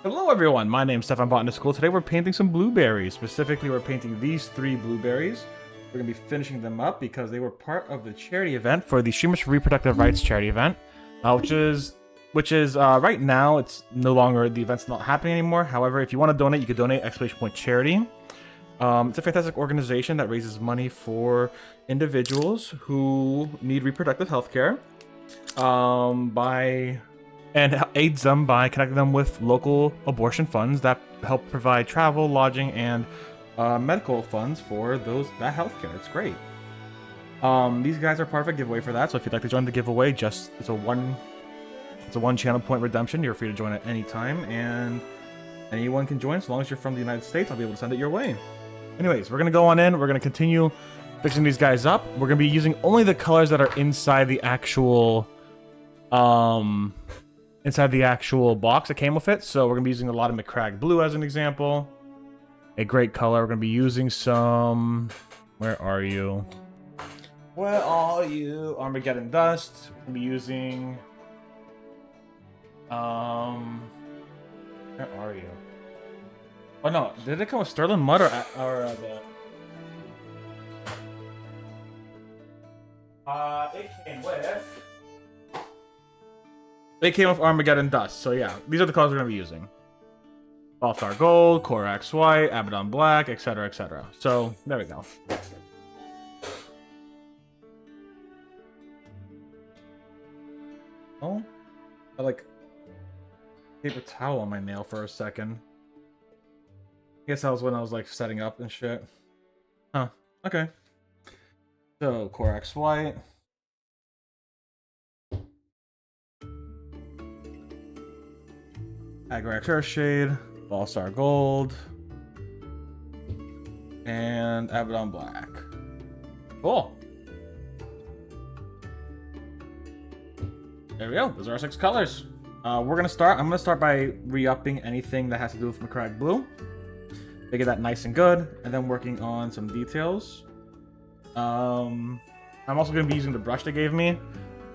Hello everyone, my name's Stefan Botanist Cool. Today we're painting some blueberries. Specifically, we're painting these 3 blueberries. We're going to be finishing them up because they were part of the charity event for the Streamers for Reproductive Rights charity event, which is right now, it's no longer, the event's not happening anymore. However, if you want to donate, you could donate !charity. It's a fantastic organization that raises money for individuals who need reproductive health care and aids them by connecting them with local abortion funds that help provide travel, lodging, and medical funds for that healthcare. It's great. These guys are part of a giveaway for that, so if you'd like to join the giveaway, it's a one channel point redemption. You're free to join at any time, and anyone can join as long as you're from the United States. I'll be able to send it your way. Anyways, we're gonna go on in. We're gonna continue fixing these guys up. We're gonna be using only the colors that are inside the actual box that came with it. So we're gonna be using a lot of McCrag blue as an example. A great color. We're gonna be using some. Where are you? Where are you? Armageddon dust. We're gonna be using. Where are you? Oh no! Did it come with Sterling Mud or the? It came with Armageddon Dust, so yeah, these are the colors we're going to be using. All-Star Gold, Corax White, Abaddon Black, etc, etc. So, there we go. Oh, I like paper towel on my nail for a second. I guess that was when I was like setting up and shit. Huh, okay. So, Corax White. Agrax Earthshade, All-Star Gold, and Abaddon Black. Cool. There we go. Those are our 6 colors. I'm gonna start by re-upping anything that has to do with McCrag Blue. They get that nice and good, and then working on some details. I'm also gonna be using the brush they gave me.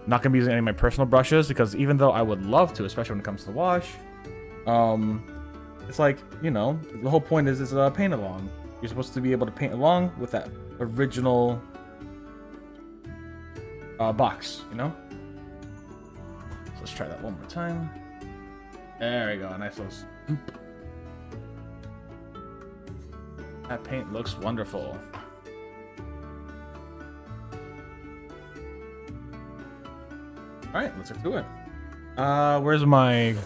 Not gonna be using any of my personal brushes because even though I would love to, especially when it comes to wash. It's like, you know, the whole point is it's a paint along. You're supposed to be able to paint along with that original box, you know? So let's try that one more time. There we go, a nice little scoop. That paint looks wonderful. Alright, let's get to it. Where's my...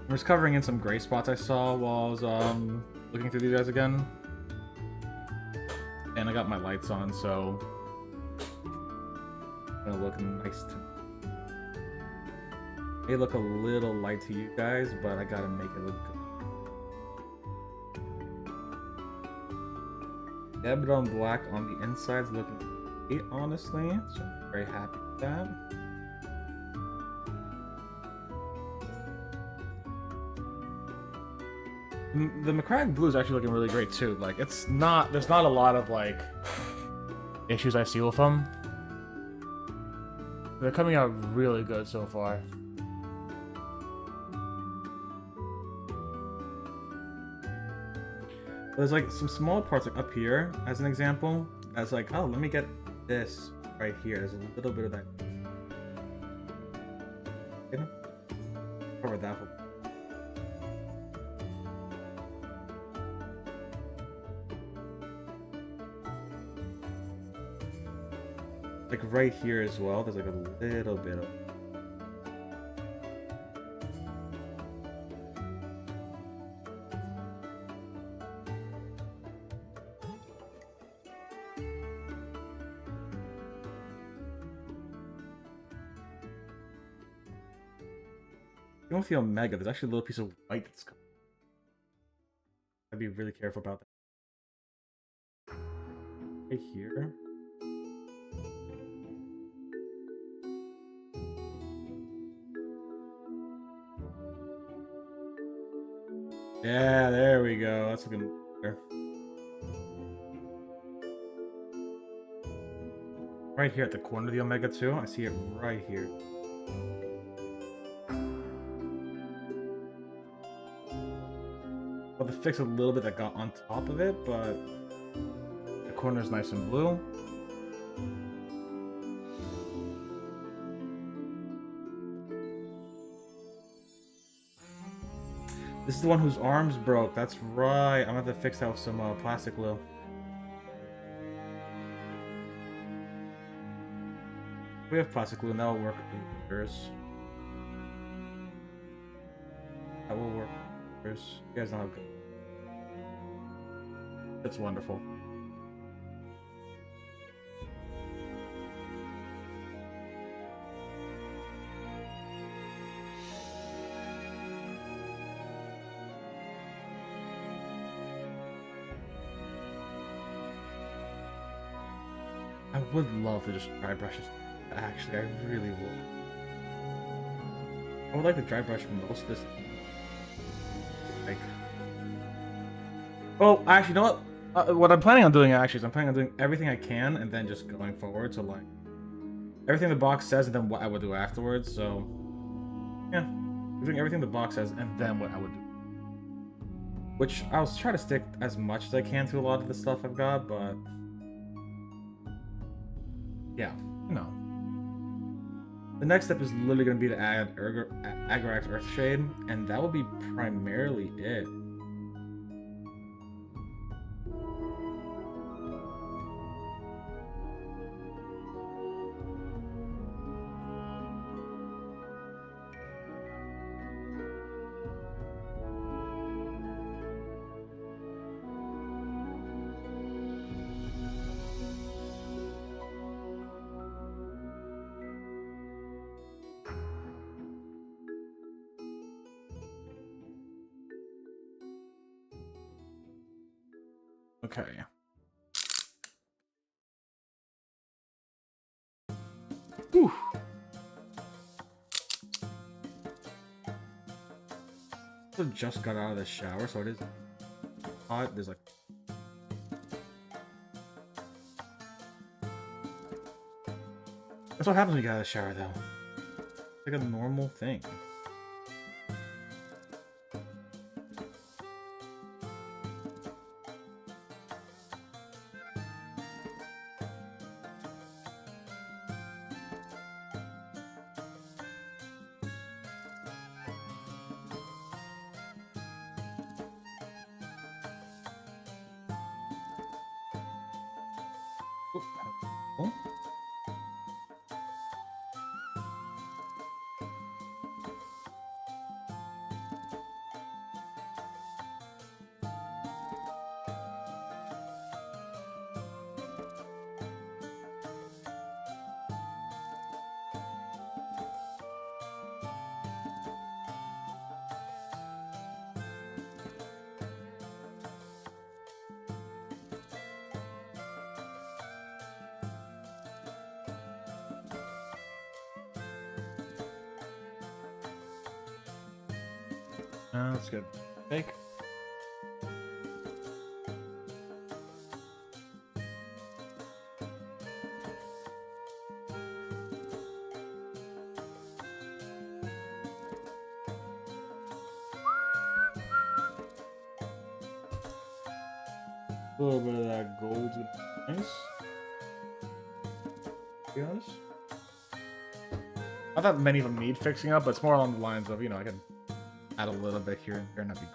I'm just covering in some gray spots I saw while I was looking through these guys again. And I got my lights on, so it's gonna look nice to me. May look a little light to you guys, but I gotta make it look good. Abaddon Black on the inside is looking great, honestly, so I'm very happy with that. The McCrag Blue is actually looking really great too. Like, there's not a lot of like issues I see with them. They're coming out really good so far. There's like some small parts like up here, as an example. As like, oh, let me get this right here. There's a little bit of that. Cover that whole. Like right here as well, there's like a little bit of. You don't feel mega, there's actually a little piece of white that's coming. I'd be really careful about that. Right here. Yeah, there we go. That's looking better. right here at the corner of the Omega 2. I see it right here. Well, to fix a little bit that got on top of it, but the corner is nice and blue. This is the one whose arms broke. That's right. I'm gonna have to fix that with some plastic glue. We have plastic glue, and that will work wonders. That will work wonders. You guys know how good. That's wonderful. I would love to just dry brush this. Actually, I really would. I would like to dry brush most of this. Like, well, actually, you know what? What I'm planning on doing actually is I'm planning on doing everything I can and then just going forward. So like everything the box says and then what I would do afterwards. So yeah, doing everything the box says and then what I would do. Which I'll try to stick as much as I can to a lot of the stuff I've got, but yeah, you know. The next step is literally going to be to add Agarax Earthshade, and that will be primarily it. Okay. Whew. I just got out of the shower, so it is hot. There's like... That's what happens when you get out of the shower, though. It's like a normal thing. Oh. That's good. Fake. A little bit of that gold, nice. To be honest, not that many of them need fixing up, but it's more along the lines of, you know, I can add a little bit here and there, and that'd be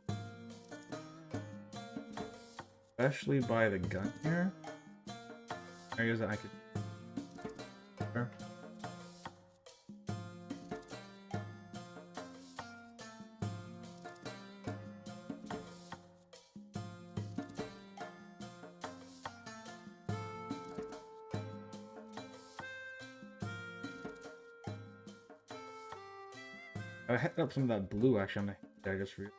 cool. Especially by the gun here. Areas that I could. Sure. I hit up some of that blue actually on the I just read.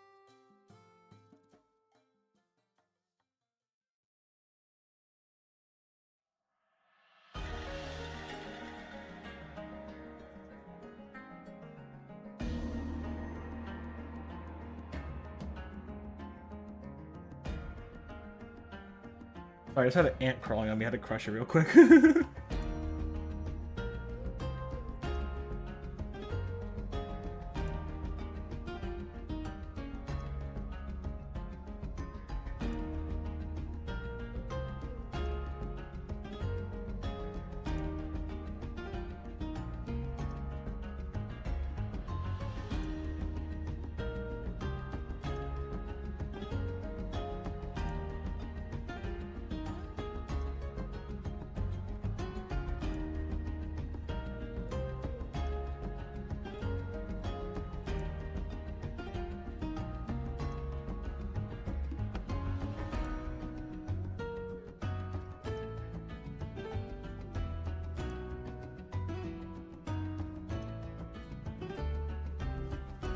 Sorry, I just had an ant crawling on me. I had to crush it real quick.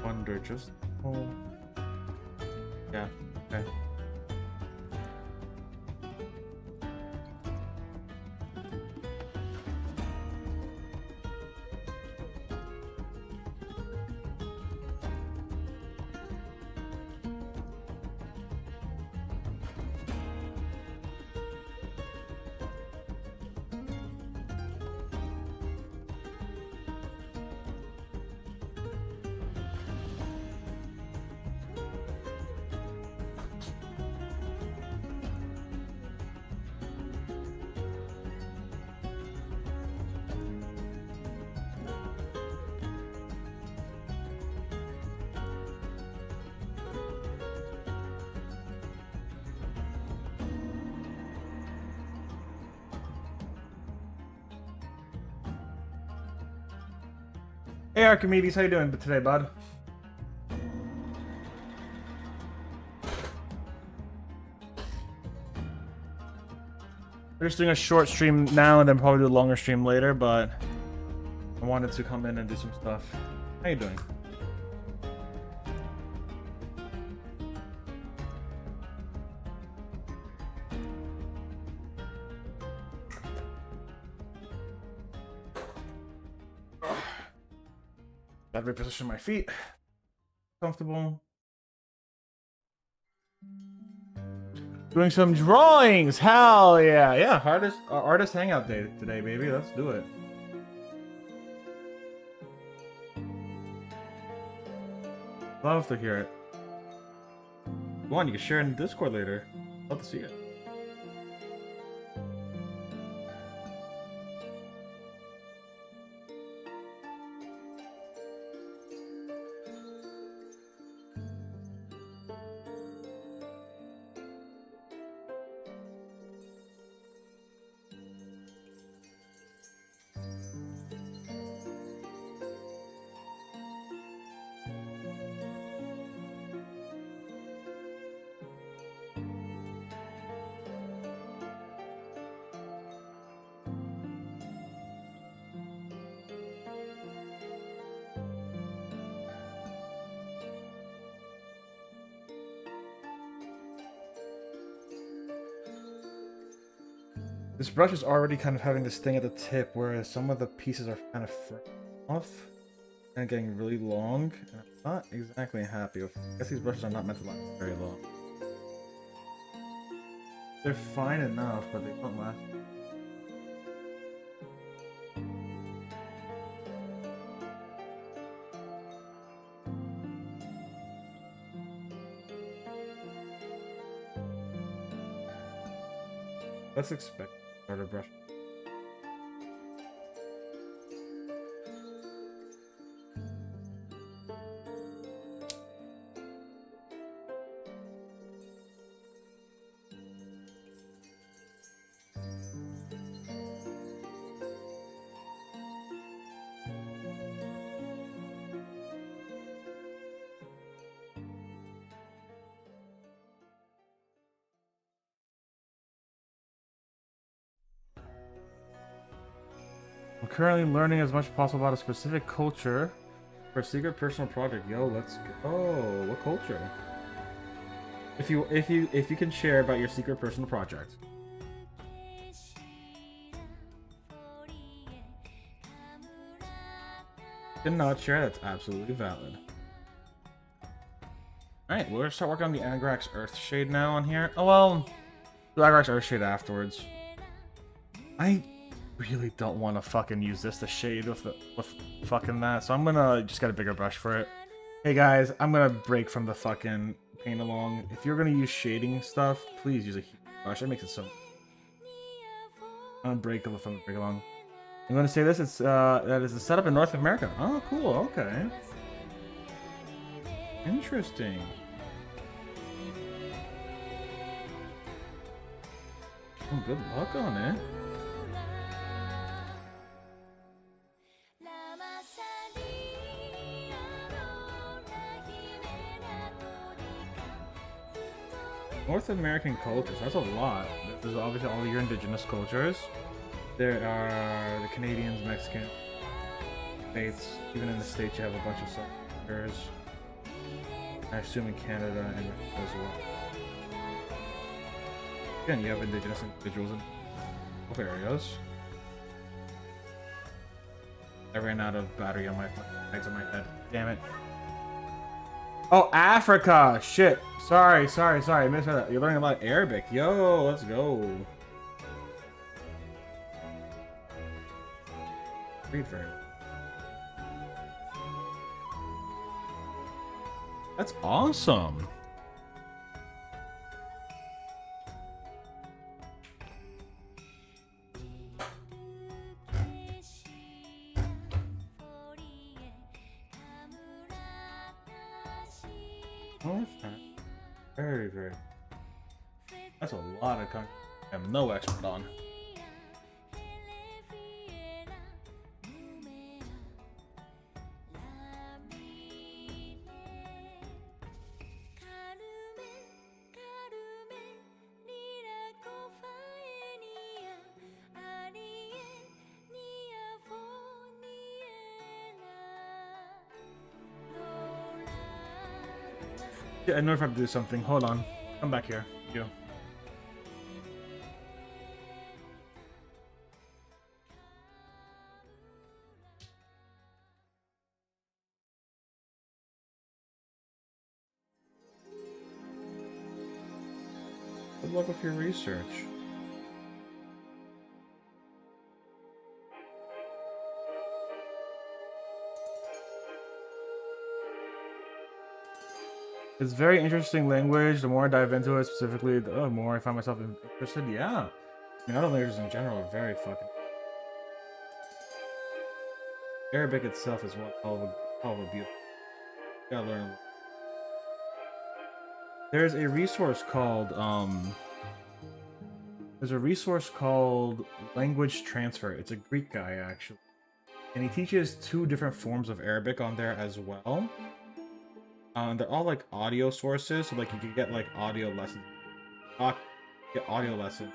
Wonder just. Oh. Yeah. Okay. Hey Archimedes, how you doing today, bud? We're just doing a short stream now and then probably do a longer stream later, but I wanted to come in and do some stuff. How you doing? Gotta reposition my feet. Comfortable. Doing some drawings. Hell yeah. Yeah, artist hangout day today, baby. Let's do it. Love to hear it. Go on, you can share it in Discord later. Love to see it. This brush is already kind of having this thing at the tip, whereas some of the pieces are kind of off and getting really long. And I'm not exactly happy with. I guess these brushes are not meant to last very long. They're fine enough, but they don't last. Let's expect starter brush. I'm currently learning as much as possible about a specific culture for a secret personal project. Yo, let's go. Oh, what culture? If you can share about your secret personal project. Cannot share, that's absolutely valid. Alright, we're gonna start working on the Agrax Earth Shade now on here. Oh well, Black Rocks are shade afterwards. I really don't want to fucking use this to shade with fucking that, so I'm gonna just get a bigger brush for it. Hey guys, I'm gonna break from the fucking Paintalong. If you're gonna use shading stuff, please use a huge brush. It makes it so. I'm gonna break from the Paintalong. I'm gonna say this. It's that is the setup in North America. Oh, cool. Okay. Interesting. Oh, good luck on it. North American cultures. That's a lot. There's obviously all your indigenous cultures. There are the Canadians, Mexicans, States. Even in the States, you have a bunch of cultures. I assume in Canada and as well. Again, you have indigenous individuals in both areas. I ran out of battery on my legs on my head. Damn it. Oh, Africa! Shit. Sorry. I missed that. You're learning about Arabic. Yo, let's go. Read for it. That's awesome. Very. That's a lot of country I'm no expert on. Yeah, I know if I have to do something. Hold on. Come back here. You. Good luck with your research. It's a very interesting language. The more I dive into it, specifically, the more I find myself interested. Yeah. I mean, other languages in general are very fucking... Arabic itself is one hell of a beautiful. You gotta learn. There's a resource called, There's a resource called Language Transfer. It's a Greek guy, actually. And he teaches 2 different forms of Arabic on there as well. They're all like audio sources, so like you can get like audio lessons. Get audio lessons.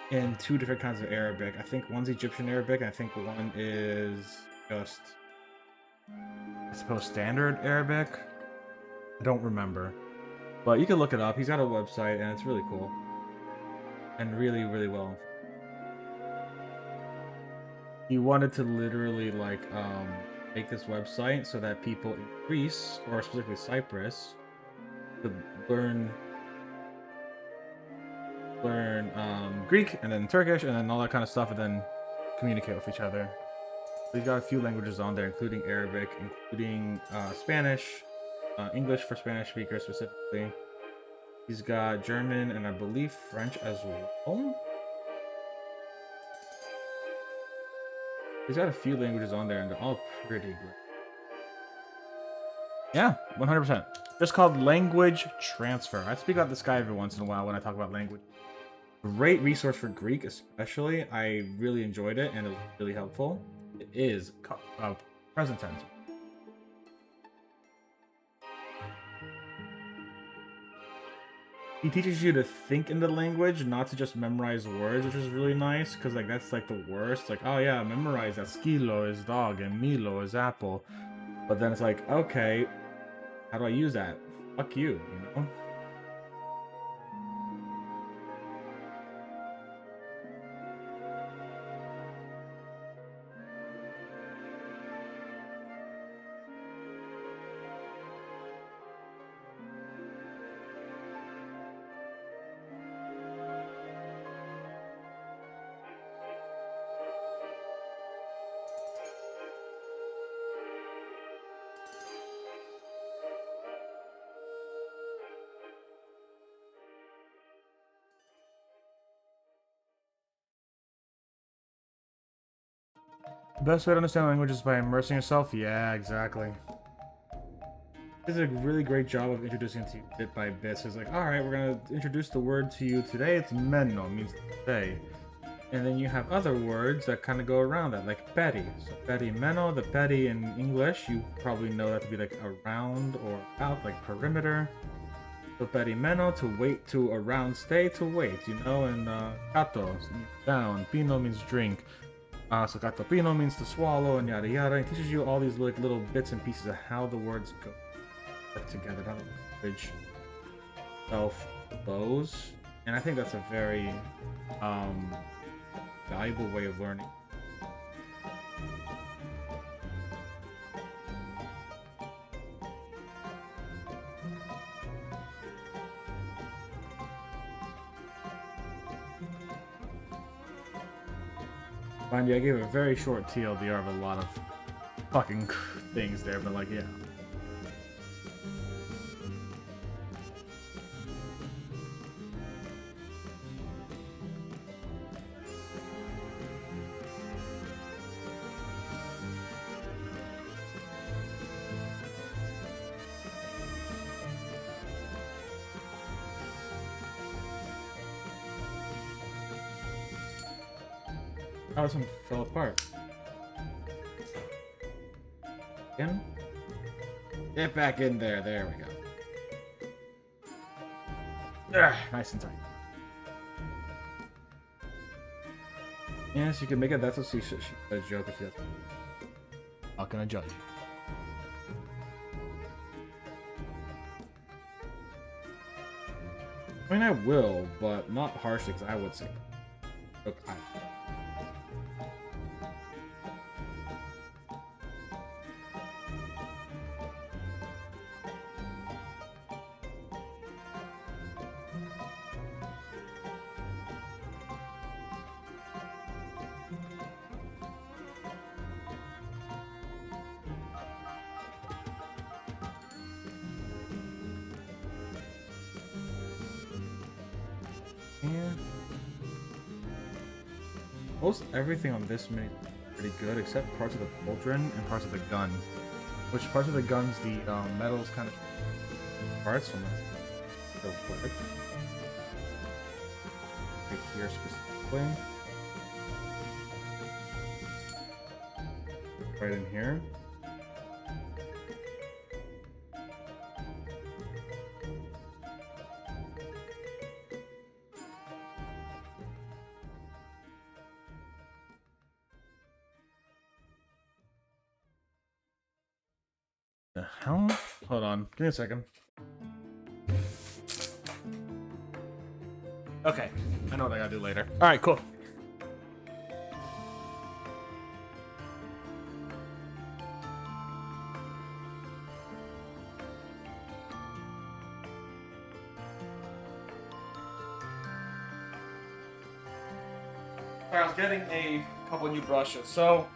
In 2 different kinds of Arabic. I think one's Egyptian Arabic, and I think one is just, I suppose, standard Arabic. I don't remember. But you can look it up. He's got a website, and it's really cool. And really, really well. He wanted to literally, like, make this website so that people in Greece, or specifically Cyprus, could learn Greek, and then Turkish, and then all that kind of stuff, and then communicate with each other. So he's got a few languages on there, including Arabic, including Spanish, English for Spanish speakers specifically. He's got German and I believe French as well. He's got a few languages on there, and they're all pretty good. Yeah, 100%. It's called Language Transfer. I speak about this guy every once in a while when I talk about language. Great resource for Greek, especially. I really enjoyed it, and it was really helpful. It is present tense. He teaches you to think in the language, not to just memorize words, which is really nice, because like that's like the worst. Like, oh yeah, memorize that skilo is dog and milo is apple. But then it's like, okay, how do I use that? Fuck you, you know? Best way to understand language is by immersing yourself. Yeah, exactly. He does a really great job of introducing it to you bit by bit. So it's like, all right, we're gonna introduce the word to you today. It's menno, means today. And then you have other words that kind of go around that, like peri. So peri meno, the peri in English, you probably know that to be like around or out, like perimeter. So peri meno, to wait, to around, stay, to wait, you know, and kato means down, pino means drink. So gato pino means to swallow, and yada yada. It teaches you all these like little bits and pieces of how the words go work together, how the language itself flows. And I think that's a very valuable way of learning. Mind you, I gave a very short TLDR of a lot of fucking things there, but like, yeah. Oh, this one fell apart. Again? Get back in there. There we go. Ugh, nice and tight. Yes, you can make it. That's what she a joke if you have. How can I judge? I mean, I will, but not harshly, because I would say. Look, most everything on this mini is pretty good, except parts of the pauldron and parts of the gun. Which parts of the guns, the metals kind of parts from the whip. Right here specifically. Right in here. The hell? Hold on. Give me a second. Okay. I know what I gotta do later. Alright, cool. Alright, I was getting a couple new brushes. So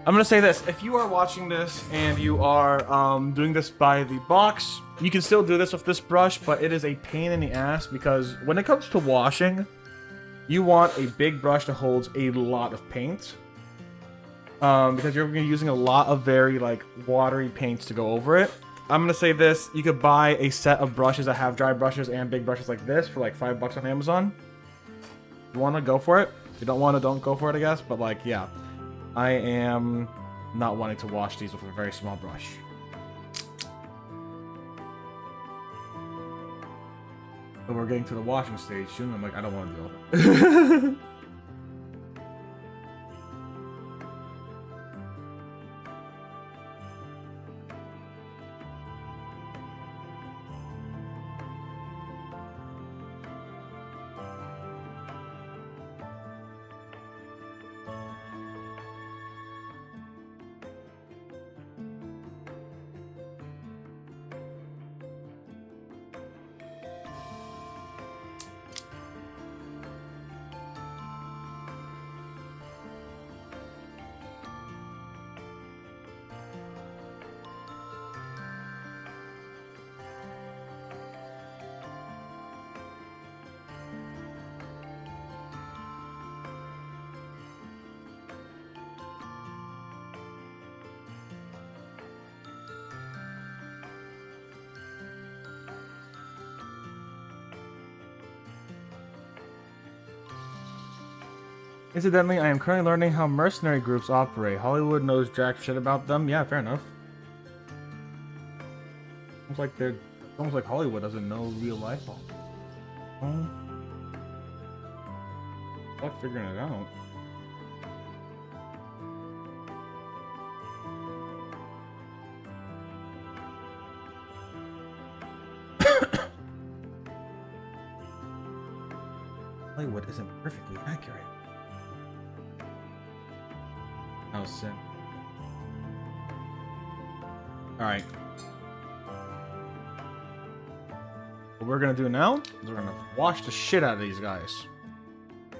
I'm gonna say this: if you are watching this and you are doing this by the box, you can still do this with this brush, but it is a pain in the ass because when it comes to washing, you want a big brush that holds a lot of paint. Because you're gonna be using a lot of very like watery paints to go over it. I'm gonna say this: you could buy a set of brushes that have dry brushes and big brushes like this for like $5 on Amazon. If you wanna, go for it. If you don't wanna, don't go for it, I guess. But like, yeah. I am not wanting to wash these with a very small brush. But we're getting to the washing stage soon. I'm like, I don't want to do it. Incidentally, I am currently learning how mercenary groups operate. Hollywood knows jack shit about them. Yeah, fair enough. It's almost like Hollywood doesn't know real life. Oh. Fuck figuring it out. Hollywood isn't perfectly accurate. Oh, sin. Alright. What we're gonna do now is we're gonna wash the shit out of these guys.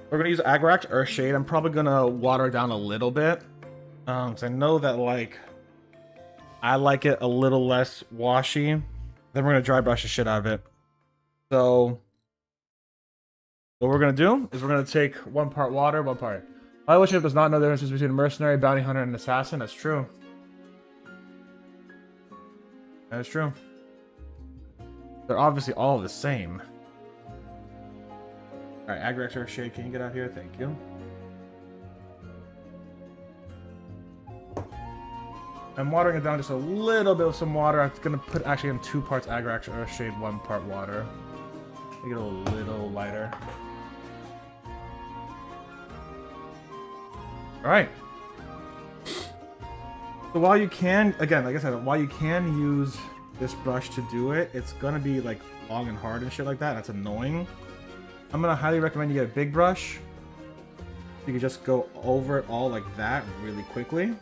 We're gonna use Agrax Earthshade. I'm probably gonna water it down a little bit. Because I know that, like, I like it a little less washy. Then we're gonna dry brush the shit out of it. So what we're gonna do is we're gonna take 1 part water, 1 part. Hollywood ship does not know the difference between a mercenary, bounty hunter, and an assassin. That's true. That is true. They're obviously all the same. Alright, Agrax Earthshade, can you get out here? Thank you. I'm watering it down just a little bit with some water. I'm gonna put actually in 2 parts Agrax Earthshade, 1 part water. Make it a little lighter. Alright. So while you can, again, like I said, while you can use this brush to do it, it's gonna be like long and hard and shit like that. That's annoying. I'm gonna highly recommend you get a big brush. You can just go over it all like that really quickly.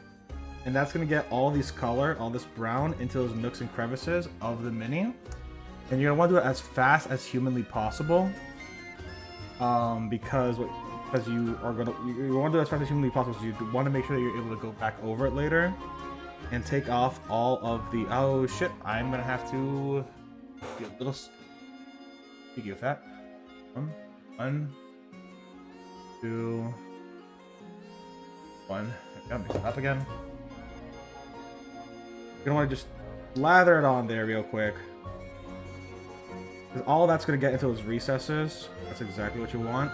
And that's gonna get all these color, all this brown into those nooks and crevices of the mini. And you're gonna want to do it as fast as humanly possible. Because you are gonna you want to do it as fast as humanly possible, so you want to make sure that you're able to go back over it later and take off all of the oh shit. I'm gonna have to be a little sneaky with that. 1, 2, 1. Gotta mix it up again. You're gonna want to just lather it on there real quick. Because all that's going to get into those recesses. That's exactly what you want.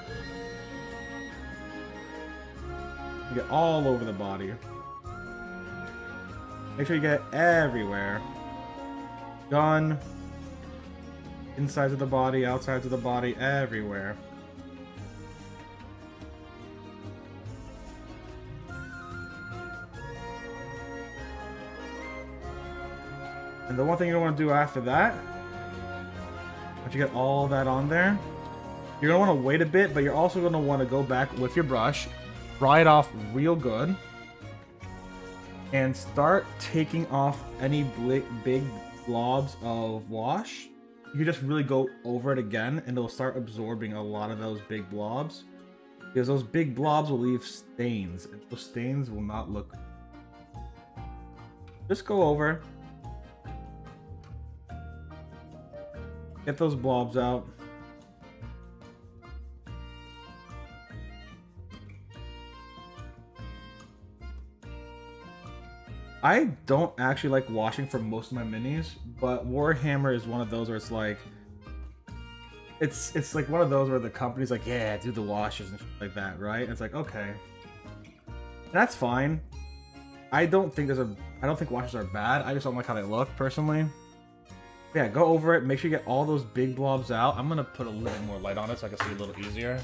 You get all over the body. Make sure you get it everywhere. Gun. Insides of the body, outsides of the body, everywhere. And the one thing you don't want to do after that, once you get all that on there, you're going to want to wait a bit, but you're also going to want to go back with your brush, dry it off real good, and start taking off any big blobs of wash. You can just really go over it again, and it'll start absorbing a lot of those big blobs. Because those big blobs will leave stains, and those stains will not look... Just go over. Get those blobs out. I don't actually like washing for most of my minis, but Warhammer is one of those where it's like... It's like one of those where the company's like, yeah, do the washes and shit like that, right? And it's like, okay. That's fine. I don't think washes are bad. I just don't like how they look, personally. Yeah, go over it. Make sure you get all those big blobs out. I'm gonna put a little more light on it so I can see a little easier.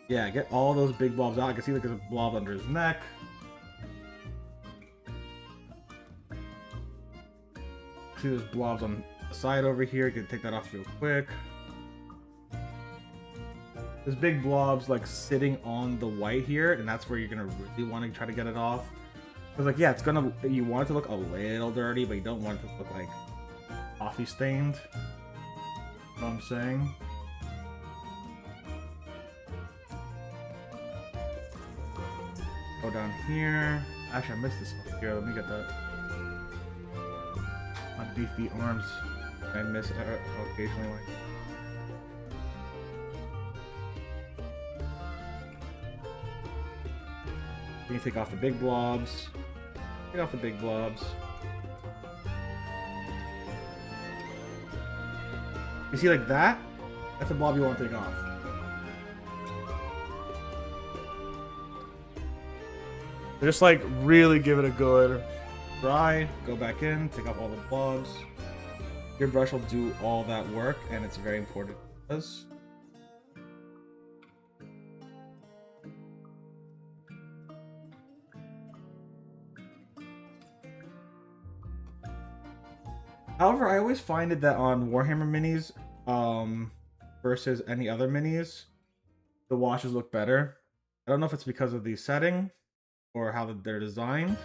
Yeah, get all those big blobs out. I can see like there's a blob under his neck. See there's blobs on the side over here. You can take that off real quick. There's big blobs like sitting on the white here, and that's where you're gonna really want to try to get it off. Because like, yeah, you want it to look a little dirty, but you don't want it to look like coffee stained. You know what I'm saying? Go down here. Actually, I missed this one here. Let me get that. My beefy arms. I miss occasionally. Like. You can take off the big blobs. Take off the big blobs. You see like that? That's a blob you want to take off. Just like really give it a good dry, go back in, take off all the blobs. Your brush will do all that work, and it's very important it does. However, I always find it that on Warhammer minis, versus any other minis, the washes look better. I don't know if it's because of the setting or how they're designed.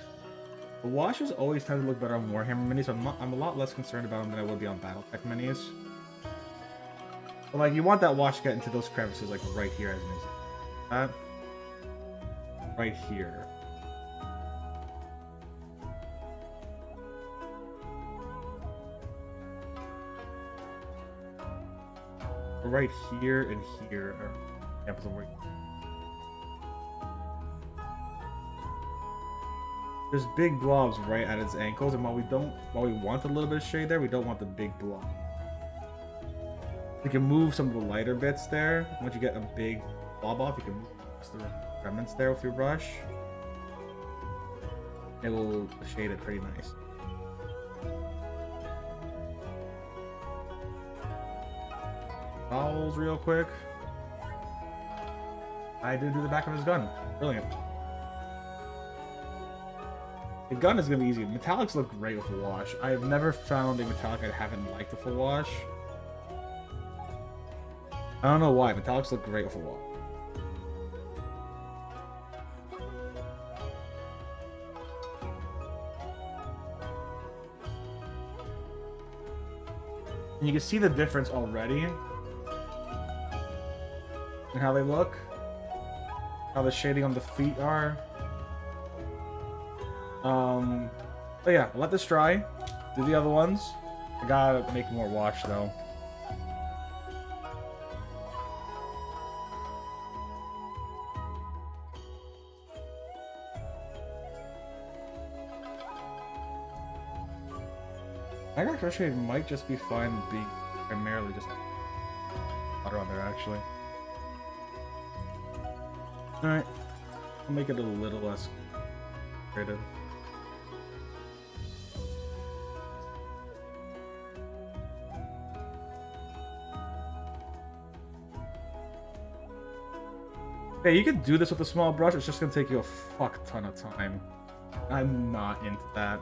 The washes always tend to look better on Warhammer minis, so I'm a lot less concerned about them than I would be on Battletech minis. But like, you want that wash to get into those crevices, like right here as an example. That. Right here. Right here and here are examples of where there's big blobs right at its ankles, and while we want a little bit of shade there, we don't want the big blob. You can move some of the lighter bits there. Once you get a big blob off, you can move the remnants there with your brush. It will shade it pretty nice. Vowels real quick. I did do the back of his gun. Brilliant. The gun is going to be easy. Metallics look great with a wash. I've never found a metallic I haven't liked with a wash. I don't know why. Metallics look great with a wash. And you can see the difference already in how they look, how the shading on the feet are. But yeah, let this dry. Do the other ones. I gotta make more wash though. My actual shade might just be fine being primarily just water on there actually. Alright. I'll make it a little less concentrated. Yeah, you can do this with a small brush, it's just gonna take you a fuck ton of time. I'm not into that.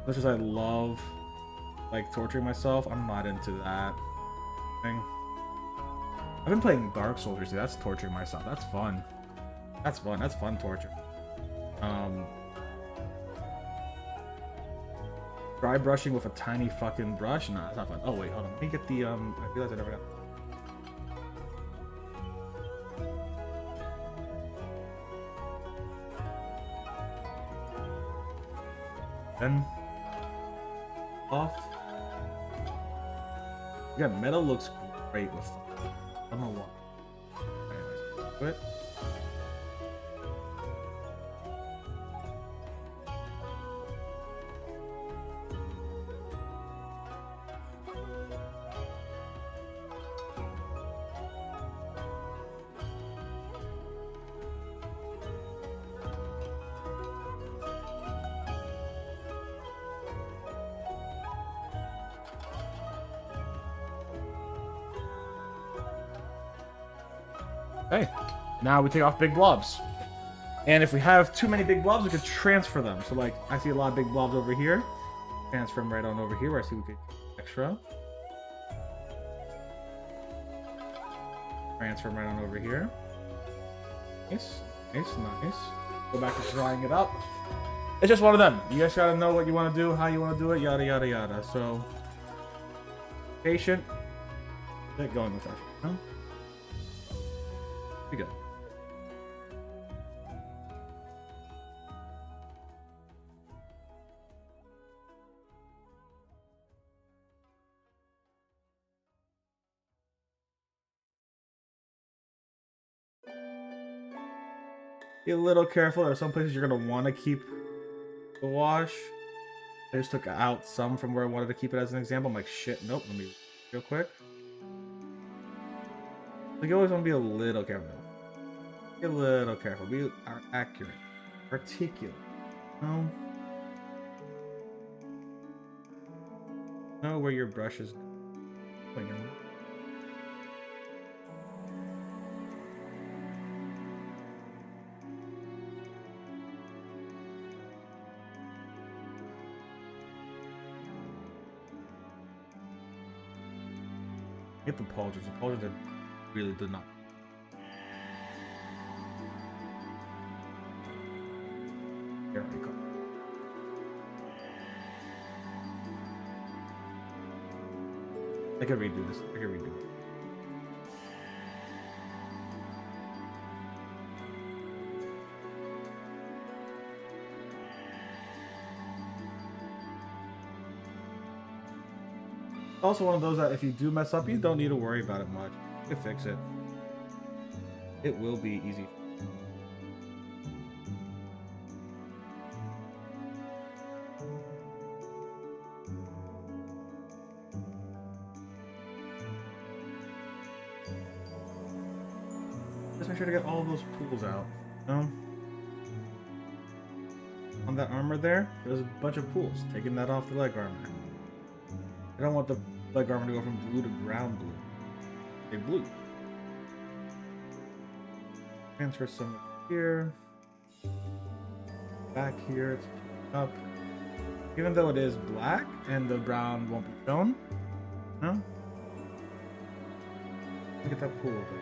As much as I love, like, torturing myself, I'm not into that thing. I've been playing Dark Souls recently, that's torturing myself, that's fun. That's fun torture. Dry brushing with a tiny fucking brush? Nah, it's not fun. Oh wait, hold on, let me get the, I realized I never got... Then off. Yeah, metal looks great with them. I don't know why. Anyways, quit. Okay, now we take off big blobs. And if we have too many big blobs, we can transfer them. So like, I see a lot of big blobs over here. Transfer them right on over here where I see we could extra. Transfer them right on over here. Nice, nice, nice. Go back to drying it up. It's just one of them. You guys gotta know what you want to do, how you want to do it, yada, yada, yada. So, patient. Get going with that. Huh? Pretty good. Be a little careful. There are some places you're going to want to keep the wash. I just took out some from where I wanted to keep it as an example. I'm like, shit, nope, let me real quick. Like, you always want to be a little careful. Be a little careful. Be accurate. Articulate. Know where your brush is going. Get the pauldrons. The pauldrons that really did not. Here we go. I could redo this. I could redo it. Also one of those that if you do mess up, you don't need to worry about it much. You can fix it. It will be easy. Just make sure to get all those pools out. On that armor there, there's a bunch of pools. Taking that off the leg armor. I don't want the leg armor to go from blue to brown blue. Okay, blue. Transfer some here. Back here, it's up. Even though it is black and the brown won't be shown. No? Look at that pool open.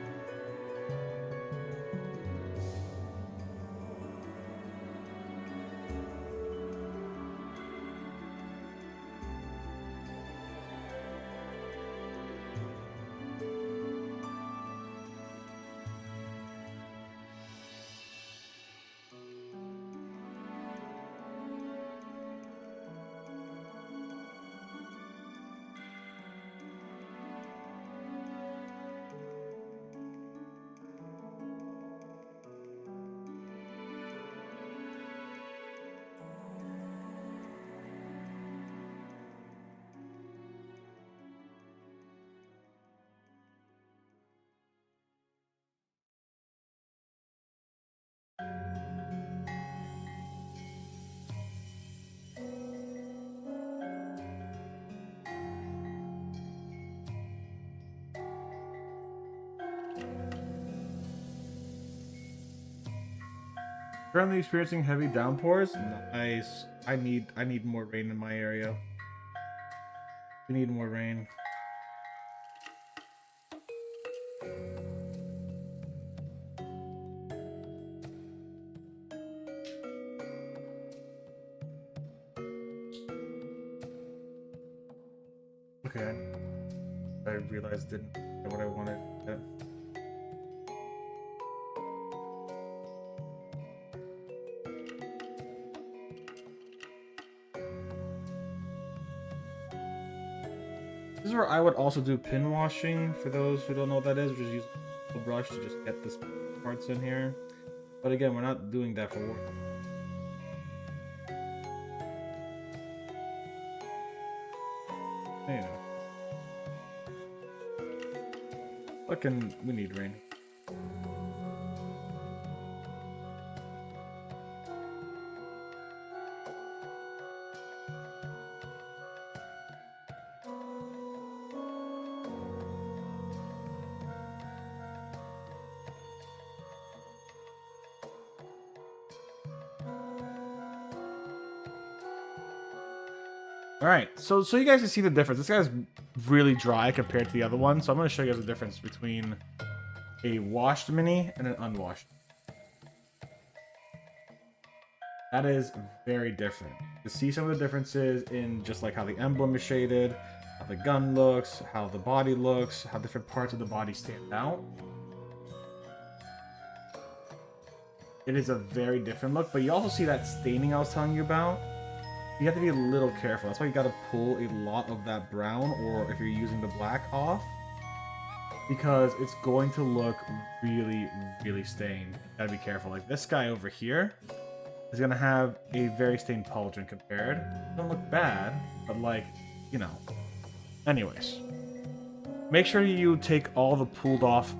Currently experiencing heavy downpours. Nice. I need more rain in my area. We need more rain. Okay. I realized didn't get what I wanted. Yeah. This is where I would also do pin washing for those who don't know what that is. Just use a brush to just get this parts in here. But again, we're not doing that for work. Yeah. We need rain. All right, so you guys can see the difference. This guy's really dry compared to the other one, so I'm going to show you guys the difference between a washed mini and an unwashed. That is very different. To see some of the differences in just like how the emblem is shaded, how the gun looks, how the body looks, how different parts of the body stand out. It is a very different look, but you also see that staining I was telling you about. You have to be a little careful. That's why you gotta pull a lot of that brown, or if you're using the black, off. Because it's going to look really, really stained. You gotta be careful. Like this guy over here is gonna have a very stained pauldron compared. Doesn't look bad, but like, you know. Anyways. Make sure you take all the pulled off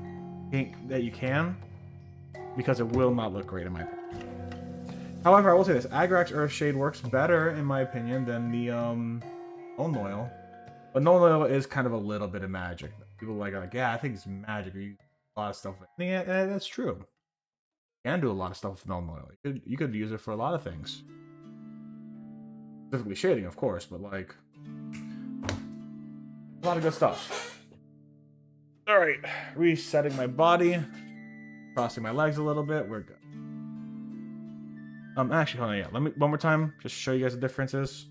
ink that you can, because it will not look great in my opinion. However, I will say this: Agrax Earthshade works better in my opinion than the Nuln Oil, but Nuln Oil is kind of a little bit of magic. People are like, yeah, I think it's magic. You use a lot of stuff. Yeah, that's true. You can do a lot of stuff with Nuln Oil. You could use it for a lot of things. Specifically shading, of course, but like a lot of good stuff. All right, resetting my body, crossing my legs a little bit. We're good. Actually, hold on, yeah. Let me one more time, just show you guys the differences.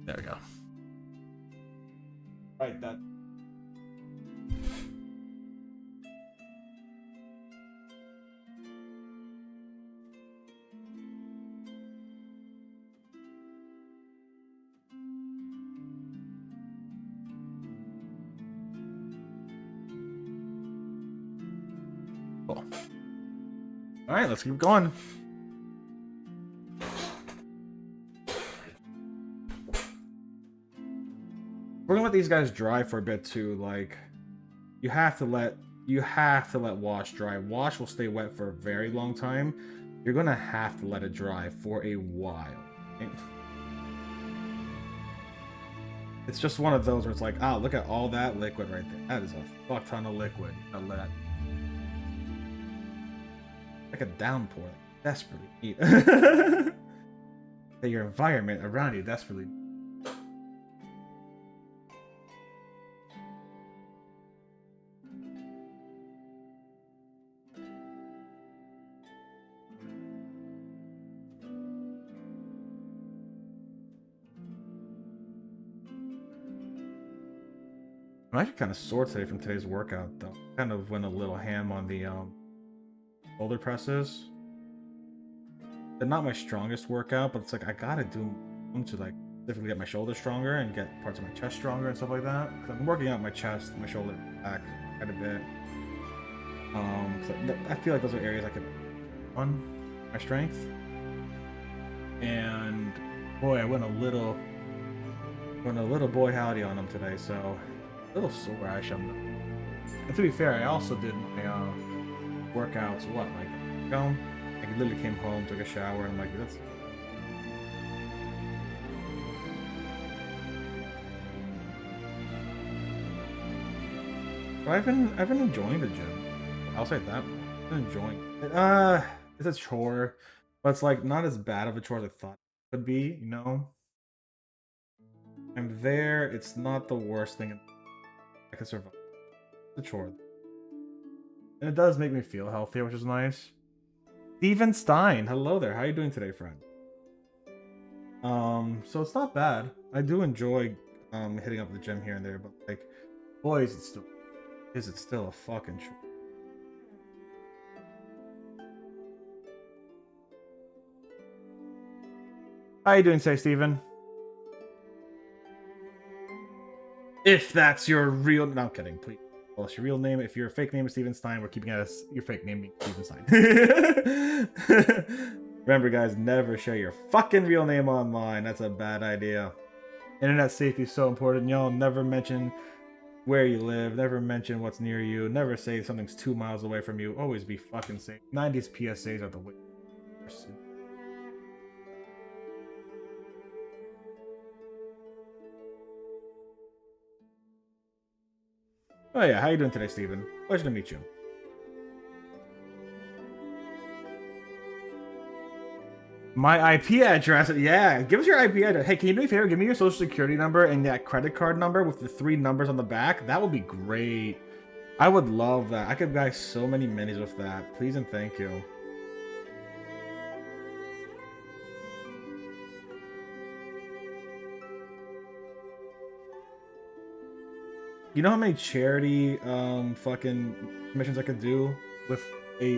There we go. Right, that. Cool. All right, let's keep going. We're gonna let these guys dry for a bit too. Like, you have to let wash dry. Wash will stay wet for a very long time. You're gonna have to let it dry for a while. It's just one of those where it's like, ah, look at all that liquid right there. That is a fuck ton of liquid. Like a downpour, like desperately need. That your environment around you desperately. I'm actually kind of sore today from today's workout, though. Kind of went a little ham on the shoulder presses. They're not my strongest workout, but it's like I gotta do them to like specifically get my shoulders stronger and get parts of my chest stronger and stuff like that. Because I'm working out my chest, my shoulder, back quite a bit. I feel like those are areas I could on my strength. And boy, I went a little boy howdy on them today, so a little sore actually. And to be fair, I also did my workouts like I literally came home, took a shower, and I'm like, that's. But I've been enjoying the gym. I'll say that. I've been enjoying it. It's a chore, but it's like not as bad of a chore as I thought it would be, you know? I'm there, it's not the worst thing I can survive. It's a chore. And it does make me feel healthier, which is nice. Steven Stein, hello there. How are you doing today, friend? So it's not bad. I do enjoy hitting up the gym here and there, but like, boy, is it still a fucking chore. How you doing today, Steven? If that's your real... No, I'm kidding, please. Well, it's your real name. If your fake name is Steven Stein, we're keeping it as your fake name being Steven Stein. Remember, guys, never share your fucking real name online. That's a bad idea. Internet safety is so important. Y'all never mention where you live. Never mention what's near you. Never say something's 2 miles away from you. Always be fucking safe. 90s PSAs are the way. Oh yeah, how you doing today, Steven? Pleasure to meet you. My IP address, yeah, give us your IP address. Hey, can you do me a favor? Give me your social security number and that credit card number with the 3 numbers on the back. That would be great. I would love that. I could buy so many minis with that. Please and thank you. You know how many charity fucking missions I could do with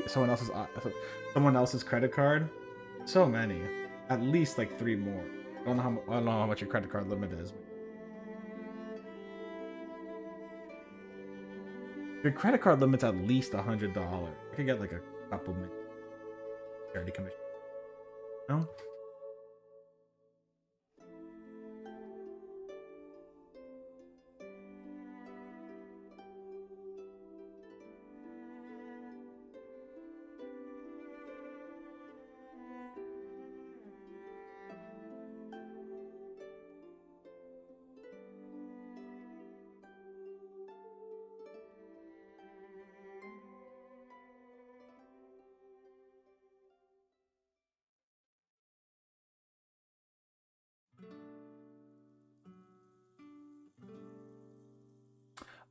someone else's credit card? So many. At least like 3 more. I don't know how much your credit card limit is. Your credit card limit's at least $100. I could get like a couple charity commission. No?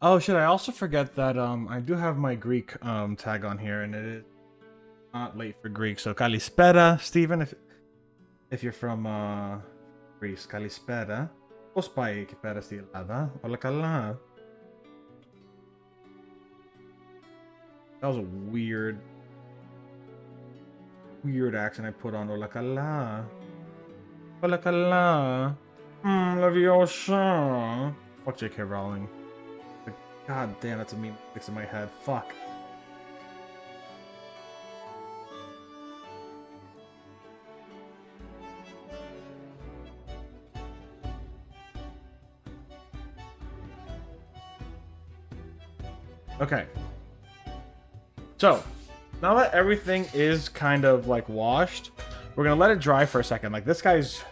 Oh shit, I also forget that I do have my Greek tag on here, and it is not late for Greek. So kalispera, Steven, if you're from Greece, kalispera. Πώς πάει εκεί πέρα στη Ελλάδα? Όλα καλά. That was a weird accent I put on. Όλα καλά. Όλα καλά. Leviosa. Fuck J.K. Rowling. God damn, that's a meme sticks in my head. Fuck. Okay. So, now that everything is kind of like washed, we're gonna let it dry for a second. Like, this guy's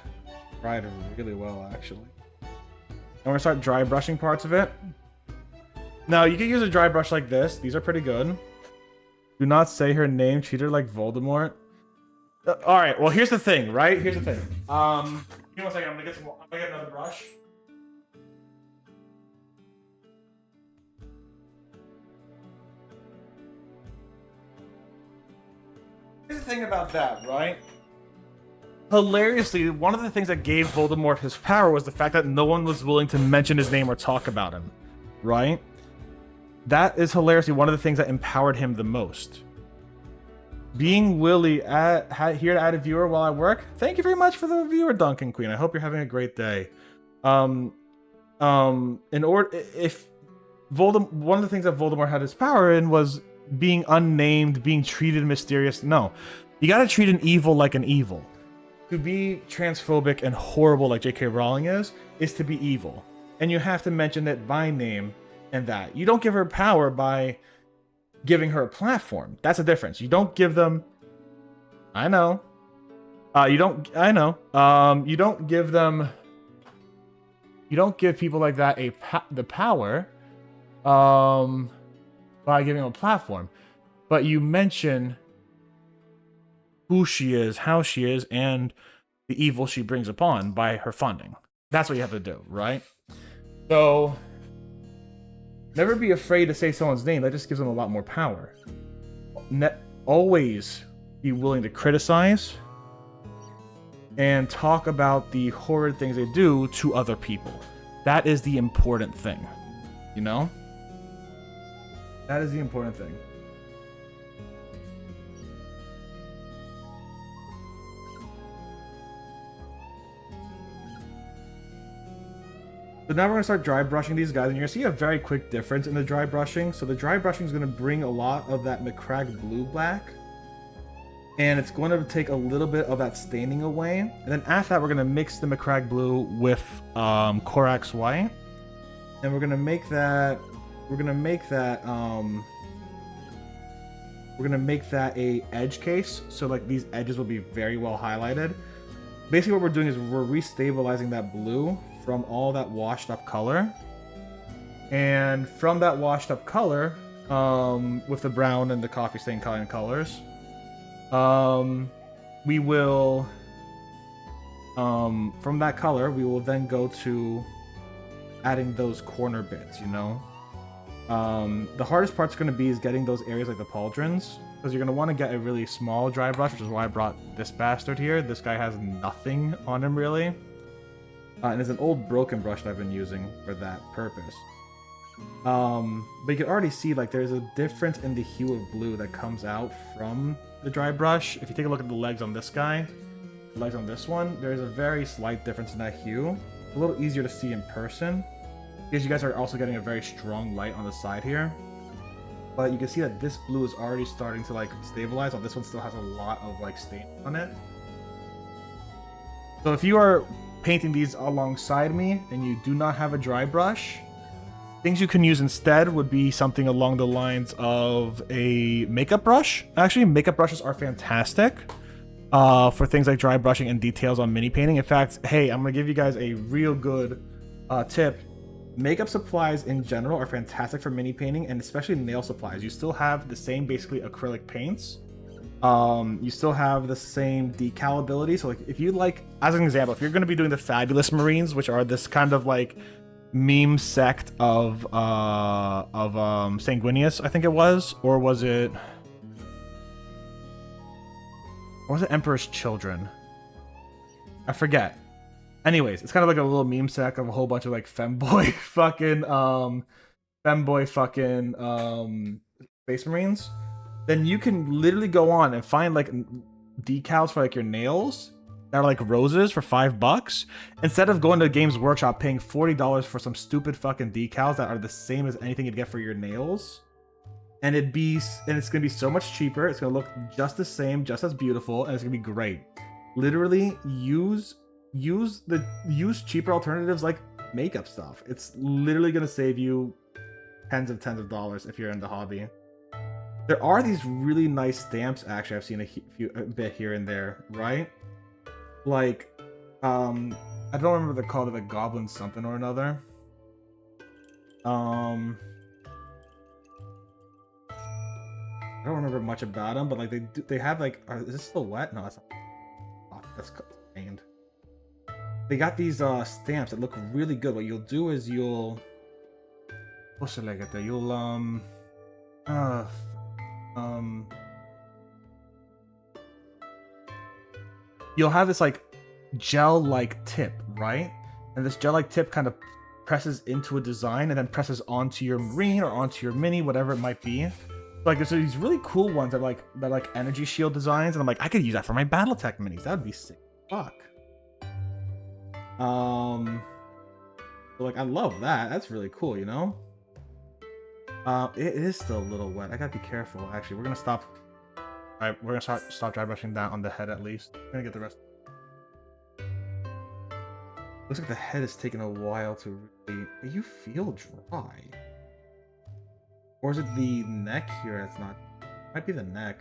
dried really well, actually. And we're gonna start dry brushing parts of it. Now, you can use a dry brush like this. These are pretty good. Do not say her name. Treat her like Voldemort. Alright, well, here's the thing, right? Here's the thing. Give me 1 second. I'm gonna get another brush. Here's the thing about that, right? Hilariously, one of the things that gave Voldemort his power was the fact that no one was willing to mention his name or talk about him, right? That is hilariously one of the things that empowered him the most. Being Willie here to add a viewer while I work. Thank you very much for the viewer, Duncan Queen. I hope you're having a great day. One of the things that Voldemort had his power in was being unnamed, being treated mysterious. No, you gotta treat an evil like an evil. To be transphobic and horrible like J.K. Rowling is to be evil. And you have to mention it by name and that. You don't give her power by giving her a platform. That's the difference. You don't give them... I know. You don't give them... You don't give people like that the power by giving them a platform. But you mention who she is, how she is, and the evil she brings upon by her funding. That's what you have to do, right? So, never be afraid to say someone's name. That just gives them a lot more power. Always be willing to criticize and talk about the horrid things they do to other people. That is the important thing, you know? That is the important thing. So now we're going to start dry brushing these guys, and you're going to see a very quick difference in the dry brushing. So the dry brushing is going to bring a lot of that McCrag blue back, and it's going to take a little bit of that staining away. And then after that, we're going to mix the McCrag blue with Corax white, and we're going to make that a edge case. So like these edges will be very well highlighted. Basically, what we're doing is we're restabilizing that blue from all that washed up color, and from that washed up color with the brown and the coffee stain colors, we will from that color we will then go to adding those corner bits, you know. The hardest part's going to be is getting those areas like the pauldrons, because you're going to want to get a really small dry brush, which is why I brought this bastard here. This guy has nothing on him really. And it's an old broken brush that I've been using for that purpose. But you can already see like there's a difference in the hue of blue that comes out from the dry brush. If you take a look at the legs on this guy, the legs on this one, there's a very slight difference in that hue. It's a little easier to see in person because you guys are also getting a very strong light on the side here. But you can see that this blue is already starting to like stabilize, while this one still has a lot of like stain on it. So if you are painting these alongside me and you do not have a dry brush, things you can use instead would be something along the lines of a makeup brush. Actually, makeup brushes are fantastic for things like dry brushing and details on mini painting. In fact, hey, I'm gonna give you guys a real good tip. Makeup supplies in general are fantastic for mini painting, and especially nail supplies. You still have the same basically acrylic paints. You still have the same decal ability. So like if you like, as an example, if you're going to be doing the Fabulous Marines, which are this kind of like meme sect of Sanguinius, I think it was, or was it Emperor's Children? I forget. Anyways, it's kind of like a little meme sect of a whole bunch of like femboy fucking Space Marines. Then you can literally go on and find like decals for like your nails that are like roses for $5 instead of going to Games Workshop paying $40 for some stupid fucking decals that are the same as anything you'd get for your nails. And it's gonna be so much cheaper. It's gonna look just the same, just as beautiful, and it's gonna be great. Literally use cheaper alternatives like makeup stuff. It's literally gonna save you tens of dollars if you're in the hobby. There are these really nice stamps, actually. I've seen a bit here and there, right? Like, I don't remember what they're called, like Goblin something or another. I don't remember much about them, but like they have like, is this still wet? No, that's not. Oh, that's stained. They got these stamps that look really good. What you'll do is you'll, what should I get there? You'll you'll have this like gel-like tip, right? And this gel-like tip kind of presses into a design and then presses onto your marine or onto your mini, whatever it might be. Like there's these really cool ones that like energy shield designs, and I'm like, I could use that for my BattleTech minis. That would be sick. Fuck. So like I love that. That's really cool, you know? It is still a little wet. I gotta be careful. Actually, we're gonna stop. Alright, we're gonna stop dry brushing down on the head at least. I'm gonna get the rest. Looks like the head is taking a while to really. You feel dry. Or is it the neck here that's not? Might be the neck.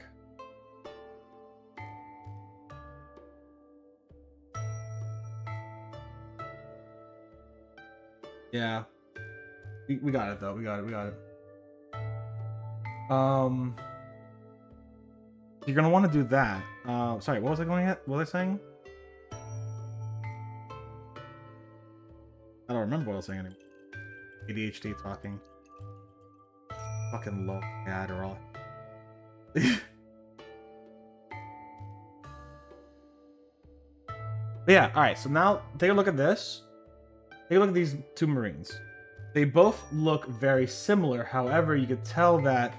Yeah. We got it though. We got it. You're gonna want to do that. Sorry, what was I going at? What was I saying? I don't remember what I was saying anymore. ADHD talking. Fucking low Adderall. But yeah, alright, so now take a look at this. Take a look at these two Marines. They both look very similar, however, you could tell that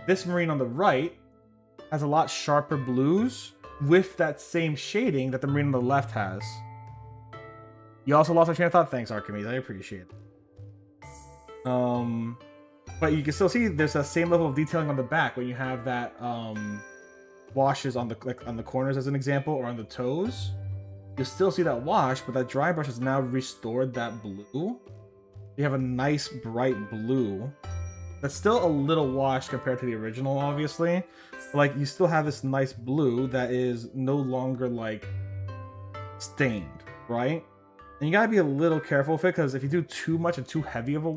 this Marine on the right has a lot sharper blues with that same shading that the Marine on the left has. You also lost my train of thought. Thanks, Archimedes. I appreciate it. But you can still see there's that same level of detailing on the back when you have that washes on the corners as an example, or on the toes. You still see that wash, but that dry brush has now restored that blue. You have a nice bright blue. That's still a little washed compared to the original, obviously. But, like, you still have this nice blue that is no longer like stained, right? And you gotta be a little careful with it, because if you do too much and too heavy of a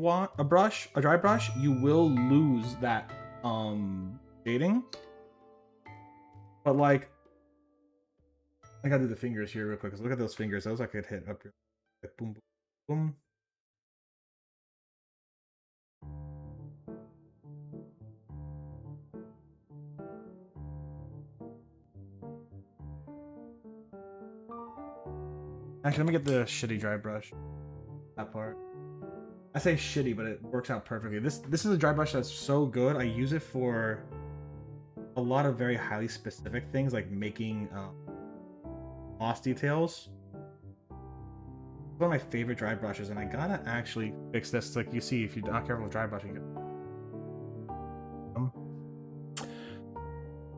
dry brush, you will lose that shading. But like, I gotta do the fingers here real quick, because look at those fingers. Those I could hit up here. Like, boom, boom, boom. Actually, let me get the shitty dry brush. That part. I say shitty, but it works out perfectly. This is a dry brush that's so good. I use it for a lot of very highly specific things, like making moss details. It's one of my favorite dry brushes, and I gotta actually fix this. Like you see, if you're not careful with dry brushing,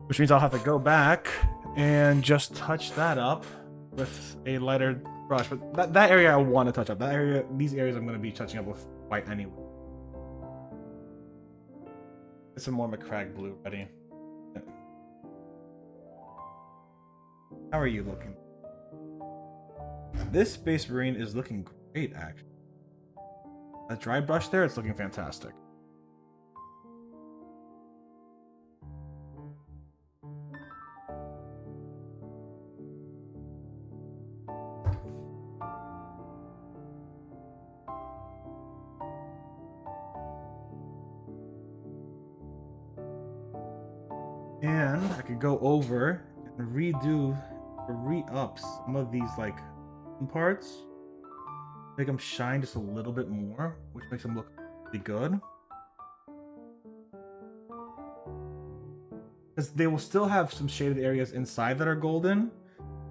which means I'll have to go back and just touch that up with a lighter brush. But that area I want to touch up. That area, these areas I'm going to be touching up with white anyway. Get some more McCrag blue ready. How are you looking? This Space Marine is looking great, actually. That dry brush there, it's looking fantastic. And I could go over and redo or re-up some of these like parts, make them shine just a little bit more, which makes them look really good. Because they will still have some shaded areas inside that are golden,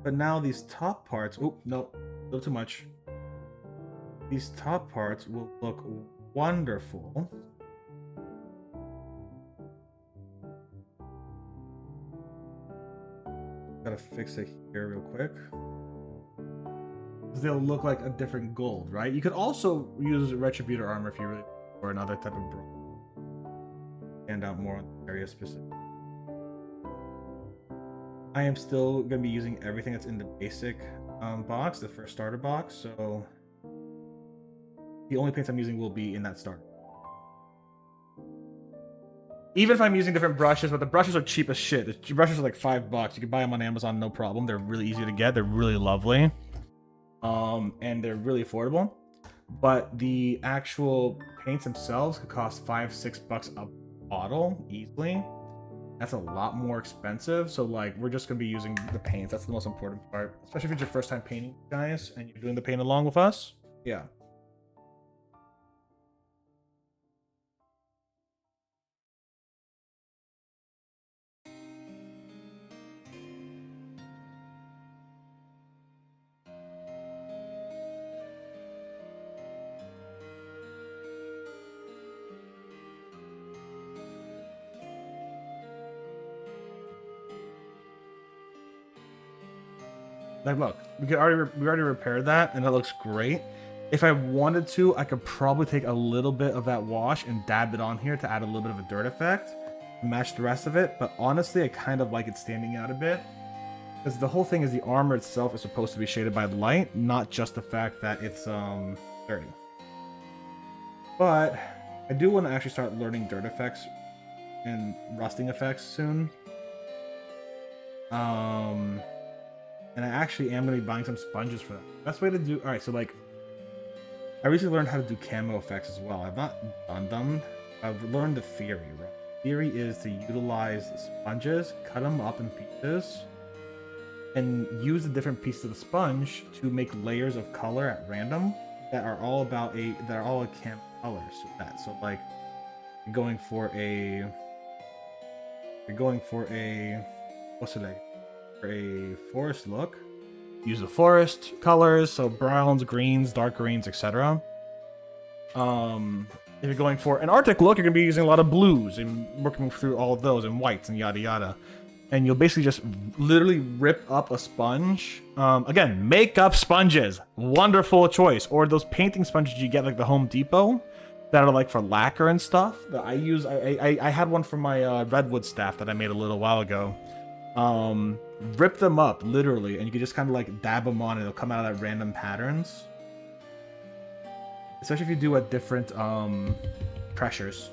but now these top parts, oh no, a little too much. These top parts will look wonderful. Gotta fix it here real quick. They'll look like a different gold, right? You could also use Retributor armor if you really, or another type of bro. Stand out more on the area specific. I am still gonna be using everything that's in the basic box, the first starter box. So the only paints I'm using will be in that starter. Even if I'm using different brushes, but the brushes are cheap as shit. The brushes are like $5. You can buy them on Amazon, no problem. They're really easy to get. They're really lovely. And they're really affordable. But the actual paints themselves could cost $5-6 a bottle easily. That's a lot more expensive. So like, we're just gonna be using the paints. That's the most important part. Especially if it's your first time painting, guys, and you're doing the paint along with us. Yeah. Like, look, we already repaired that, and that looks great. If I wanted to, I could probably take a little bit of that wash and dab it on here to add a little bit of a dirt effect, match the rest of it. But honestly, I kind of like it standing out a bit, because the whole thing is the armor itself is supposed to be shaded by light, not just the fact that it's dirty. But I do want to actually start learning dirt effects and rusting effects soon. And I actually am going to be buying some sponges for that. Best way to do... Alright, so like... I recently learned how to do camo effects as well. I've not done them. I've learned the theory, right? The theory is to utilize sponges, cut them up in pieces, and use the different pieces of the sponge to make layers of color at random that are all about a... that are all a camo color. So like... You're going for a... What's it like? For a forest look, use the forest colors, so browns, greens, dark greens, etc. If you're going for an Arctic look, you're gonna be using a lot of blues and working through all of those and whites and yada yada. And you'll basically just literally rip up a sponge. Again, makeup sponges, wonderful choice. Or those painting sponges you get like the Home Depot that are like for lacquer and stuff. That I use. I had one for my redwood staff that I made a little while ago. Rip them up literally, and you can just kind of like dab them on and it'll come out of that random patterns, especially if you do at different pressures.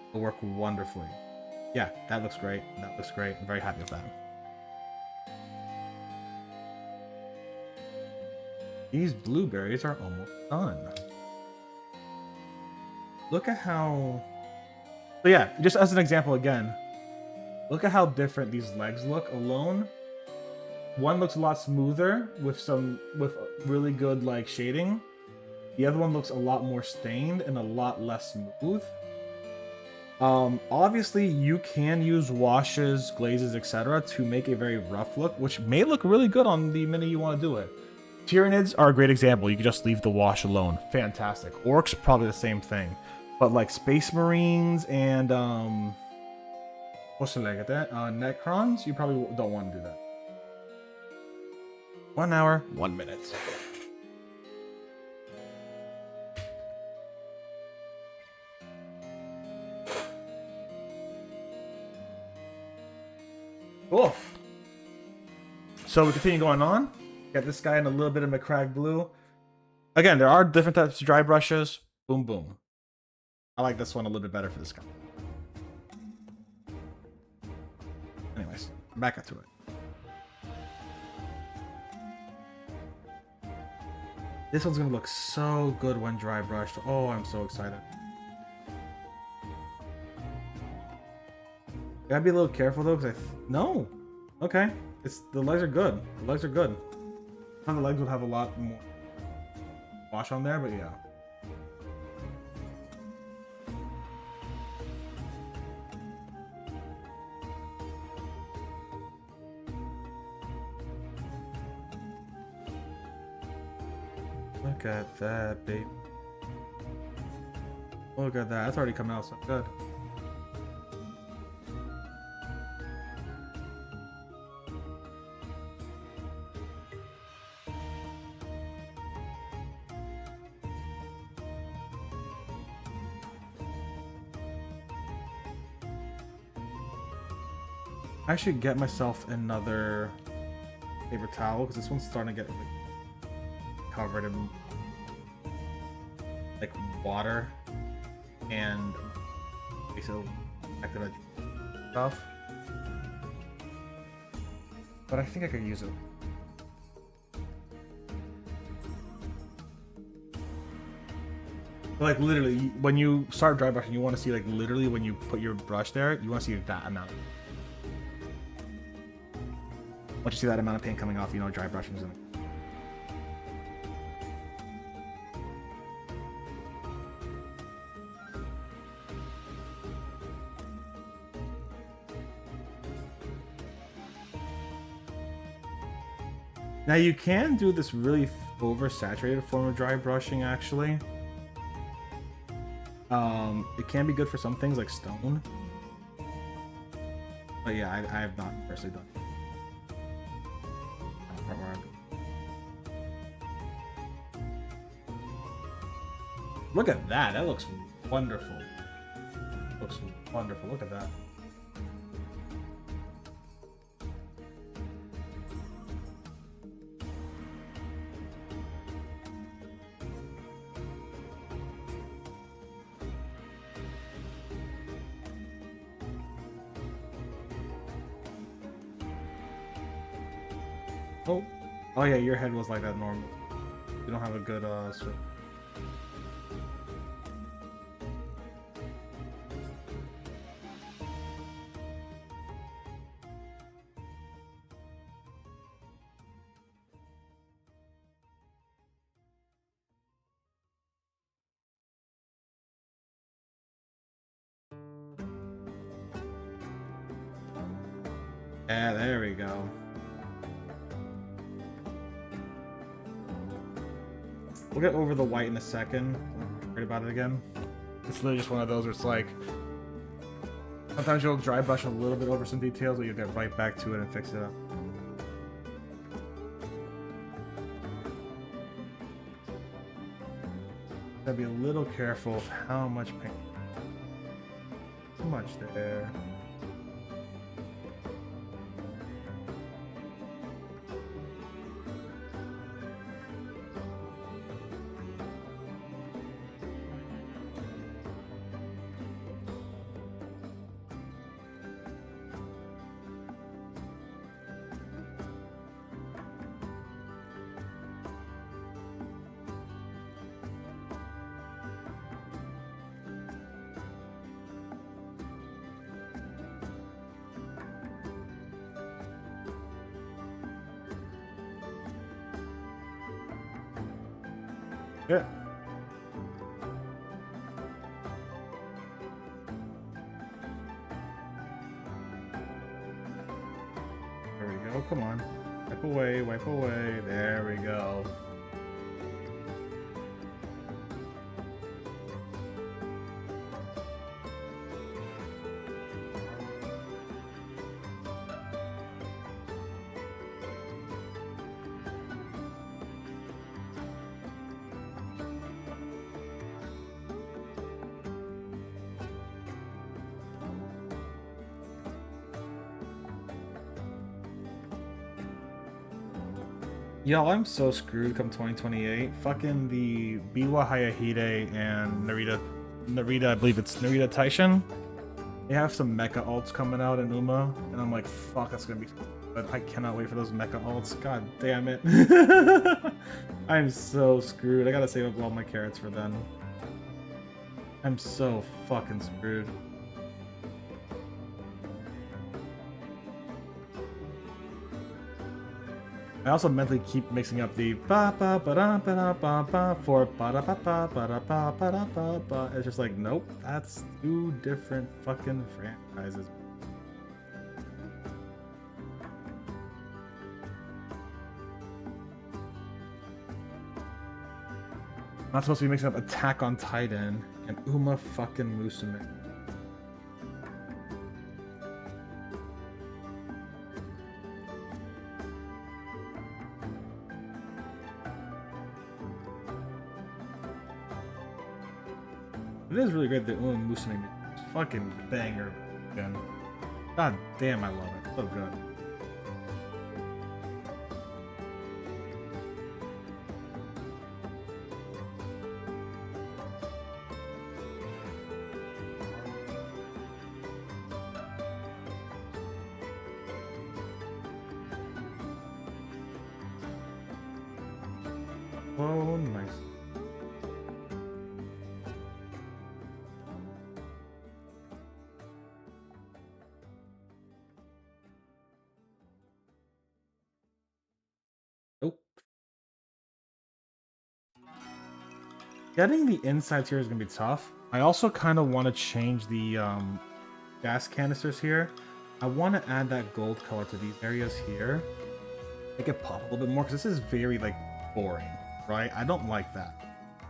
It'll work wonderfully. Yeah, that looks great. I'm very happy with that. These blueberries are almost done. Look at how... So yeah, just as an example again, look at how different these legs look alone. One looks a lot smoother with really good like shading. The other one looks a lot more stained and a lot less smooth. Obviously you can use washes, glazes, etc. to make a very rough look, which may look really good on the minute you want to do it. Tyranids are a great example. You can just leave the wash alone. Fantastic. Orcs, probably the same thing. But like Space Marines and what's the leg at that? Necrons, you probably don't want to do that. 1 hour, 1 minute. Cool. So we continue going on. Got this guy in a little bit of McCrag blue. Again, there are different types of dry brushes. Boom, boom. I like this one a little bit better for this guy. Anyways, back into it. This one's gonna look so good when dry brushed. Oh, I'm so excited. Gotta be a little careful though, because no. Okay. The legs are good. The legs are good. I thought the legs would have a lot more wash on there, but yeah. Look at that, babe. Look at that. That's already coming out so good. I should get myself another paper towel because this one's starting to get like, covered in like water and basically active stuff. But I think I could use it. Like literally, when you start dry brushing, you want to see like literally when you put your brush there, you want to see that amount. Once you see that amount of paint coming off, you know dry brushing is in. Now you can do this really oversaturated form of dry brushing actually. It can be good for some things like stone. But yeah, I have not personally done it. Look at that. That looks wonderful. Looks wonderful. Look at that. Oh yeah, your head was like that normal. You don't have a good switch. Yeah, there we go. We'll get over the white in a second. I'm worried about it again. It's literally just one of those where it's like sometimes you'll dry brush a little bit over some details, but you'll get right back to it and fix it up. Gotta be a little careful of how much paint. Too much there. Yeah. go. Come on. Wipe away, wipe away. There we go. Yo, I'm so screwed come 2028. Fucking the Biwa Hayahide and Narita, I believe it's Narita Taishin. They have some mecha alts coming out in Uma, and I'm like, fuck, that's gonna be. But I cannot wait for those mecha alts. God damn it. I'm so screwed. I gotta save up all my carrots for then. I'm so fucking screwed. I also mentally keep mixing up the ba ba ba da ba da ba ba for ba da ba ba ba da ba ba da ba ba. It's just like, nope, that's two different fucking franchises. I'm not supposed to be mixing up Attack on Titan and Uma fucking Musume. It is really great that Uma Musume is fucking banger again. God damn, I love it. So good. Oh, nice. Nope. Getting the insides here is gonna be tough. I also kind of want to change the gas canisters here. I want to add that gold color to these areas here. Make it pop a little bit more, because this is very, like, boring, right? I don't like that.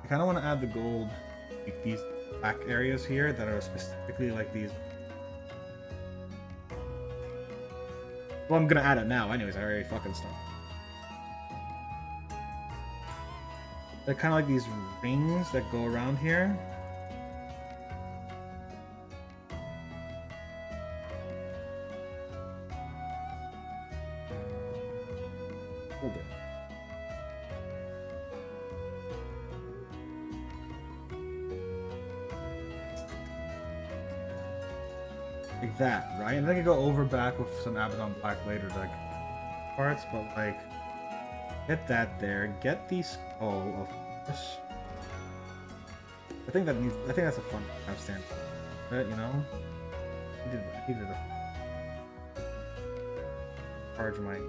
I kind of want to add the gold, like these black areas here that are specifically like these. Well, I'm gonna add it now anyways, I already fucking started. They're kind of like these rings that go around here. Hold it. Like that, right? And then I can go over back with some Abaddon Black later, like parts, but like get that there. Get the skull of this. I think that's a fun have stand. But you know, I needed a charge my.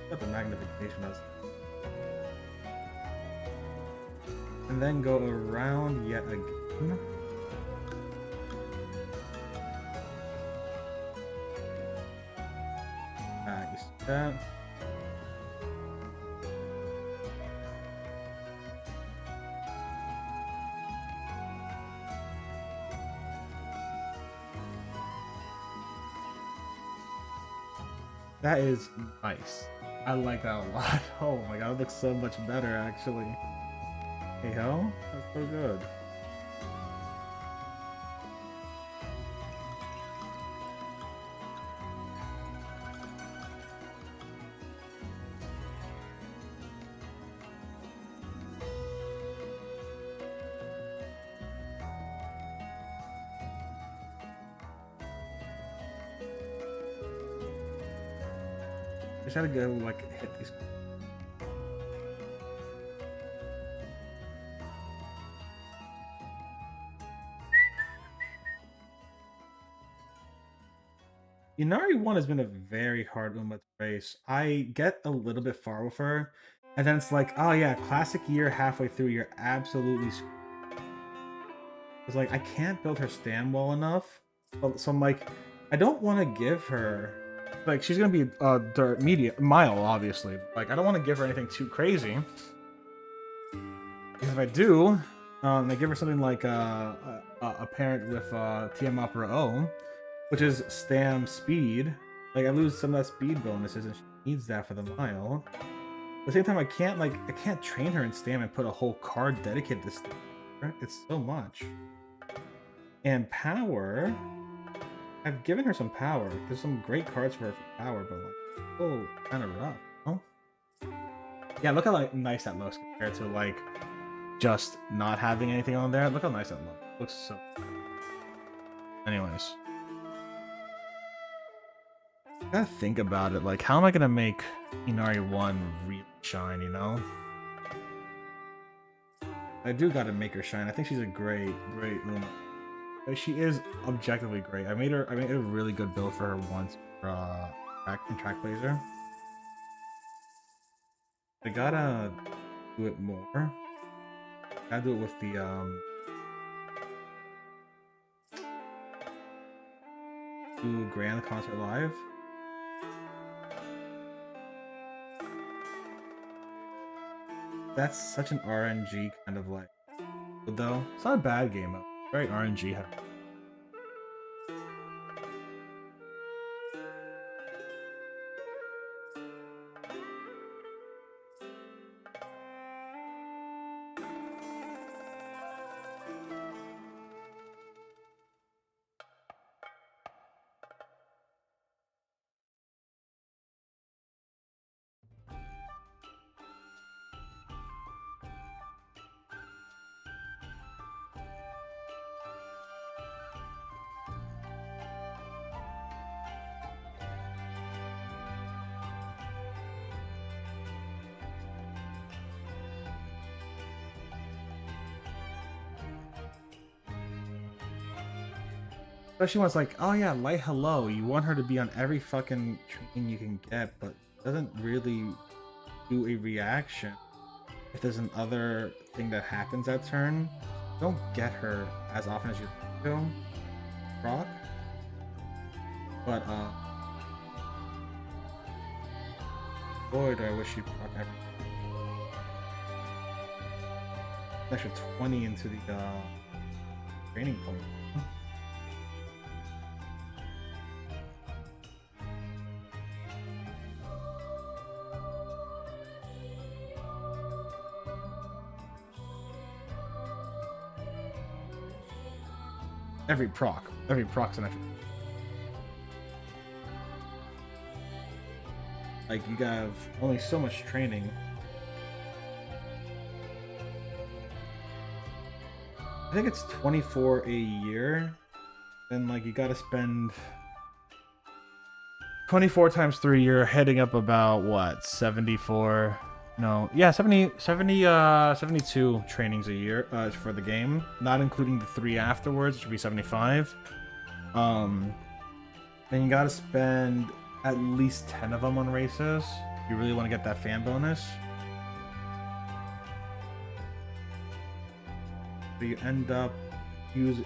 What the magnification is. And then go around yet again. You see that? That is nice. I like that a lot. Oh my god, it looks so much better actually. Hey ho? That's so good. Just gotta go like hit these. Inari 1 has been a very hard Uma to race. I get a little bit far with her, and then it's like, oh yeah, classic year halfway through, you're absolutely screwed. It's like, I can't build her stand well enough. So I'm like, I don't want to give her, like, she's gonna be mile, obviously. Like, I don't want to give her anything too crazy. Because if I do, I give her something like a parent with TM Opera O, which is Stam speed. Like, I lose some of that speed bonuses, and she needs that for the mile. At the same time, I can't train her in Stam and put a whole card dedicated to Stam. It's so much. And power, I've given her some power. There's some great cards for her for power, but like, oh, kind of rough. Oh, yeah. Look how like nice that looks compared to like just not having anything on there. Look how nice that looks. Looks so. Anyways, I gotta think about it. Like, how am I gonna make Inari 1 really shine? You know, I do gotta make her shine. I think she's a great Uma. She is objectively great. I made a really good build for her once for track blazer. I gotta do it more. Gotta do it with the do Grand Concert Live. That's such an RNG kind of like, though it's not a bad game. It's very RNG heavy. Especially when it's like, oh yeah, light hello. You want her to be on every fucking train you can get, but it doesn't really do a reaction. If there's another thing that happens that turn, don't get her as often as you do. Proc. But boy, do I wish she'd proc every. Extra 20 into the training point. Every proc's an extra. Like, you have only so much training. I think it's 24 a year. Then, like, you gotta spend 24 times 3 a year, heading up about what, 74? No, yeah, 72 trainings a year for the game, not including the 3 afterwards, which would be 75. Then you gotta spend at least 10 of them on races. You really want to get that fan bonus. So you end up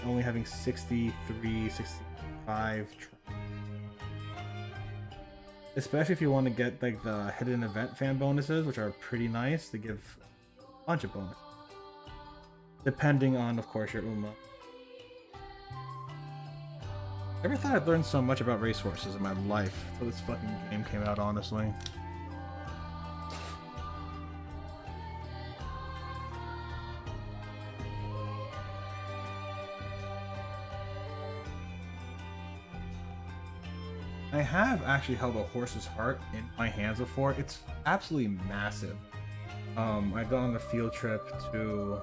only having 63, 65. Especially if you want to get like the hidden event fan bonuses, which are pretty nice. They give a bunch of bonuses, depending on, of course, your Uma. Never thought I'd learned so much about racehorses in my life until this fucking game came out, honestly. I have actually held a horse's heart in my hands before. It's absolutely massive. I've gone on a field trip to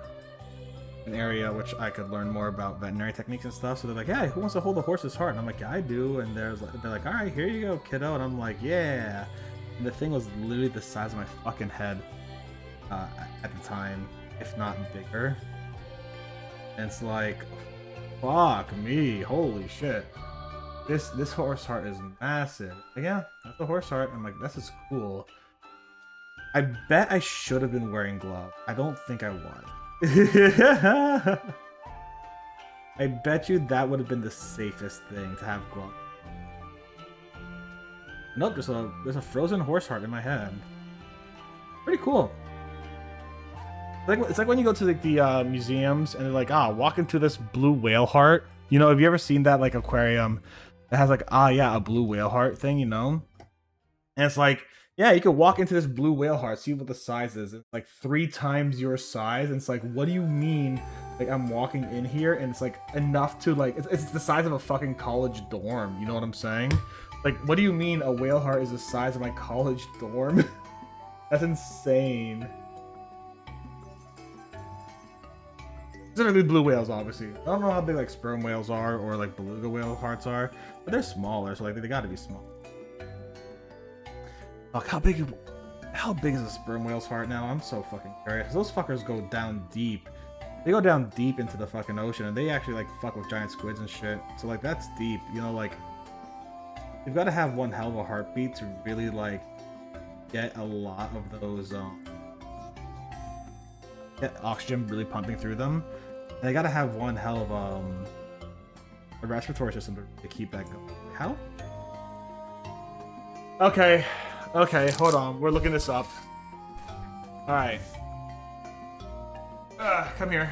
an area which I could learn more about veterinary techniques and stuff. So they're like, "Yeah, who wants to hold a horse's heart?" And I'm like, "Yeah, I do." And they're like, "All right, here you go, kiddo." And I'm like, "Yeah." And the thing was literally the size of my fucking head at the time, if not bigger. And it's like, fuck me, holy shit. This horse heart is massive. Like, yeah, that's a horse heart. I'm like, this is cool. I bet I should have been wearing gloves. I don't think I was. I bet you that would have been the safest thing to have gloves. Nope, there's a frozen horse heart in my head. Pretty cool. It's like when you go to the museums and they're like, walk into this blue whale heart. You know, have you ever seen that like aquarium that has like, yeah, a blue whale heart thing, you know? And it's like, yeah, you could walk into this blue whale heart, see what the size is. It's like 3 times your size. And it's like, what do you mean? Like, I'm walking in here and it's like enough to like, it's the size of a fucking college dorm. You know what I'm saying? Like, what do you mean a whale heart is the size of my college dorm? That's insane. Specifically blue whales, obviously. I don't know how big like sperm whales are or like beluga whale hearts are, but they're smaller, so like they gotta be small. Fuck, how big is a sperm whale's heart now? I'm so fucking curious. Those fuckers go down deep. They go down deep into the fucking ocean, and they actually like fuck with giant squids and shit. So like that's deep, you know. Like you've got to have one hell of a heartbeat to really like get a lot of those get oxygen really pumping through them. And they got to have one hell of a respiratory system to keep that going. How? Okay, hold on. We're looking this up. All right. Come here.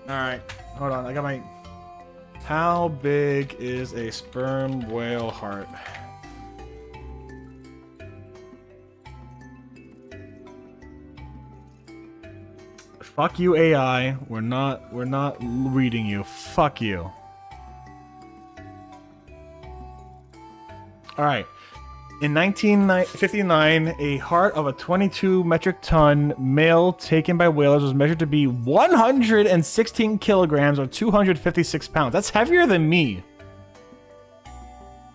All right, hold on. I got my. How big is a sperm whale heart? Fuck you, AI. We're not reading you. Fuck you. All right. In 1959, a heart of a 22 metric ton male taken by whalers was measured to be 116 kilograms or 256 pounds. That's heavier than me.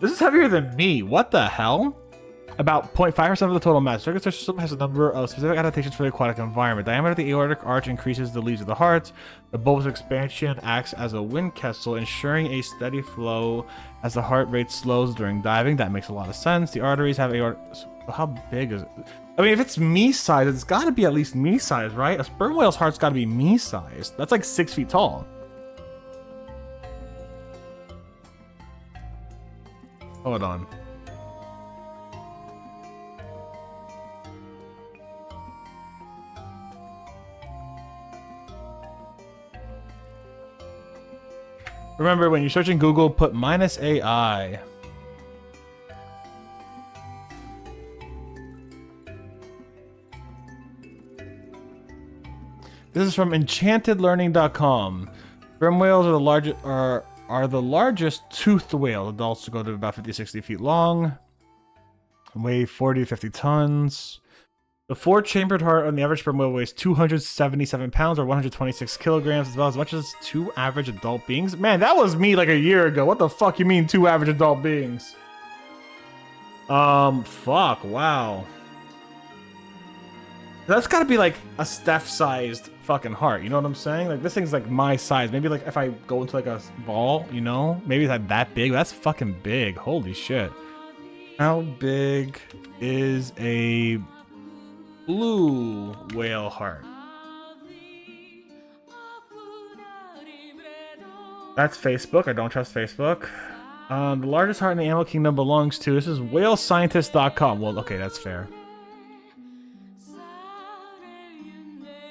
This is heavier than me. What the hell? About 0.5% of the total mass. The circulatory system has a number of specific adaptations for the aquatic environment. Diameter of the aortic arch increases the leads of the heart. The bulbous expansion acts as a wind kessel, ensuring a steady flow as the heart rate slows during diving. That makes a lot of sense. The arteries have aortic... How big is it? I mean, if it's me size, it's got to be at least me size, right? A sperm whale's heart's got to be me size. That's like 6 feet tall. Hold on. Remember, when you're searching Google, put -AI. This is from enchantedlearning.com. Sperm whales are the largest toothed whale. Adults go to about 50-60 feet long, weigh 40 to 50 tons. The 4-chambered heart on the average sperm whale weighs 277 pounds or 126 kilograms, as well as much as 2 average adult beings. Man, that was me like a year ago. What the fuck you mean 2 average adult beings? Fuck, wow. That's gotta be like a Steph-sized fucking heart, you know what I'm saying? Like, this thing's like my size. Maybe like if I go into like a ball, you know? Maybe it's like that big. That's fucking big. Holy shit. How big is a blue whale heart? That's Facebook. I don't trust Facebook. The largest heart in the animal kingdom belongs to... This is whalescientist.com. Well, okay, that's fair.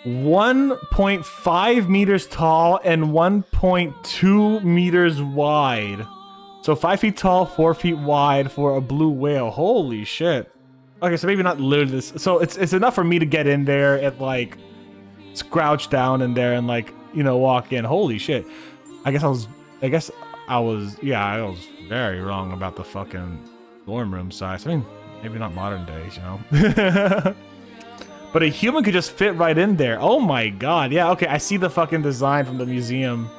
1.5 meters tall and 1.2 meters wide. So 5 feet tall, 4 feet wide for a blue whale. Holy shit. Okay, so maybe not literally this. So it's enough for me to get in there and like crouch down in there and like, you know, walk in. Holy shit. I guess I was very wrong about the fucking dorm room size. I mean, maybe not modern days, you know. But a human could just fit right in there. Oh my god. Yeah, okay, I see the fucking design from the museum.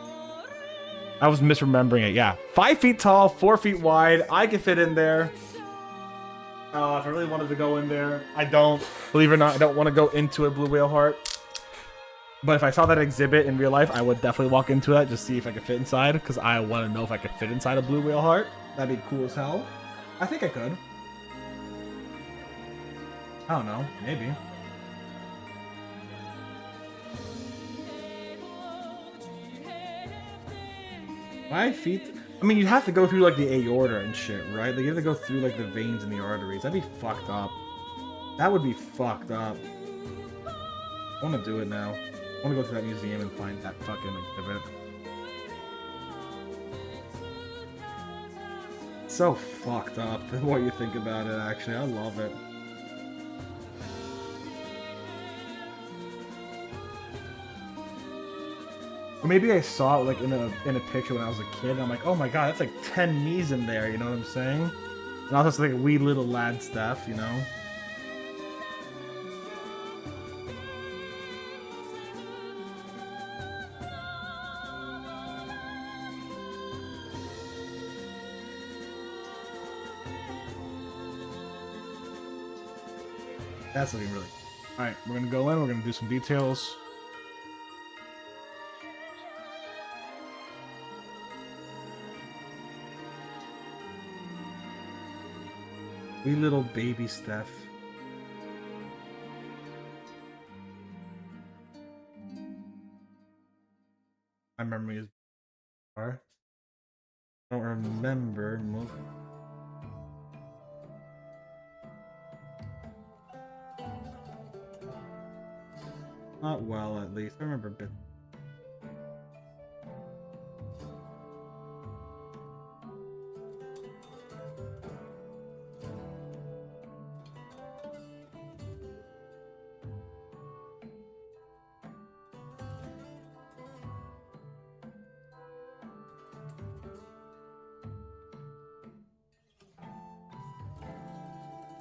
I was misremembering it. Yeah, 5 feet tall, 4 feet wide. I could fit in there. If I really wanted to go in there. I don't. Believe it or not, I don't want to go into a blue whale heart. But if I saw that exhibit in real life, I would definitely walk into that, just see if I could fit inside, because I want to know if I could fit inside a blue whale heart. That'd be cool as hell. I think I could. I don't know. Maybe. My feet. I mean, you have to go through like the aorta and shit, right? Like you have to go through like the veins and the arteries. That'd be fucked up. That would be fucked up. I want to do it now. I want to go to that museum and find that fucking exhibit. It's so fucked up the more you think about it. Actually, I love it. Or maybe I saw it like in a picture when I was a kid, and I'm like, oh my god, that's like 10 me's in there, you know what I'm saying? And also it's like wee little lad stuff, you know? That's looking really... Alright, we're gonna go in, we're gonna do some details. Wee little baby Steph. My memory is far. I don't remember most. Not well, at least. I remember a bit.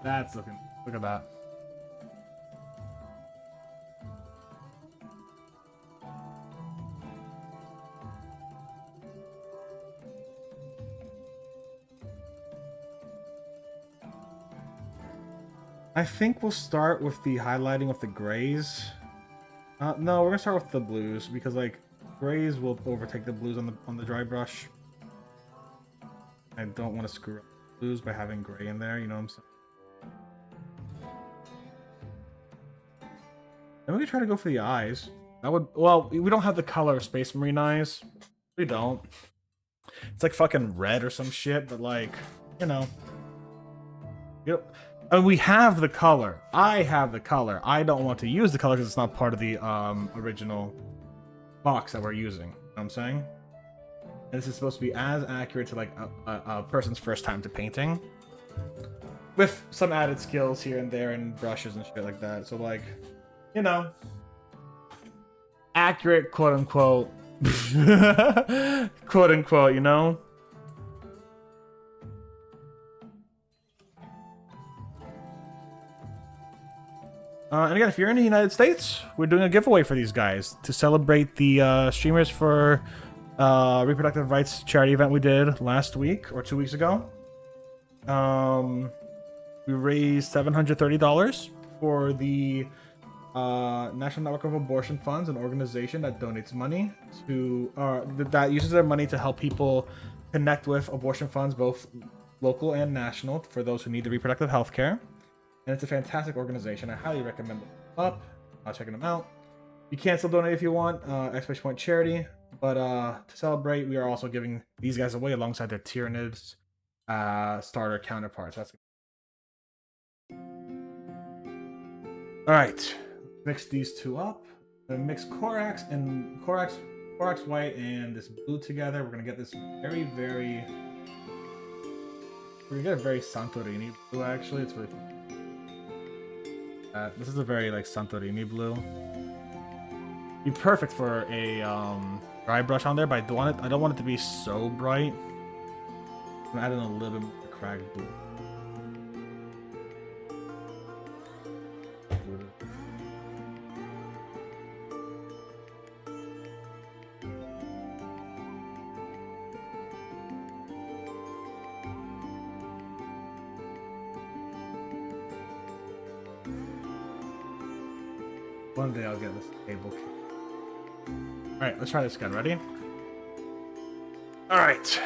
That's looking... Look at that. I think we'll start with the highlighting of the grays. No, we're gonna start with the blues because like grays will overtake the blues on the dry brush. I don't want to screw up the blues by having gray in there. You know what I'm saying? And we could try to go for the eyes. That would... Well, we don't have the color of Space Marine eyes. We don't. It's like fucking red or some shit, but like, you know. And we have the color. I have the color. I don't want to use the color because it's not part of the original box that we're using. You know what I'm saying? And this is supposed to be as accurate to like a person's first time to painting. With some added skills here and there and brushes and shit like that. So like, you know, accurate, quote unquote, quote unquote, you know? And again, if you're in the United States, we're doing a giveaway for these guys to celebrate the streamers for reproductive rights charity event we did last week or 2 weeks ago. We raised $730 for the National Network of Abortion Funds, an organization that donates money to that uses their money to help people connect with abortion funds, both local and national, for those who need the reproductive health care. And it's a fantastic organization. I highly recommend them up. Checking them out. You can still donate if you want, exclamation point charity. But to celebrate, we are also giving these guys away alongside their Tyranids starter counterparts. That's all right. Mix these two up. Then mix Corax and Corax white and this blue together. We're gonna get this very, very. We're gonna get a very Santorini blue. Actually, it's really fun. This is a very like Santorini blue. Be perfect for a dry brush on there, but I don't want it to be so bright. I'm adding a little bit more cracked blue. One day I'll get this table. Alright, let's try this again. Ready? Alright.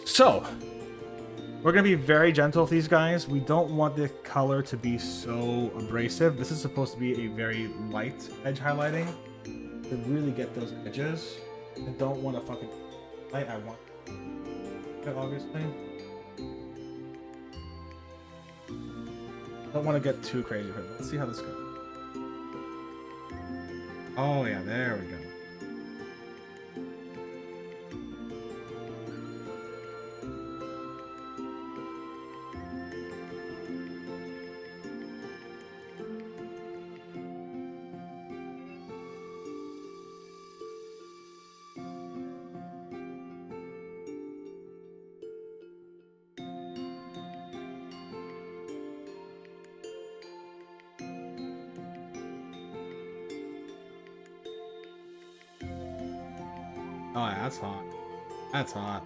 So, we're going to be very gentle with these guys. We don't want the color to be so abrasive. This is supposed to be a very light edge highlighting to really get those edges. I don't want to fucking light. I want obviously. Don't want to get too crazy for it. Let's see how this goes. Oh yeah, there we go. Oh yeah, that's hot. That's hot.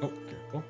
Oh, careful.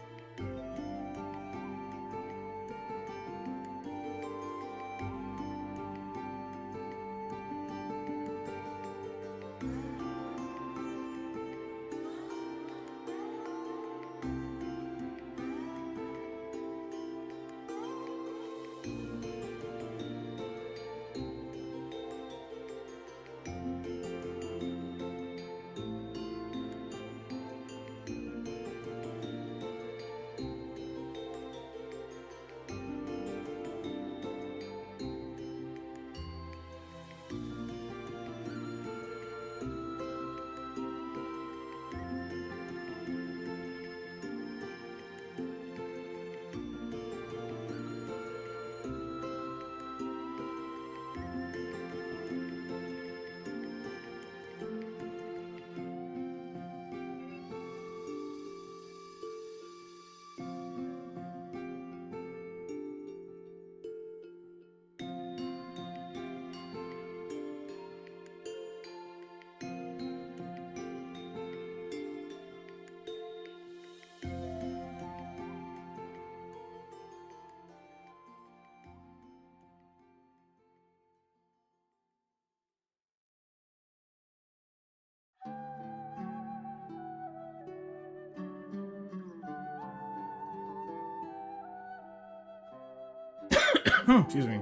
Excuse me.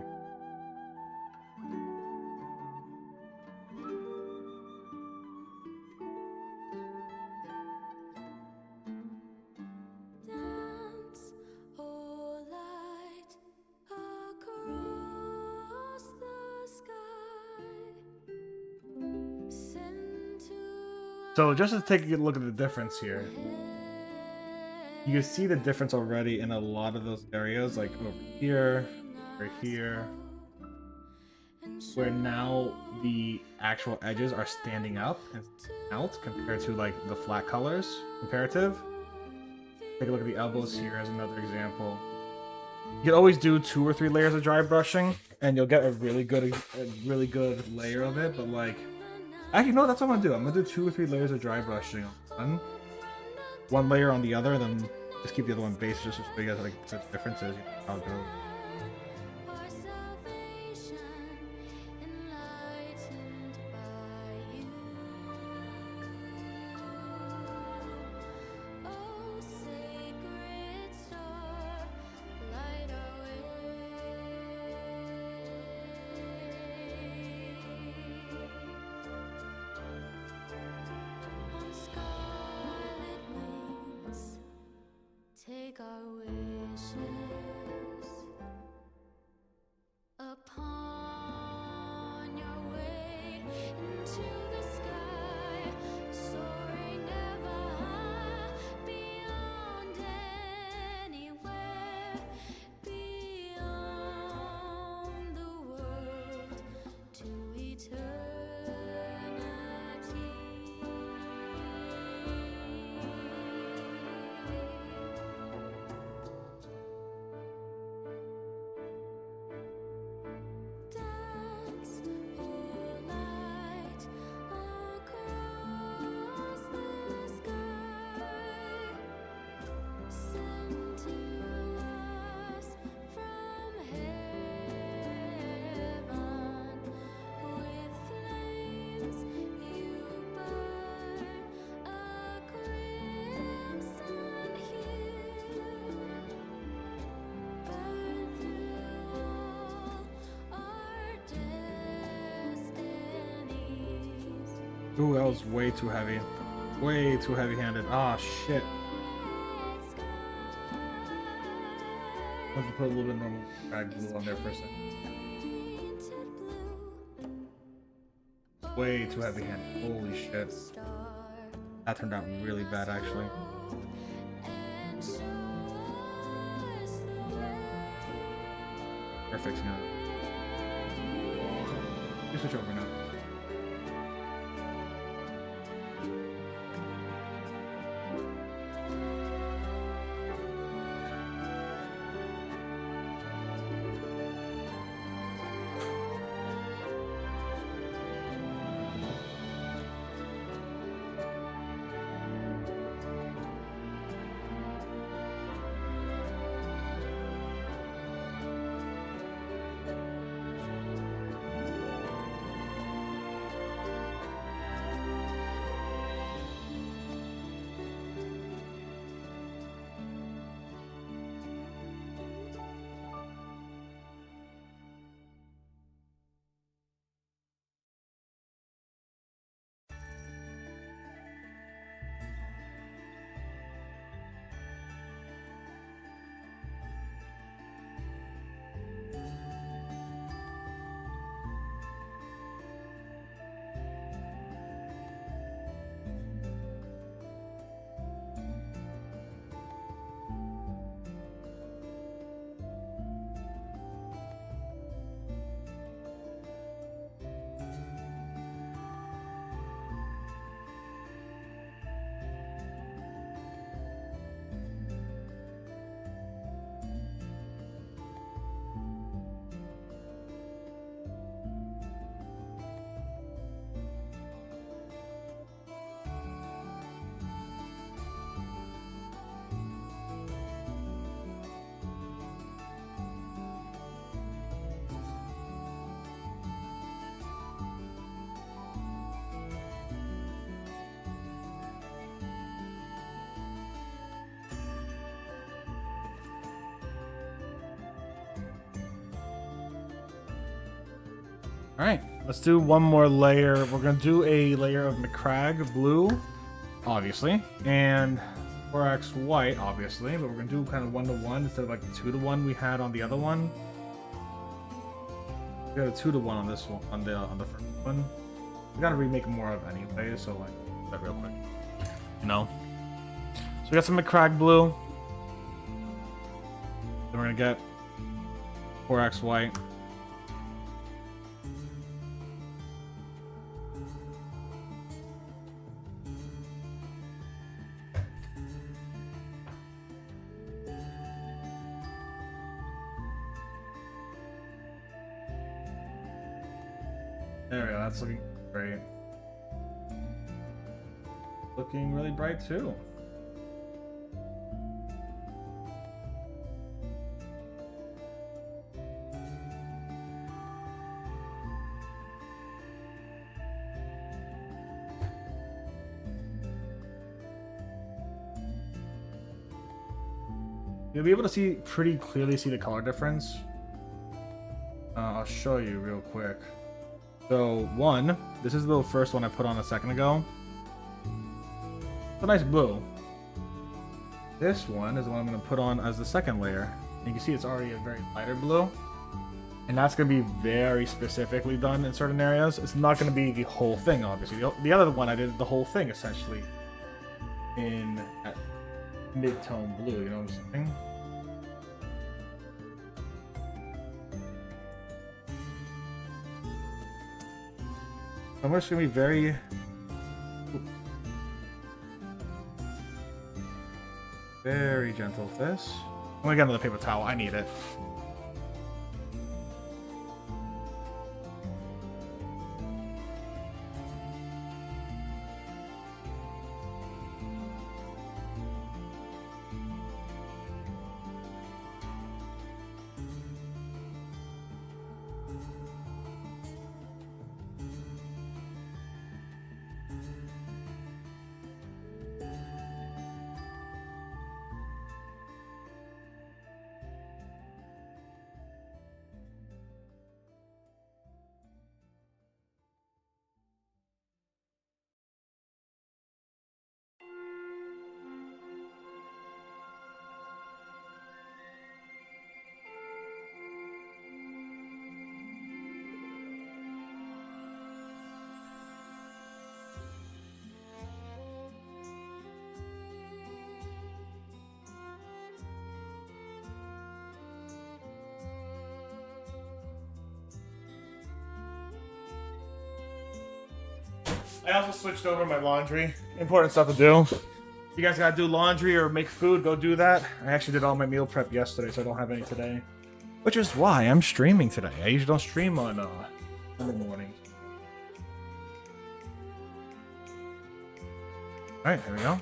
Dance, oh light, across the sky. Send to So just to take a good look at the difference here, you can see the difference already in a lot of those areas, like over here, where now the actual edges are standing up and out compared to like the flat colors comparative. Take a look at the elbows here as another example. You can always do 2 or 3 layers of dry brushing, and you'll get a really good layer of it. But like, actually, no, that's what I'm gonna do. I'm gonna do 2 or 3 layers of dry brushing on one layer on the other, and then just keep the other one base just to show you guys like the differences. How it goes. our salvation, enlightened by you. Oh, sacred star, light our way. On scarlet wings, take our wishes. Ooh, that was way too heavy. Way too heavy-handed. Ah, shit. Let's put a little bit normal drag glue on there for a second. Way too heavy-handed. Holy shit. That turned out really bad, actually. We're fixing it. You switch over now. All right, let's do one more layer. We're gonna do a layer of McCrag blue, obviously, and 4x white, obviously, but we're gonna do kind of 1-to-1 instead of like the 2-to-1 we had on the other one. We got a 2-to-1 on this one, on the first one. We gotta remake more of anyway, so like that real quick, you know. So we got some McCrag blue. Then we're gonna get 4x white. There we go, that's looking great. Looking really bright too. You'll be able to see pretty clearly see the color difference. I'll show you real quick. So one, this is the first one I put on a second ago. It's a nice blue. This one is the one I'm going to put on as the second layer. And you can see it's already a very lighter blue. And that's going to be very specifically done in certain areas. It's not going to be the whole thing, obviously. The other one I did the whole thing essentially in mid-tone blue, you know what I'm saying? I'm just gonna be very gentle with this. I'm gonna get another paper towel. I need it. I also switched over my laundry. Important stuff to do. You guys gotta do laundry or make food, go do that. I actually did all my meal prep yesterday, so I don't have any today. Which is why I'm streaming today. I usually don't stream on Sunday mornings. Alright, here we go.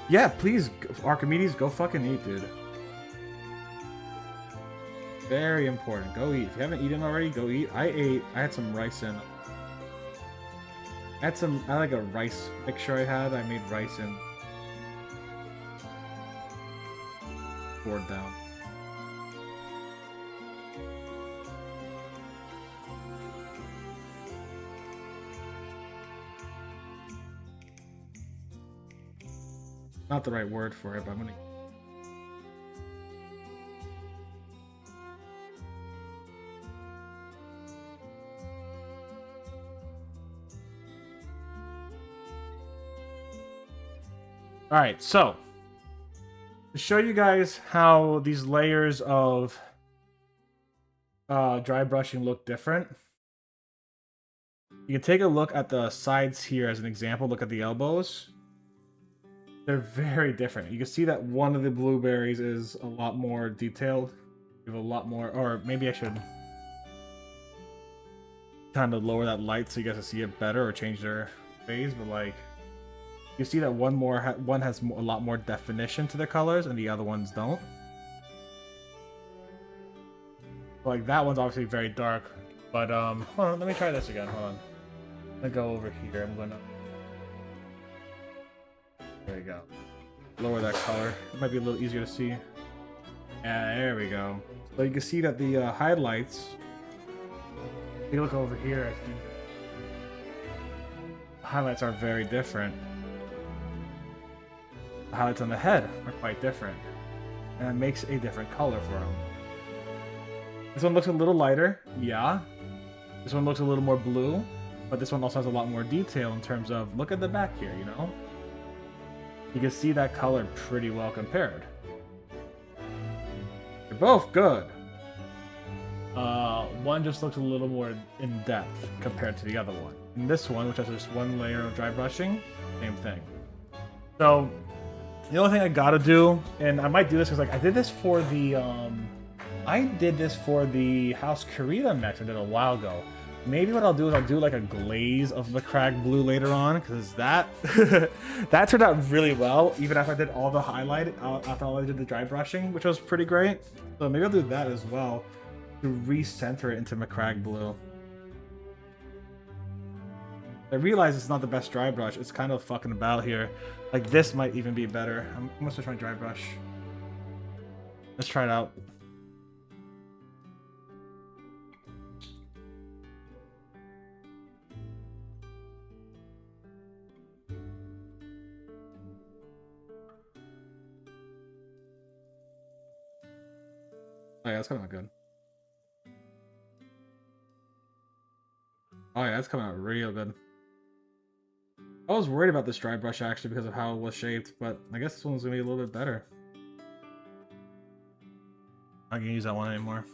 Yeah, please, Archimedes, go fucking eat, dude. Very important. Go eat. If you haven't eaten already, go eat. I ate. I had some rice in. I like a rice mixture I had. I made rice in. Poured down. Not the right word for it, but I'm gonna. Alright, so to show you guys how these layers of dry brushing look different, you can take a look at the sides here as an example. Look at the elbows. They're very different. You can see that one of the blueberries is a lot more detailed. You have a lot more, or maybe I should kind of lower that light so you guys can see it better or change their phase, but like you see that one has a lot more definition to their colors and the other ones don't. Like that one's obviously very dark, but hold on, let me try this again. Hold on. I'm gonna go over here. I'm gonna. There we go. Lower that color. It might be a little easier to see. Yeah, there we go. So you can see that the highlights. If you look over here, I think the highlights are very different. The highlights on the head are quite different, and it makes a different color for them. This one looks a little lighter, yeah. This one looks a little more blue, but this one also has a lot more detail in terms of, look at the back here, you know? You can see that color pretty well compared. They're both good. One just looks a little more in depth compared to the other one. And this one, which has just one layer of dry brushing, same thing. So, the only thing I gotta do, and I might do this because like I did this for the House Karita mix I did a while ago. Maybe what I'll do is I'll do like a glaze of Macragge Blue later on, because that that turned out really well, even after I did all the highlight, after all I did the dry brushing, which was pretty great. So maybe I'll do that as well to recenter it into Macragge Blue. I realize it's not the best dry brush. It's kind of fucking about here. Like this might even be better. I'm gonna switch my dry brush. Let's try it out. Oh yeah, that's coming out good. Oh yeah, that's coming out real good. I was worried about this dry brush actually because of how it was shaped, but I guess this one's gonna be a little bit better. I'm not gonna use that one anymore.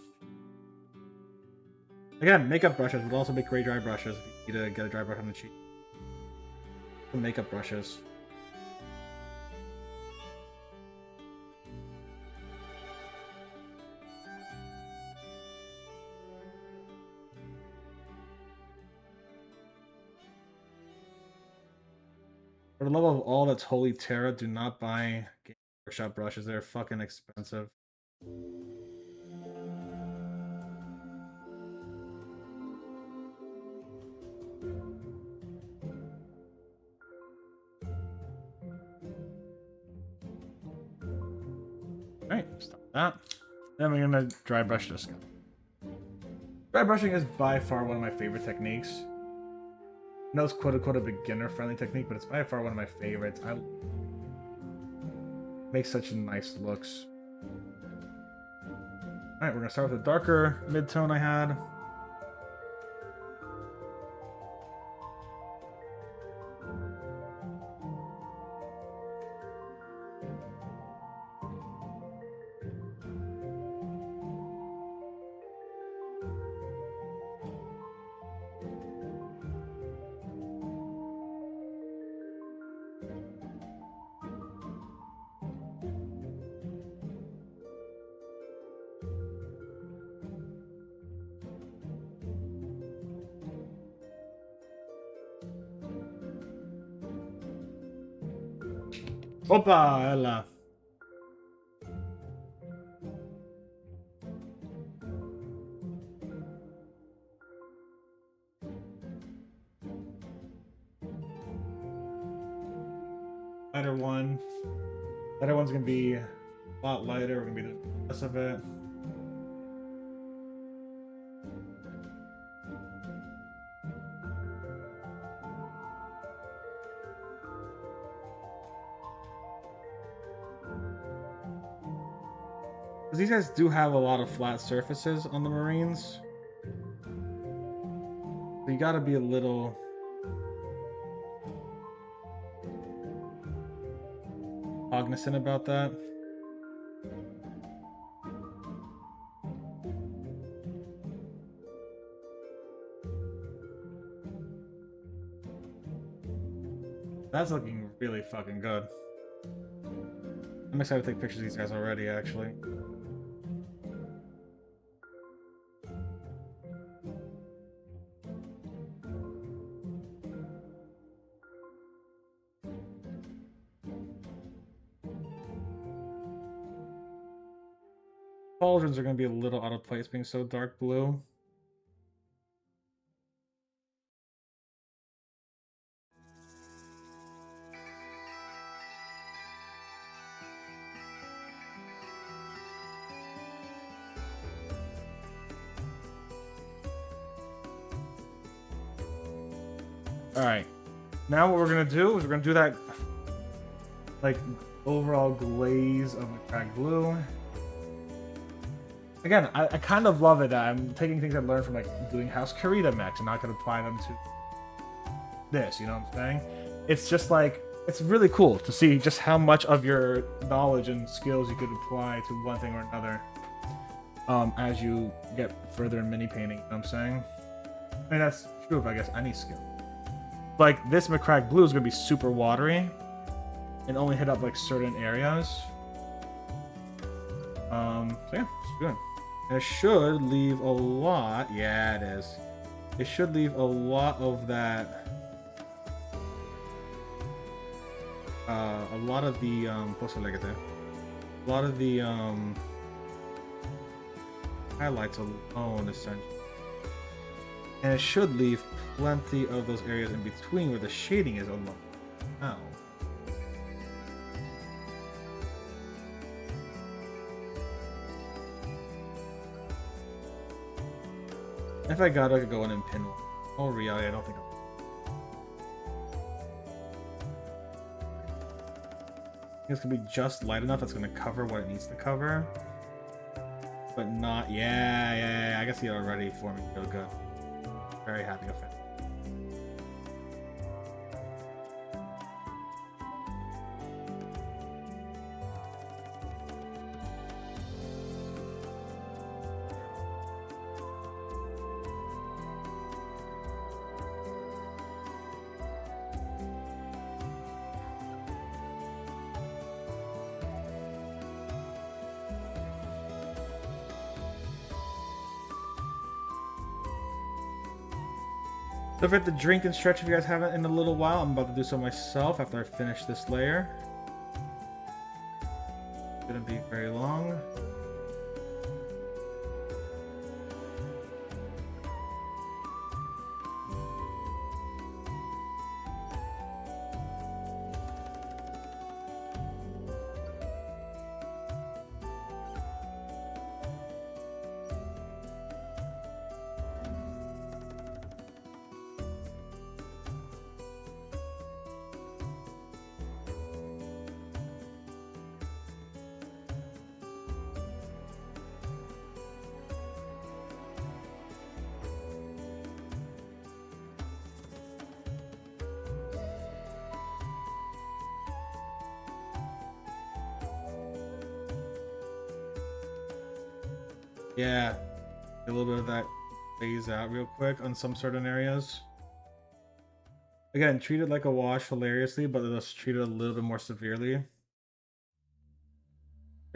Again, makeup brushes would also make great dry brushes if you need to get a dry brush on the cheek. The makeup brushes. For the love of all that's holy Terra, do not buy game shop brushes. They're fucking expensive. Alright, stop that. Then we're gonna dry brush this guy. Dry brushing is by far one of my favorite techniques. I know it's quote unquote a beginner friendly technique, but it's by far one of my favorites. I make such nice looks. Alright, we're gonna start with the darker mid-tone I had. Opa, ela. Lighter one. Lighter one's gonna be a lot lighter. We're gonna be the rest of it. Because these guys do have a lot of flat surfaces on the Marines. So you gotta be a little... cognizant about that. That's looking really fucking good. I'm excited to take pictures of these guys already, actually. Pauldrons are going to be a little out of place being so dark blue. Alright. Now what we're going to do is we're going to do that like overall glaze of the cracked blue. Again, I kind of love it that I'm taking things I learned from like doing House Kurita mechs and not gonna apply them to this, you know what I'm saying? It's just like, it's really cool to see just how much of your knowledge and skills you could apply to one thing or another as you get further in mini painting, you know what I'm saying? I mean, that's true of, I guess, any skill. Like, this McCrack Blue is gonna be super watery and only hit up like certain areas. So yeah, it's good. It should leave a lot. Yeah, it is. It should leave a lot of that. A lot of the a lot of the highlights alone, essentially. And it should leave plenty of those areas in between where the shading is alone. Now. If I got it, I could go in and pin one. Oh, reality, I don't think it's gonna be just light enough that's gonna cover what it needs to cover. But not, yeah, I can see it already forming real good. Very happy with it. Don't forget to drink and stretch if you guys haven't in a little while. I'm about to do so myself after I finish this layer. Shouldn't be very long. Yeah, a little bit of that phase out real quick on some certain areas. Again, treat it like a wash hilariously, but just treat it a little bit more severely.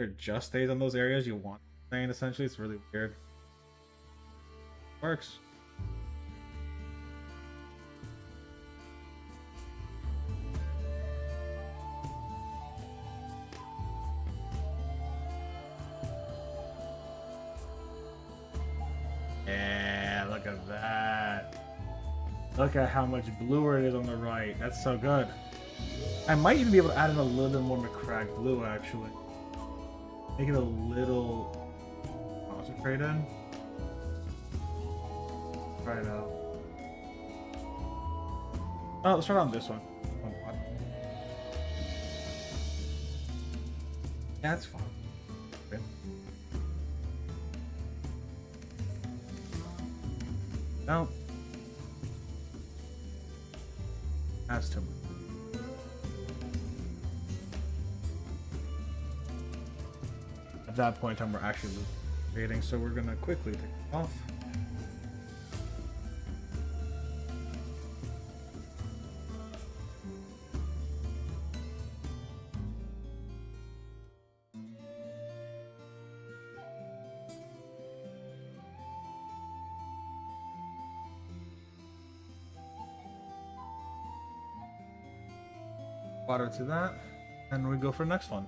It just stays on those areas you want to stay in, essentially. It's really weird. Works. Yeah, look at that. Look at how much bluer it is on the right. That's so good. I might even be able to add in a little bit more McCrack blue, actually. Make it a little concentrated. Try it out. Oh, let's try on this one. Yeah, that's fine. Okay. No. That's too much. At that point in time, we're actually losing, so we're gonna quickly take it off. Water to that, and we go for the next one.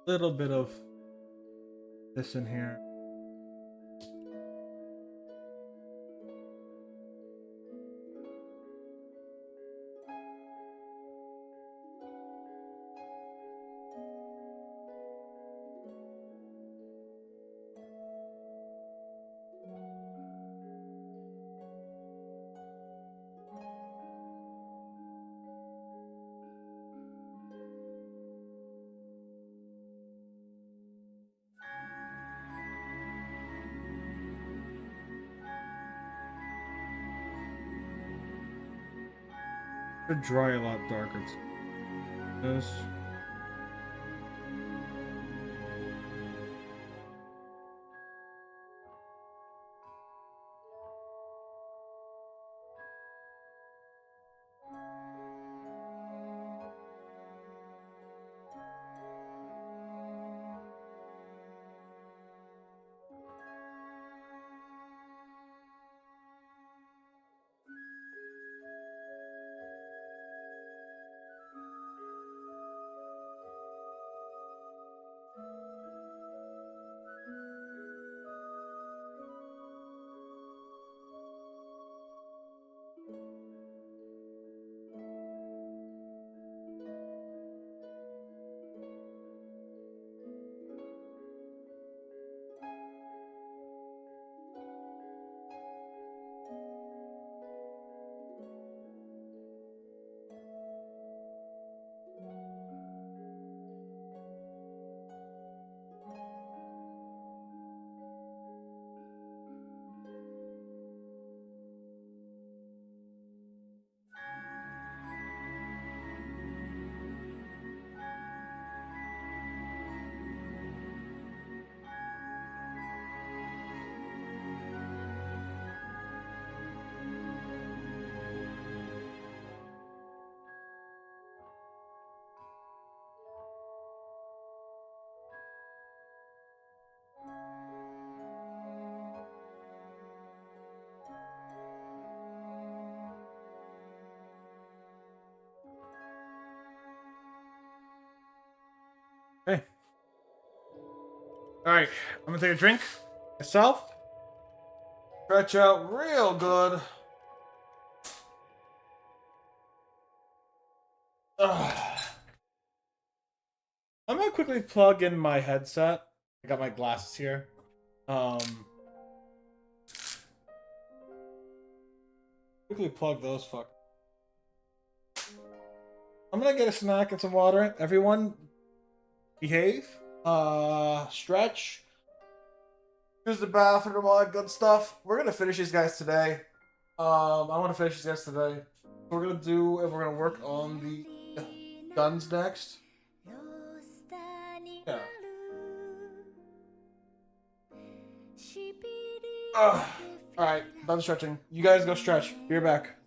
Little bit of this in here. Should dry a lot darker. This. Okay. All right, I'm gonna take a drink myself. Stretch out real good. Ugh. I'm gonna quickly plug in my headset. I got my glasses here. Quickly plug those fuck. I'm gonna get a snack and some water. Everyone, behave. Stretch. Use the bathroom, all that good stuff. We're gonna finish these guys today. I want to finish these guys today. We're gonna work on the guns next. Yeah. Alright, done stretching. You guys go stretch. Be right back.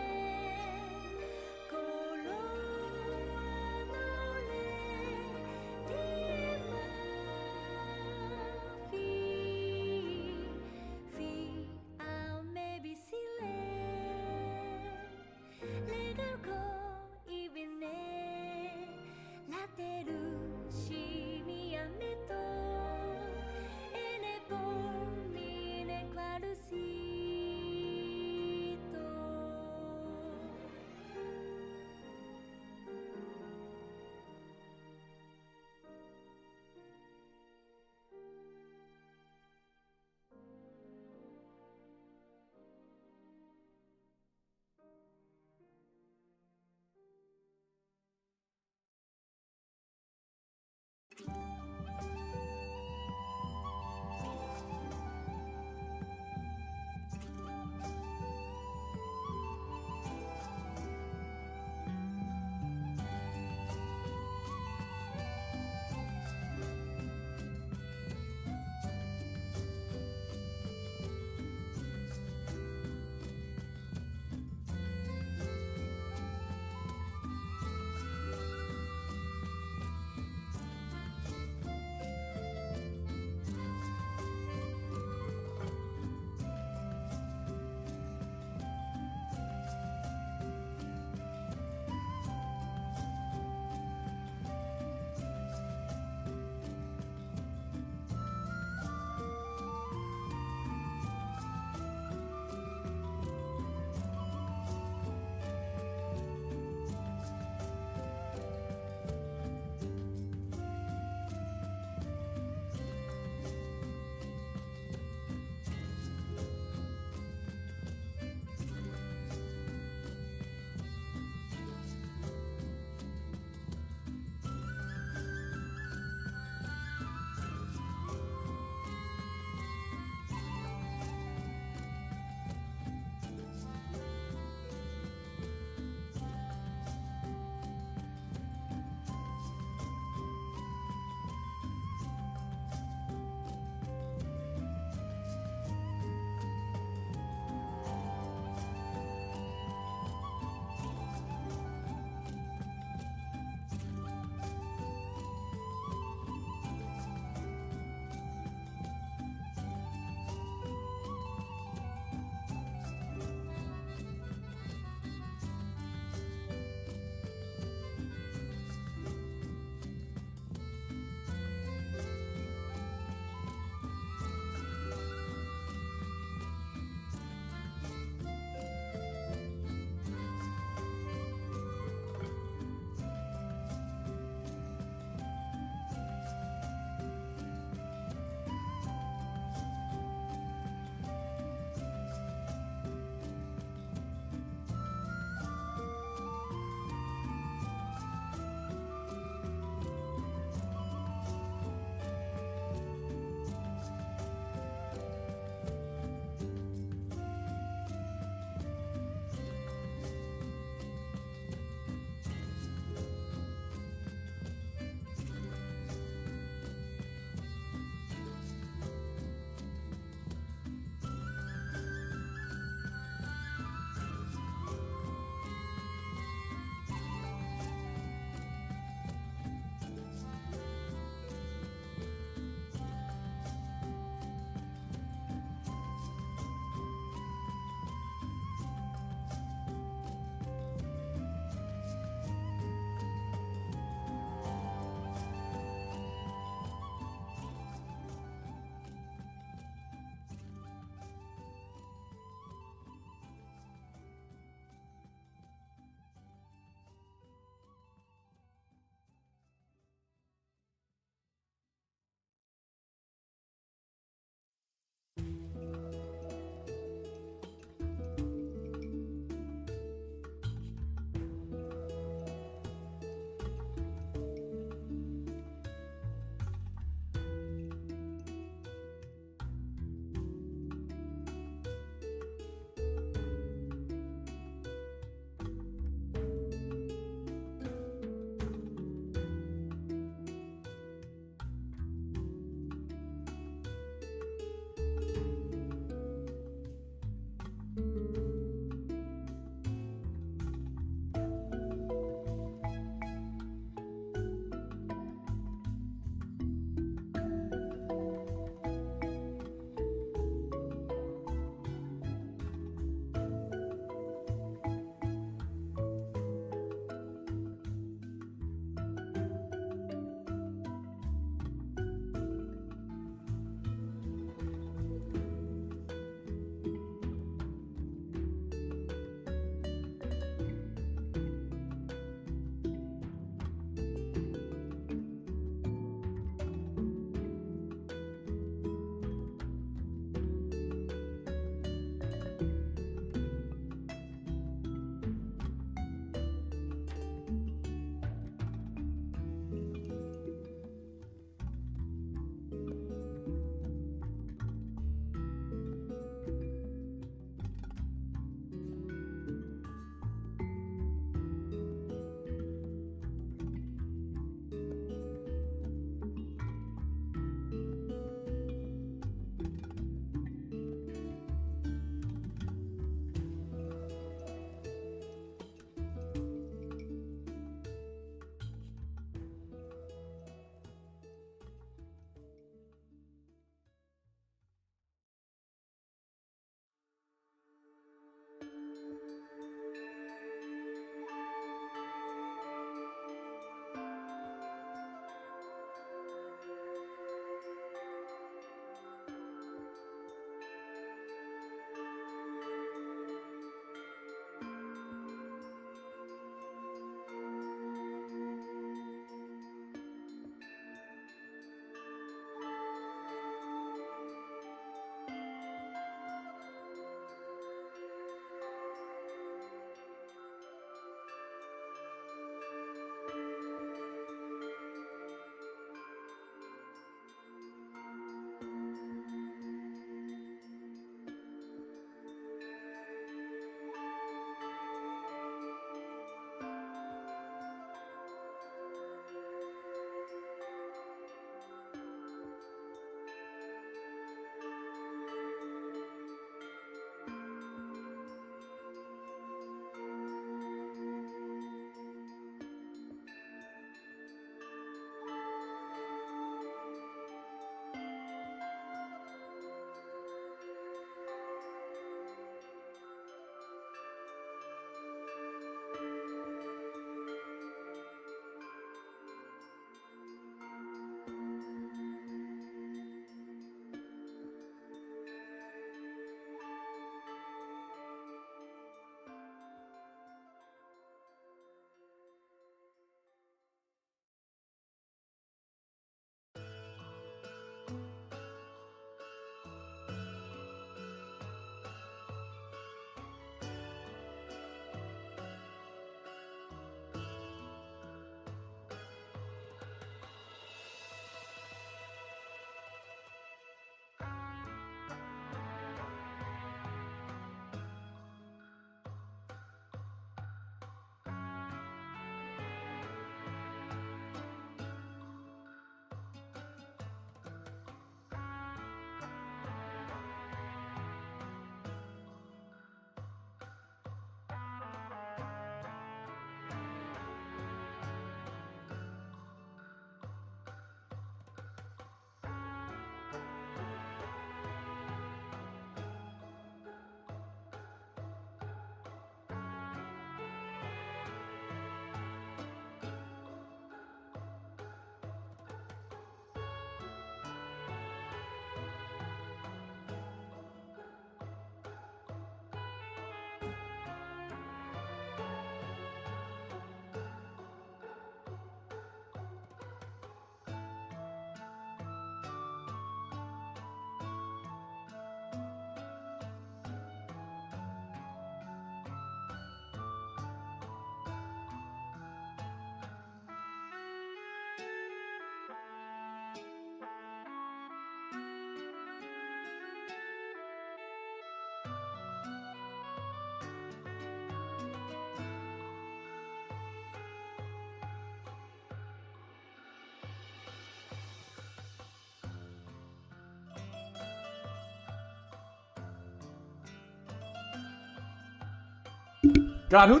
God, who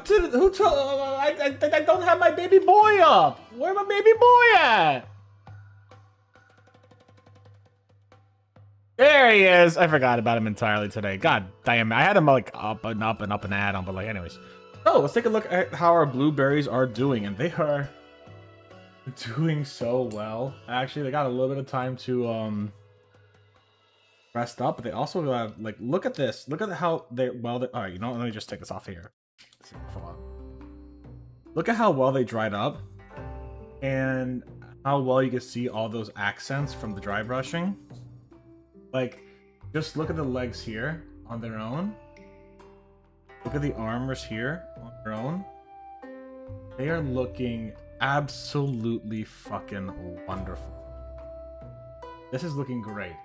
told? I don't have my baby boy up. Where my baby boy at? There he is. I forgot about him entirely today. God damn it. I had him like up and up and up and at him, but like anyways. So let's take a look at how our blueberries are doing, and they are doing so well. Actually, they got a little bit of time to rest up, but they also have like look at this. Look at how they all right, you know, let me just take this off here. Look at how well they dried up and how well you can see all those accents from the dry brushing. Like, just look at the legs here on their own. Look at the armors here on their own. They are looking absolutely fucking wonderful. This is looking great.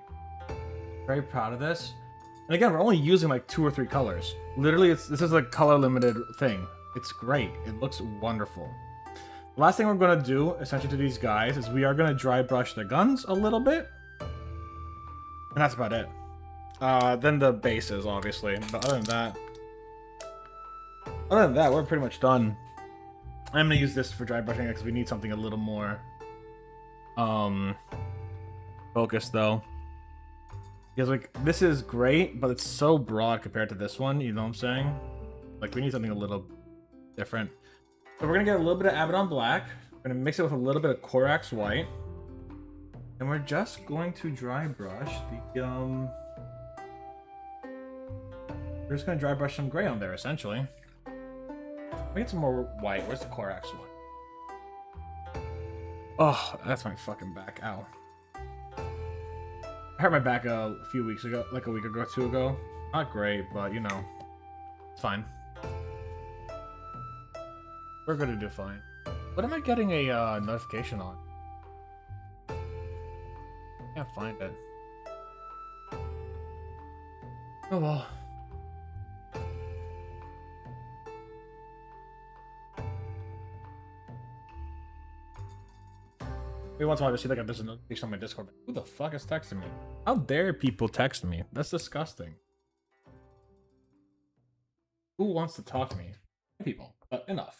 Very proud of this. And again, we're only using like 2 or 3 colors. Literally, this is a color limited thing. It's great. It looks wonderful. The last thing we're going to do, essentially to these guys, is we are going to dry brush the guns a little bit. And that's about it. Then the bases, obviously. But other than that, we're pretty much done. I'm going to use this for dry brushing because we need something a little more focused, though. Because, like, this is great, but it's so broad compared to this one, you know what I'm saying? Like, we need something a little different. So we're going to get a little bit of Abaddon Black. We're going to mix it with a little bit of Corax White. And we're just going to dry brush the, we're just going to dry brush some gray on there, essentially. Let me get some more white. Where's the Corax one? Oh, that's my fucking back. Ow. I hurt my back a few weeks ago, like a week ago or 2 ago. Not great, but you know, it's fine. We're gonna do fine. What am I getting a notification on? Can't find it. Oh well. Every once in a while, I see like there's a notification on my Discord. Who the fuck is texting me? How dare people text me? That's disgusting. Who wants to talk to me? People, but enough.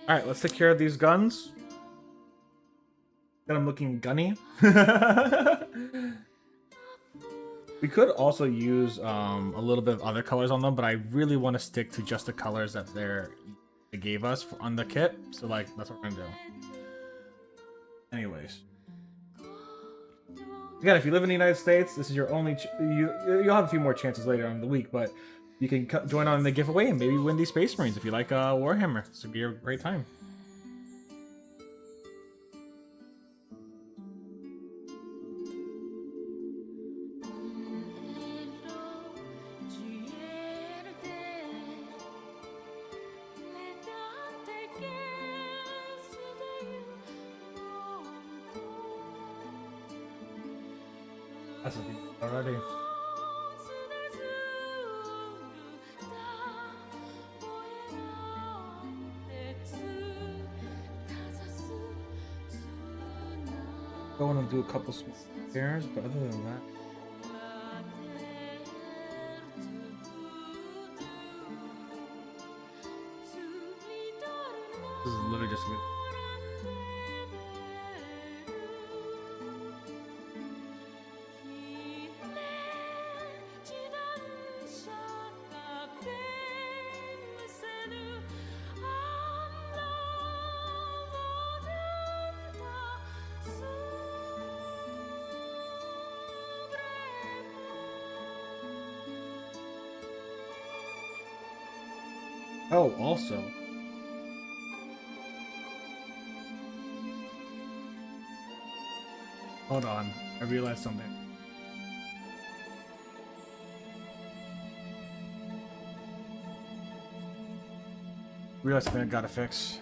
Alright, let's take care of these guns. Then I'm looking gunny. We could also use a little bit of other colors on them, but I really want to stick to just the colors that they gave us on the kit. So like, that's what we're gonna do. Anyways. Again, if you live in the United States, this is your only... you'll have a few more chances later on in the week, but you can join on the giveaway and maybe win these Space Marines if you like Warhammer. This would be a great time. That's a good already. I want to do a couple small pairs, but other than that, this is literally just good. Oh, also. Hold on. I realized something. Realized something I gotta fix.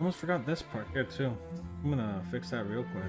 Almost forgot this part here too. I'm gonna fix that real quick.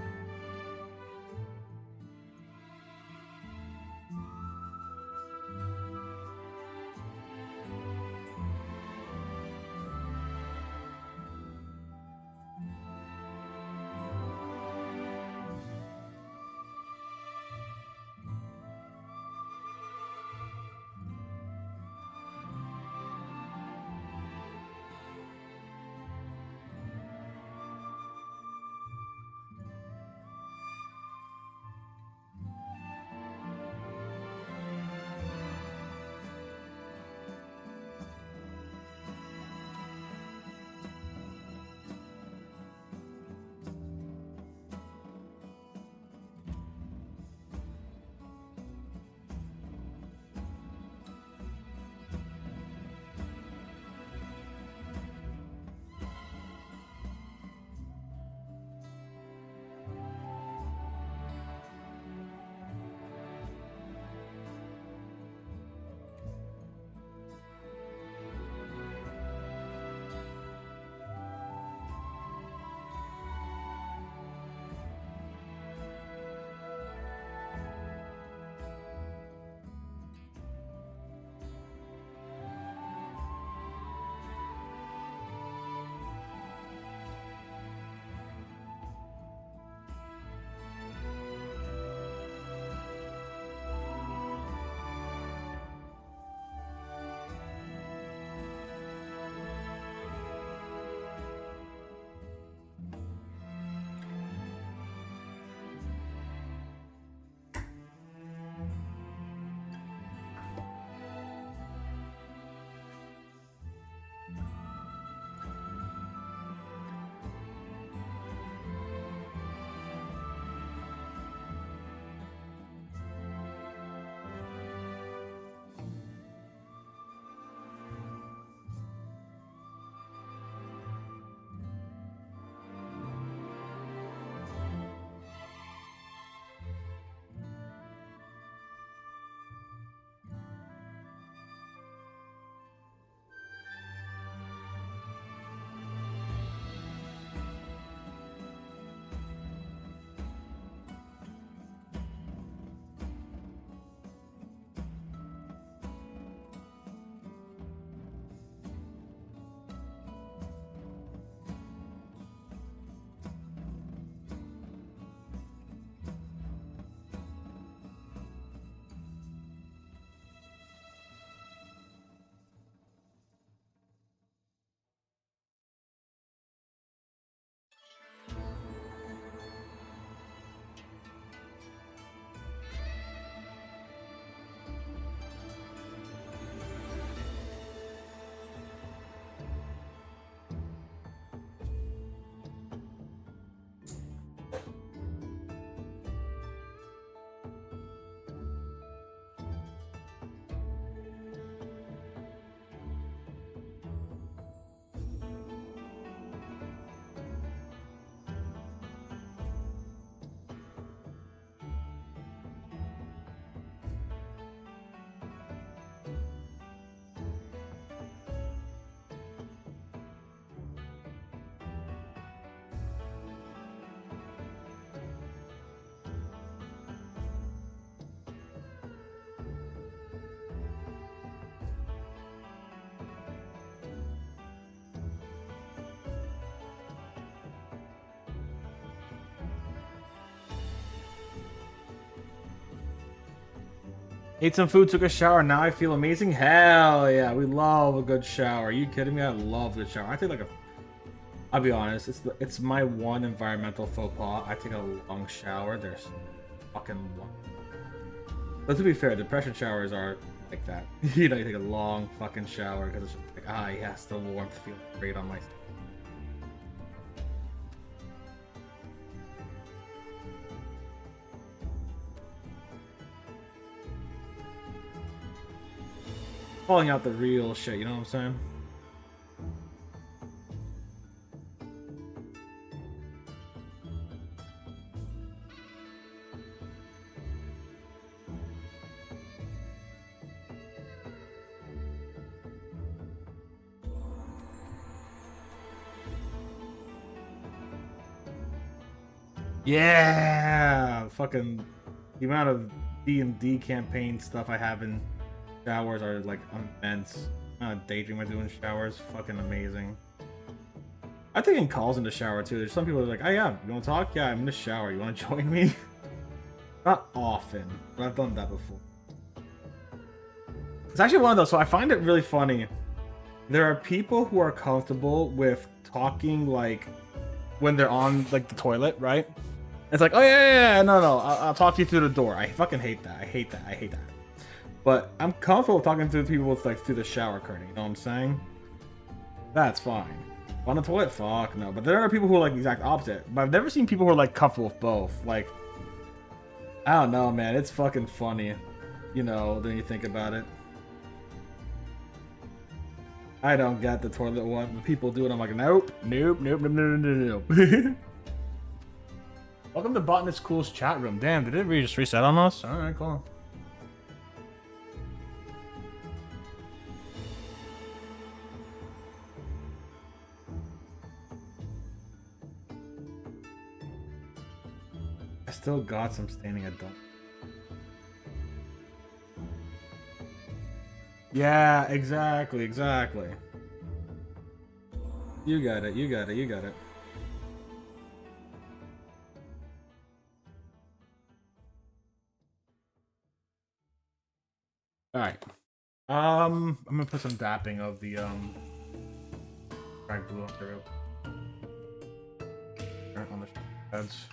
Ate some food, took a shower, now I feel amazing. Hell yeah, we love a good shower. Are you kidding me? I love the shower. I take like a... I'll be honest, it's my one environmental faux pas. I take a long shower. There's fucking long. But to be fair, depression showers are like that. You know, you take a long fucking shower because it's just like, ah, yes, the warmth feels great on my... Calling out the real shit, you know what I'm saying? Yeah, fucking the amount of D&D campaign stuff I have in showers are like immense. The amount of daydream I do in showers, fucking amazing. I think in calls in the shower too. There's some people that are like, oh yeah, you want to talk? Yeah, I'm in the shower. You want to join me? Not often, but I've done that before. It's actually one of those. So I find it really funny. There are people who are comfortable with talking like when they're on like the toilet, right? It's like, oh yeah, no, I'll talk to you through the door. I fucking hate that. I hate that. But I'm comfortable talking to people with like through the shower curtain. You know what I'm saying? That's fine. On the toilet, fuck no. But there are people who are like the exact opposite. But I've never seen people who are like comfortable with both. Like, I don't know, man. It's fucking funny, you know, when you think about it. I don't get the toilet one. When people do it, I'm like, nope. Welcome to Botanist Cool's chat room. Damn, did it really just reset on us? Alright, cool. I still got some standing adult. Yeah, exactly. You got it. Alright. I'm gonna put some dapping of the drag blue on the on the heads.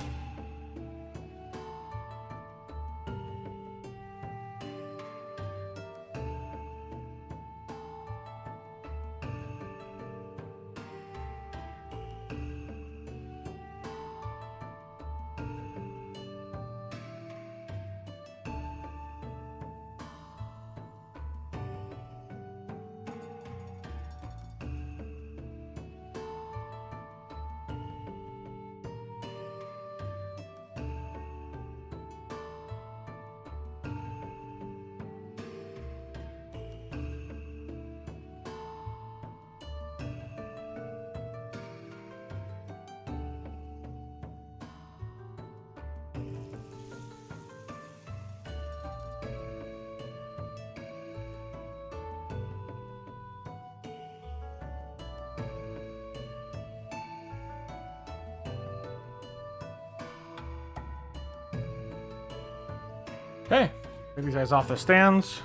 Okay, get these guys off the stands.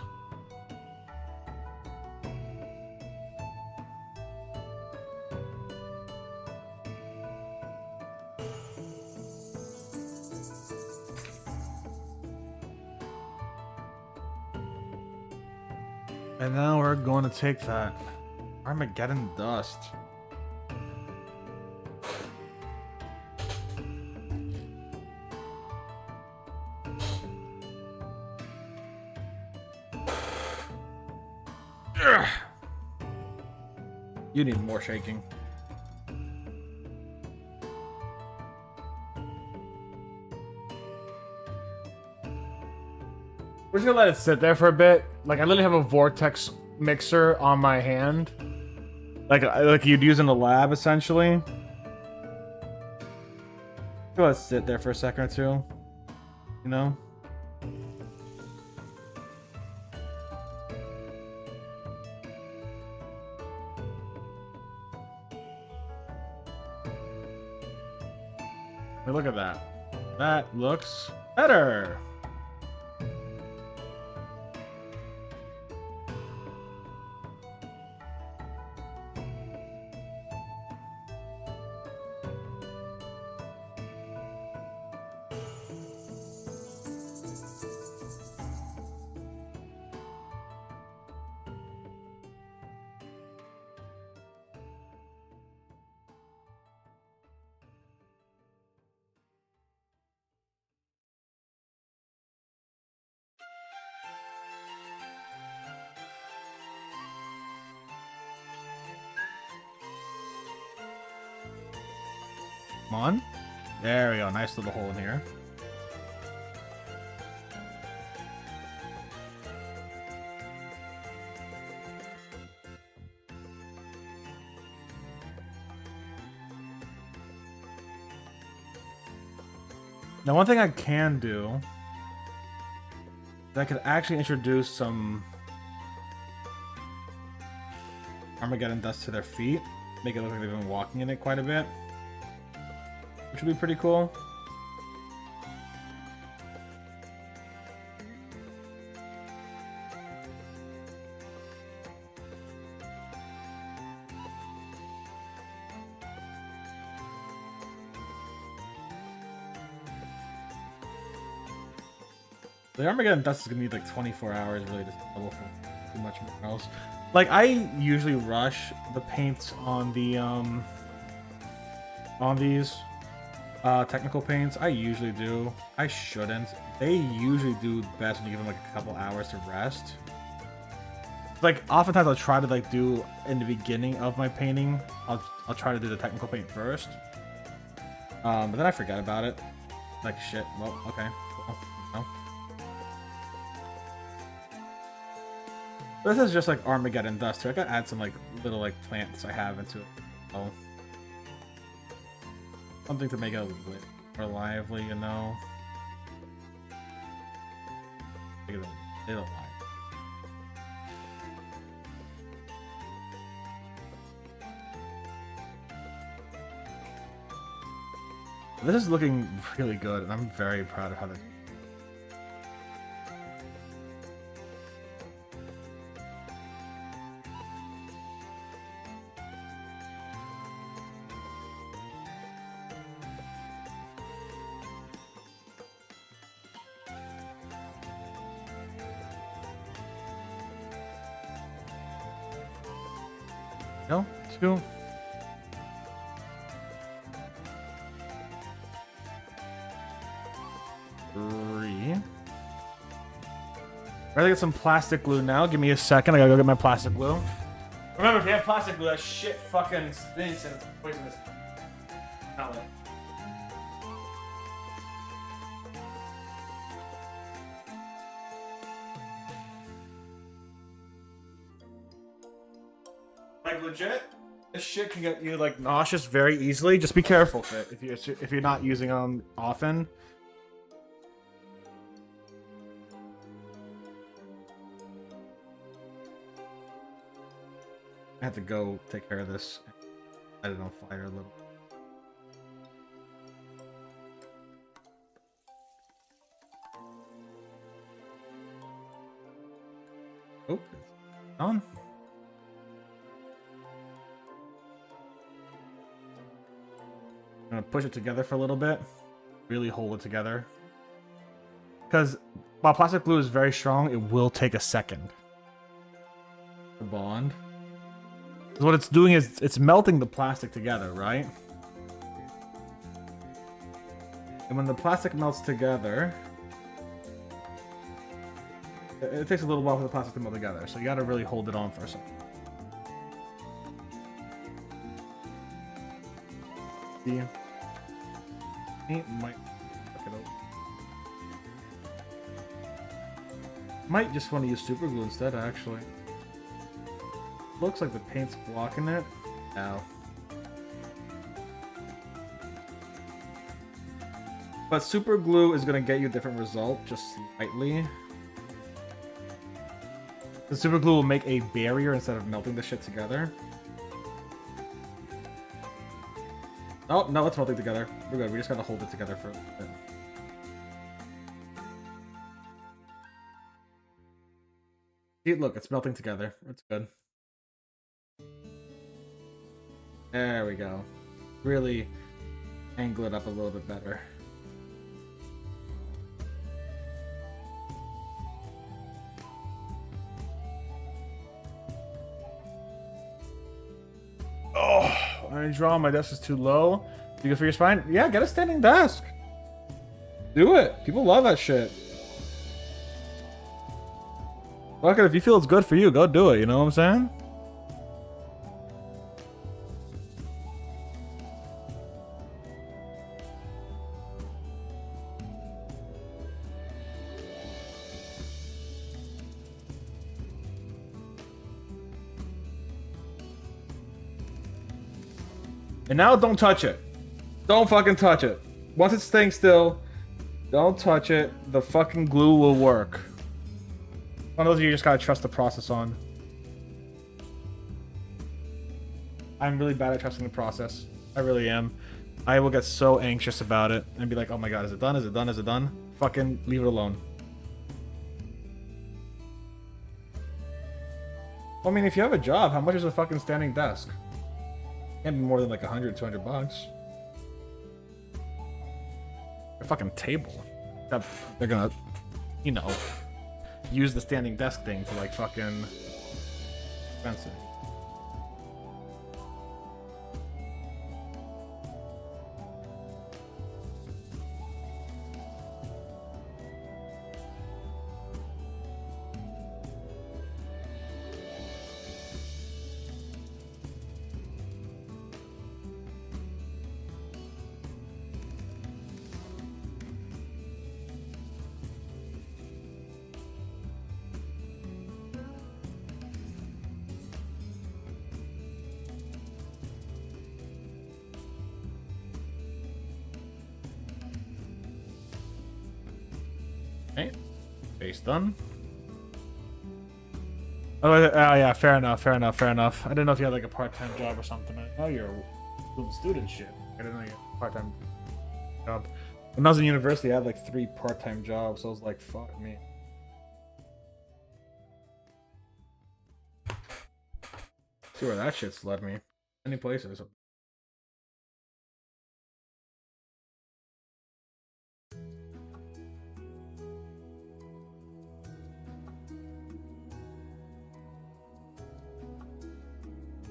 And now we're going to take that Armageddon dust. Ugh. You need more shaking. We're just gonna let it sit there for a bit. Like I literally have a vortex mixer on my hand, like you'd use in a lab, essentially. Let it sit there for a second or two. You know. Hey, look at that. That looks better. Come on. There we go. Nice little hole in here. Now, one thing I can do is I could actually introduce some Armageddon dust to their feet, make it look like they've been walking in it quite a bit, which would be pretty cool. The Armageddon dust is gonna need like 24 hours really to level for too much more else. Like, I usually rush the paints on the on these technical paints. I usually do. I shouldn't. They usually do best when you give them like a couple hours to rest. Like, oftentimes I'll try to like do in the beginning of my painting. I'll try to do the technical paint first. But then I forget about it. Like, shit. Well, okay. Cool. No. This is just like Armageddon dust too. I gotta add some like little like plants I have into it. Oh, something to make it a little bit more lively, you know. Make it a little lively. This is looking really good, and I'm very proud of how this. No, 2. I gotta get some plastic glue now. Give me a second. I gotta go get my plastic glue. Remember, if you have plastic glue, that shit fucking stinks and it's poisonous. Smell it. Like, legit, this shit can get you like nauseous very easily. Just be careful with it if you're not using them often. I have to go take care of this. Set it on fire a little. Oh, it's on. I'm gonna push it together for a little bit. Really hold it together. Because while plastic glue is very strong, it will take a second to bond. So what it's doing is it's melting the plastic together, right? And when the plastic melts together, it takes a little while for the plastic to melt together. So you gotta really hold it on for a second. See? It might fuck it up. Might just want to use super glue instead, actually. Looks like the paint's blocking it. Ow. But super glue is going to get you a different result, just slightly. The super glue will make a barrier instead of melting the shit together. Oh, no, it's melting together. We're good. We just got to hold it together for a bit. See, look, it's melting together. It's good. There we go. Really angle it up a little bit better. Oh, I draw. My desk is too low. You good for your spine? Yeah, get a standing desk. Do it. People love that shit. Fuck it. If you feel it's good for you, go do it. You know what I'm saying? And now don't touch it. Don't fucking touch it. Once it's staying still, Don't touch it. The fucking glue will work. One of those you just gotta trust the process on. I'm really bad at trusting the process. I really am. I will get so anxious about it and be like, oh my god, is it done? Is it done? Is it done? Fucking leave it alone. I mean, if you have a job, how much is a fucking standing desk? Can't be more than like 100, 200 bucks. A fucking table. That they're gonna, you know, use the standing desk thing to like fucking expensive. Okay, base done. Oh yeah, fair enough. I didn't know if you had like a part-time job or something. Oh, you're doing student shit. I didn't know you had a part-time job. When I was in university, I had like 3 part-time jobs. So I was like, fuck me. See where that shit's led me. Many places.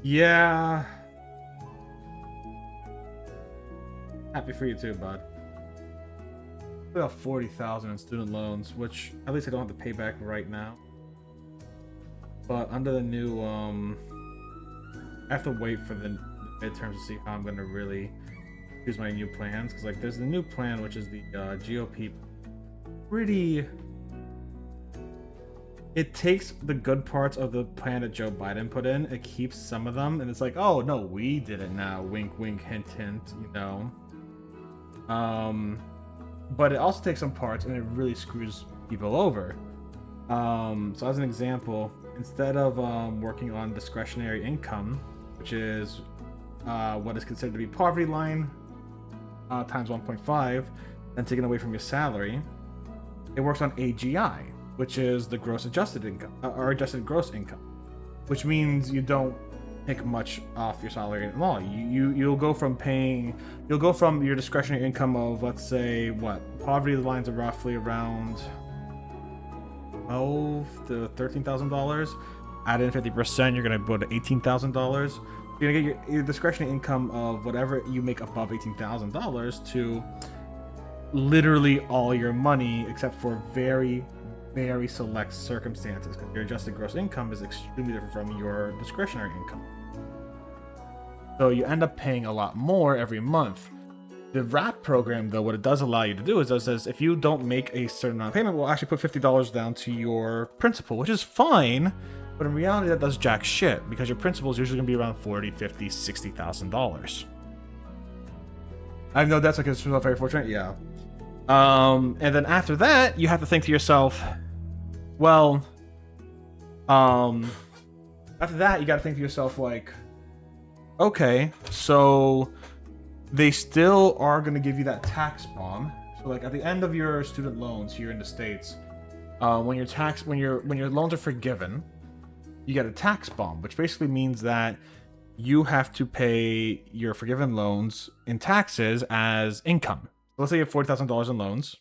Yeah. Happy for you too, bud. About 40,000 in student loans, which at least I don't have to pay back right now. But under the new, I have to wait for the midterms to see how I'm gonna really choose my new plans. Because like, there's the new plan, which is the GOP. Pretty. It takes the good parts of the plan that Joe Biden put in, it keeps some of them, and it's like, oh no, we did it now. Wink, wink, hint, hint. You know. But it also takes some parts, and it really screws people over. So as an example, instead of working on discretionary income, which is what is considered to be poverty line times 1.5, and taken away from your salary, it works on AGI, which is the gross adjusted income, or adjusted gross income, which means you don't take much off your salary at all. You'll go from your discretionary income of, let's say, what poverty lines are roughly around $12,000 to $13,000. Add in 50%, you're gonna go to $18,000. You're gonna get your discretionary income of whatever you make above $18,000 to literally all your money, except for very, very select circumstances, because your adjusted gross income is extremely different from your discretionary income. So you end up paying a lot more every month. The WRAP program, though, what it does allow you to do is it says if you don't make a certain amount of payment, we'll actually put $50 down to your principal, which is fine, but in reality that does jack shit, because your principal is usually going to be around $40,000, $50,000, $60,000. I know that's like it's very fortunate, yeah. And then after that, you have to think to yourself, well, after that, you got to think to yourself, like, okay, so they still are going to give you that tax bomb. So, like, at the end of your student loans here in the States, when your loans are forgiven, you get a tax bomb, which basically means that you have to pay your forgiven loans in taxes as income. Let's say you have $40,000 in loans.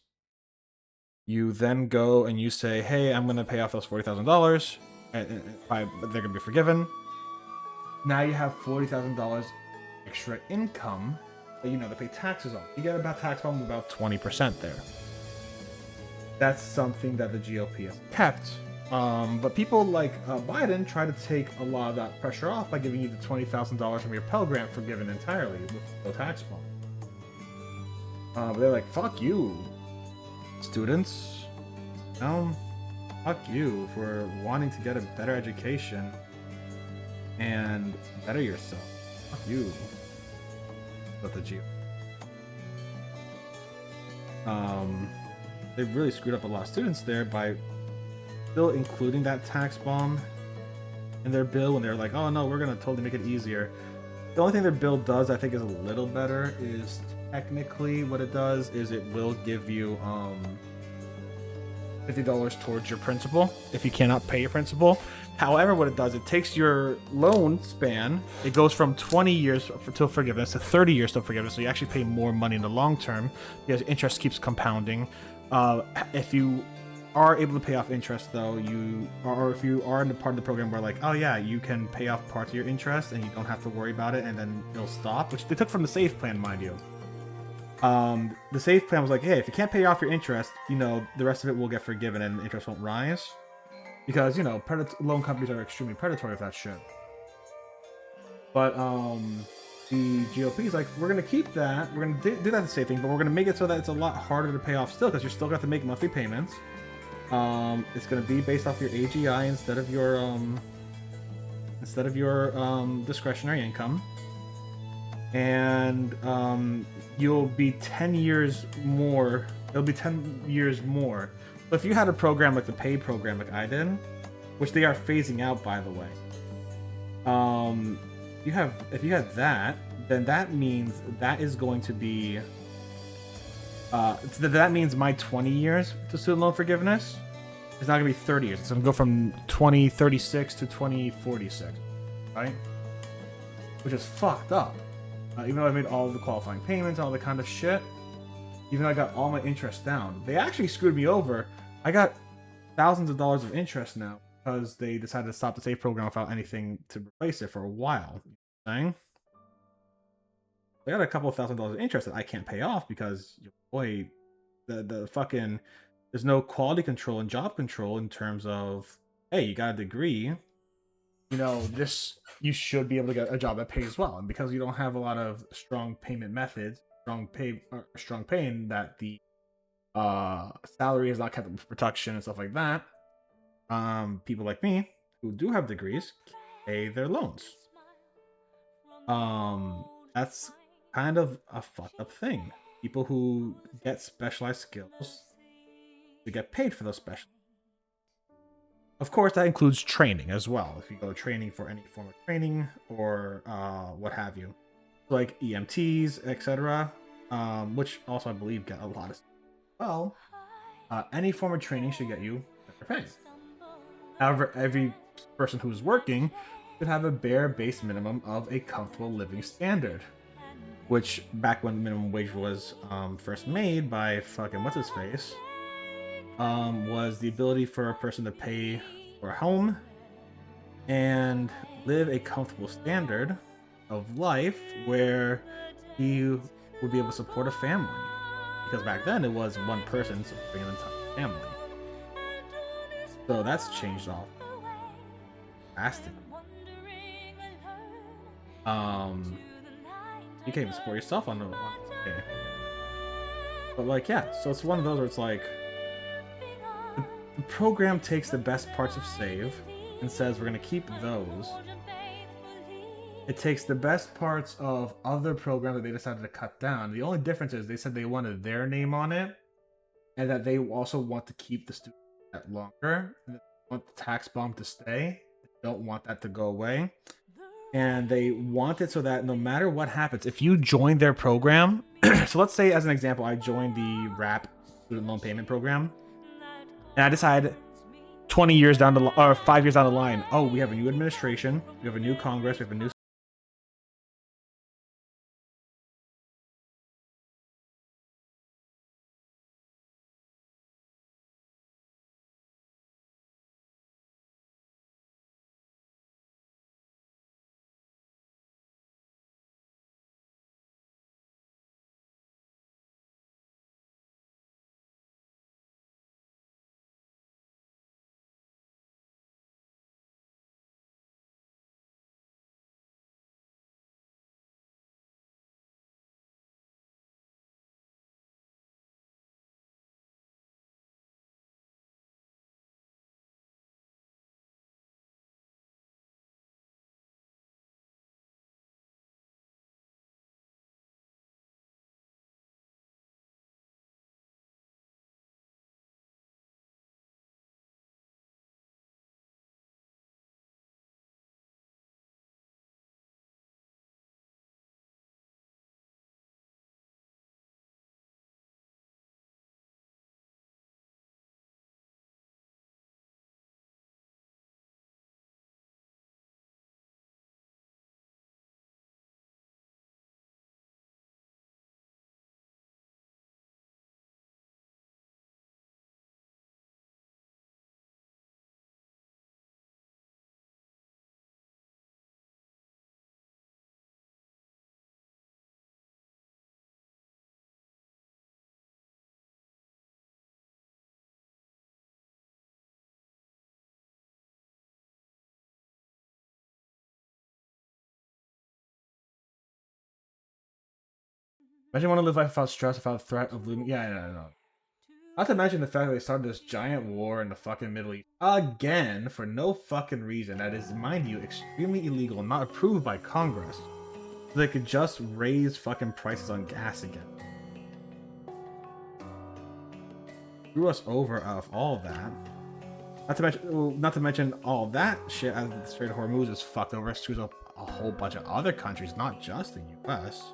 You then go and you say, hey, I'm going to pay off those $40,000. They're going to be forgiven. Now you have $40,000 extra income that you know to pay taxes on. You get about tax bomb about 20% there. That's something that the GOP has kept. But people like Biden try to take a lot of that pressure off by giving you the $20,000 from your Pell Grant forgiven entirely with no tax bomb. But they're like, fuck you, students. Fuck you for wanting to get a better education and better yourself. Fuck you. But the G. they really screwed up a lot of students there by still including that tax bomb in their bill when they're like, oh no, we're gonna totally make it easier. The only thing their bill does, I think, is a little better. Is technically what it does is it will give you $50 towards your principal if you cannot pay your principal. However, what it does, it takes your loan span. It goes from 20 years till forgiveness to 30 years till forgiveness. So you actually pay more money in the long term because interest keeps compounding. If you are able to pay off interest, though, or if you are in the part of the program where like, oh yeah, you can pay off parts of your interest and you don't have to worry about it, and then it'll stop, which they took from the save plan, mind you. The save plan was like, hey, if you can't pay off your interest, the rest of it will get forgiven and the interest won't rise. Because, loan companies are extremely predatory with that shit. But, the GOP is like, we're going to keep that. We're going to do that the same thing, but we're going to make it so that it's a lot harder to pay off still, because you're still going to have to make monthly payments. It's going to be based off your AGI instead of your discretionary income. And you'll be 10 years more. It'll be 10 years more. So if you had a program like the pay program like I did, which they are phasing out, by the way, if you had that, then that means that is going to be that means my 20 years to student loan forgiveness is not going to be 30 years. It's going to go from 2036 to 2046, right? Which is fucked up. Even though I made all the qualifying payments, all the kind of shit, even though I got all my interest down, they actually screwed me over. I got thousands of dollars of interest now because they decided to stop the save program without anything to replace it for a while. You know what I'm saying? I got a couple of $1,000s of interest that I can't pay off because, boy, the fucking, there's no quality control and job control in terms of, hey, you got a degree, you should be able to get a job that pays well. And because you don't have a lot of strong payment methods, strong paying, that the salary is not kept up with production and stuff like that, people like me who do have degrees pay their loans. That's kind of a fucked up thing. People who get specialized skills to get paid for those special. Of course, that includes training as well. If you go training for any form of training or what have you, like EMTs, etc., which also I believe get a lot of. Well, any form of training should get you better pay. However, every person who's working should have a bare base minimum of a comfortable living standard. Which, back when minimum wage was first made by fucking what's his face, was the ability for a person to pay for a home and live a comfortable standard of life where you would be able to support a family. Because back then it was one person supporting an entire family. So that's changed off drastically. You can't even support yourself on the okay. But like, yeah, so it's one of those where it's like the program takes the best parts of save and says we're gonna keep those. It takes the best parts of other programs that they decided to cut down. The only difference is they said they wanted their name on it, and that they also want to keep the students that longer. And they want the tax bomb to stay. They don't want that to go away. And they want it so that no matter what happens, if you join their program, so let's say as an example, I joined the RAP student loan payment program, and I decide 20 years down the or 5 years down the line, oh, we have a new administration, we have a new Congress, we have a new Imagine want to live life without stress, without threat of losing. Yeah, no. Not to mention the fact that they started this giant war in the fucking Middle East again for no fucking reason. That is, mind you, extremely illegal and not approved by Congress. So they could just raise fucking prices on gas again. Screw us over out of all that. Not to mention all that shit as the Strait of Hormuz is fucked over, screws up a whole bunch of other countries, not just the US.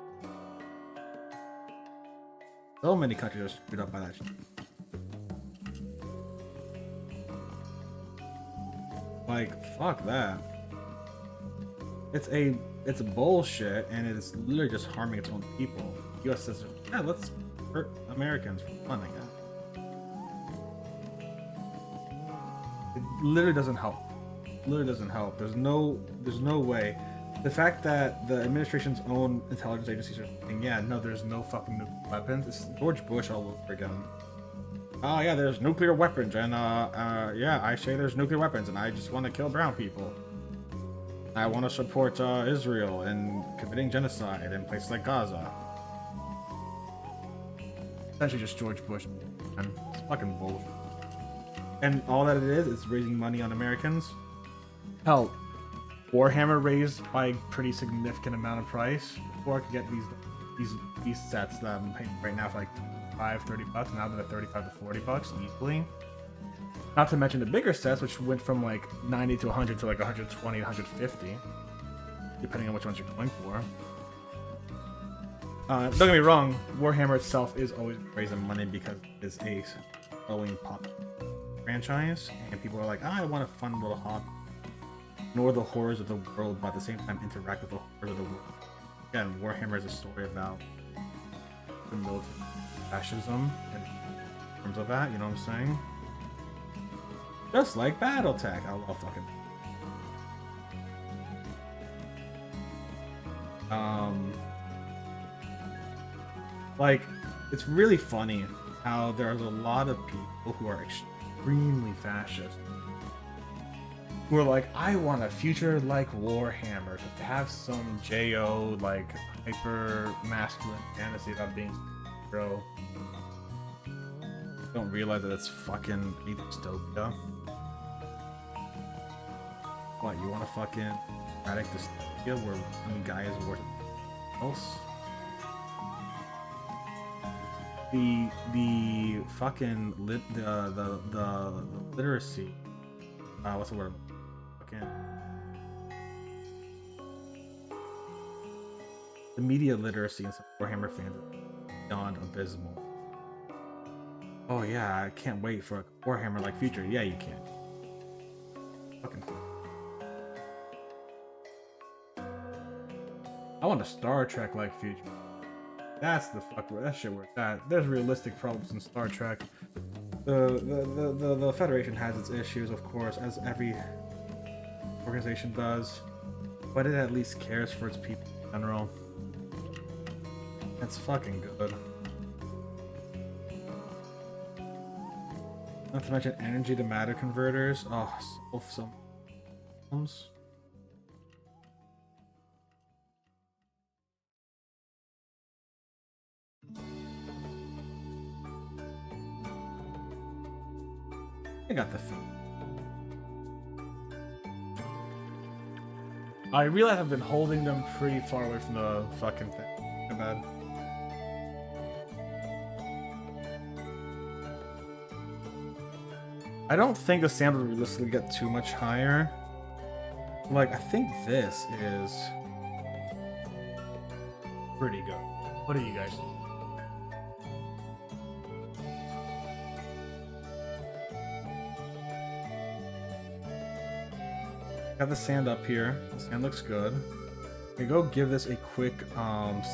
So many countries are screwed up by that shit. Like, fuck that. It's bullshit, and it's literally just harming its own people. The US says, yeah, let's hurt Americans for fun, I guess. It literally doesn't help. Literally doesn't help. There's no way. The fact that the administration's own intelligence agencies are saying, yeah, no, there's no fucking nuclear weapons. It's George Bush all over again. Oh yeah, there's nuclear weapons, and yeah, I say there's nuclear weapons, and I just want to kill brown people. I want to support Israel in committing genocide in places like Gaza. Essentially just George Bush, man. It's fucking bullshit. And all that it is raising money on Americans. Hell, Warhammer raised by a pretty significant amount of price before I could get these sets that I'm paying right now for like $30. Now they're 35 to $40 easily. Not to mention the bigger sets, which went from like 90 to 100 to like 120 to 150, depending on which ones you're going for. Don't get me wrong, Warhammer itself is always raising money because it's a growing pop franchise, and people are like, I want a fun little hobby. Ignore the horrors of the world, but at the same time interact with the horrors of the world. Again, Warhammer is a story about the military fascism and in terms of that, you know what I'm saying? Just like BattleTech. I love fucking. Like, it's really funny how there's a lot of people who are extremely fascist. Who are like, I want a future like Warhammer, to have some JO, like, hyper masculine fantasy about being a hero. Don't realize that it's fucking a dystopia. What, you want a fucking erratic dystopia where one guy is worth else? The fucking the literacy. What's the word? Fucking the media literacy in some Warhammer fans is beyond abysmal. Oh yeah, I can't wait for a Warhammer like future. Yeah, you can. Fucking. I want a Star Trek like future. That's the fuck where that shit where that. There's realistic problems in Star Trek. The Federation has its issues, of course, as every organization does, but it at least cares for its people in general. That's fucking good. Not to mention energy to matter converters. Oh, so I got the feed. I realize I've been holding them pretty far away from the fucking thing. Too bad. I don't think the sound will realistically get too much higher. Like, I think this is pretty good. What do you guys think? Got the sand up here. The sand looks good. We go give this a quick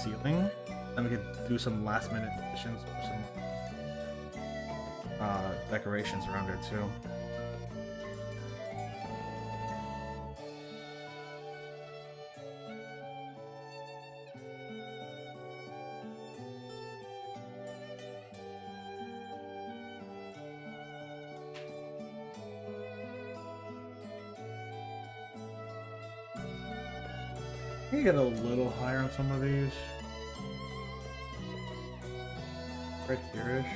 sealing, then we can do some last minute additions or some decorations around there too. Can you get a little higher on some of these? Right here-ish.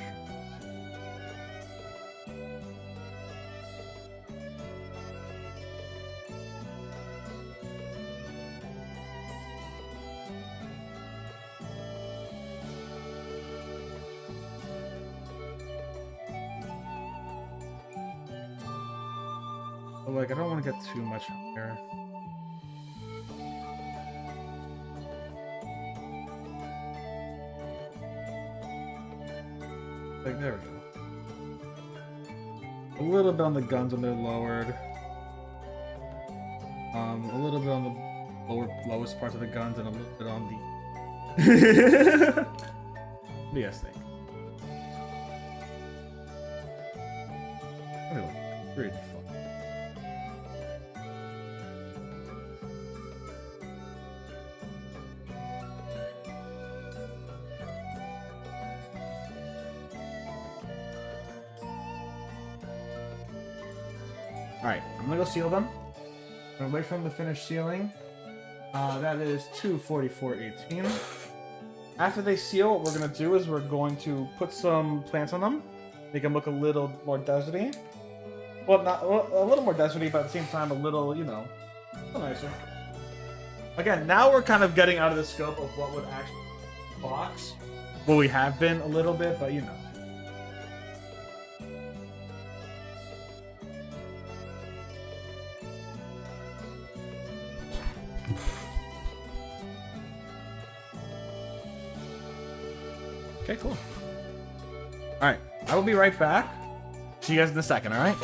But like, I don't want to get too much higher. Like, there we go. A little bit on the guns when they're lowered. A little bit on the lowest parts of the guns, and a little bit on the. What do you guys think? Anyway, pretty fun. Alright, I'm gonna go seal them. I'm gonna wait for them to finish sealing. That is 244.18. After they seal, what we're gonna do is we're going to put some plants on them. Make them look a little more deserty. Well, not a little more deserty, but at the same time, a little, you know, a little nicer. Again, now we're kind of getting out of the scope of what would actually box. Well, we have been a little bit, but you know. Okay, cool. Alright, I will be right back. See you guys in a second, alright?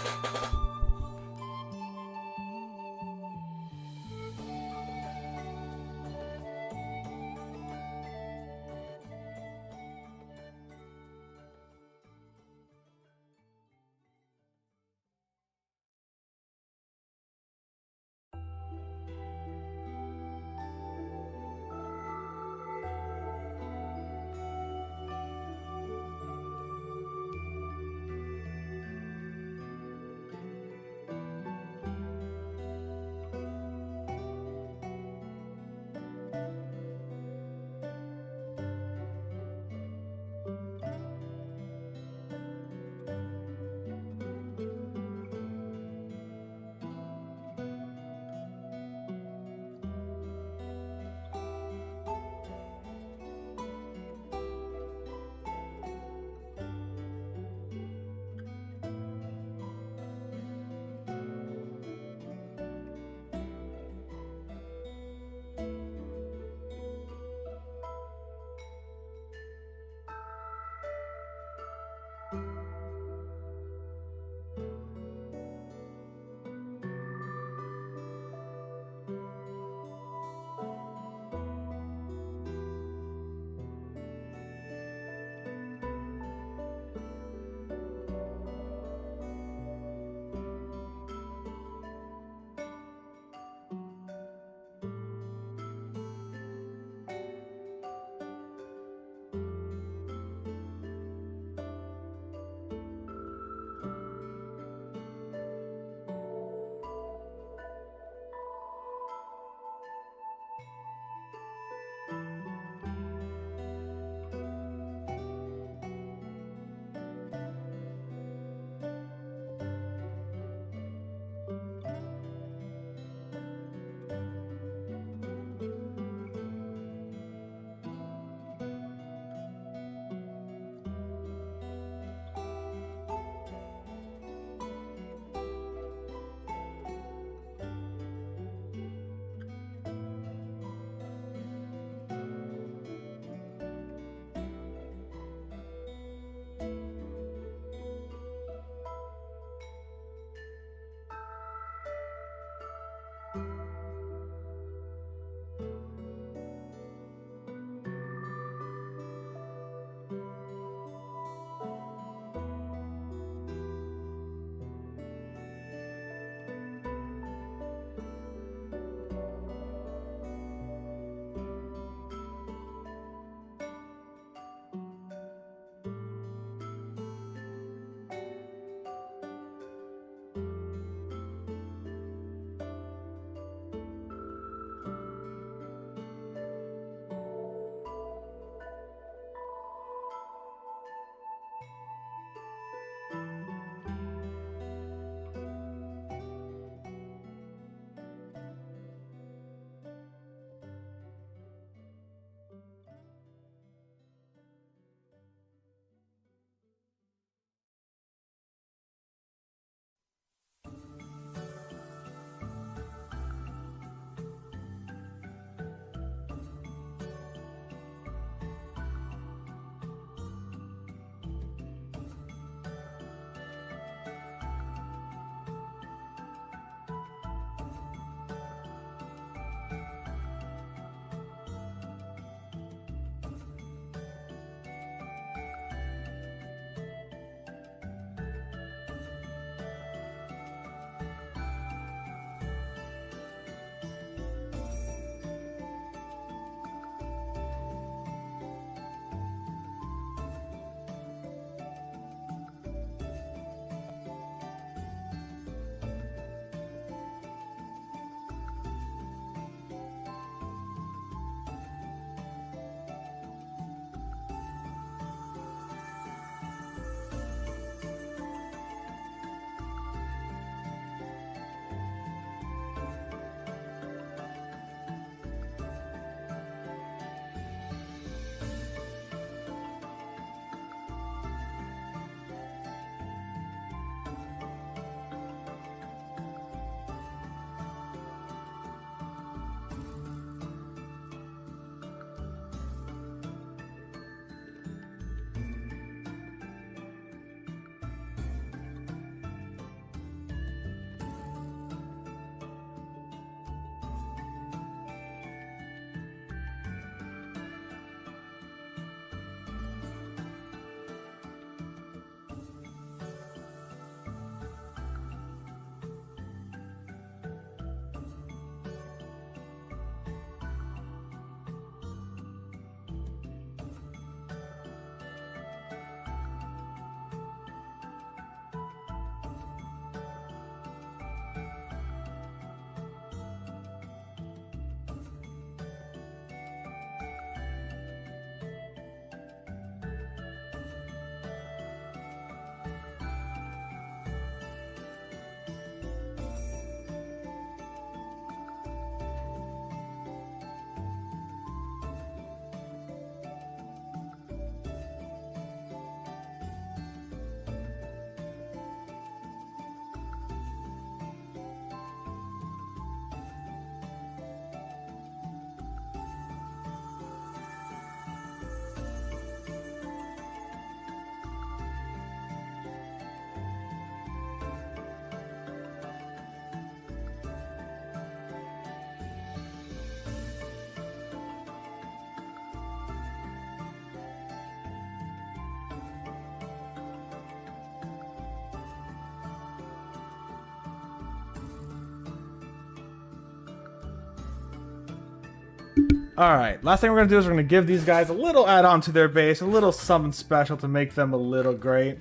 Alright, last thing we're going to do is we're going to give these guys a little add-on to their base, a little something special to make them a little great.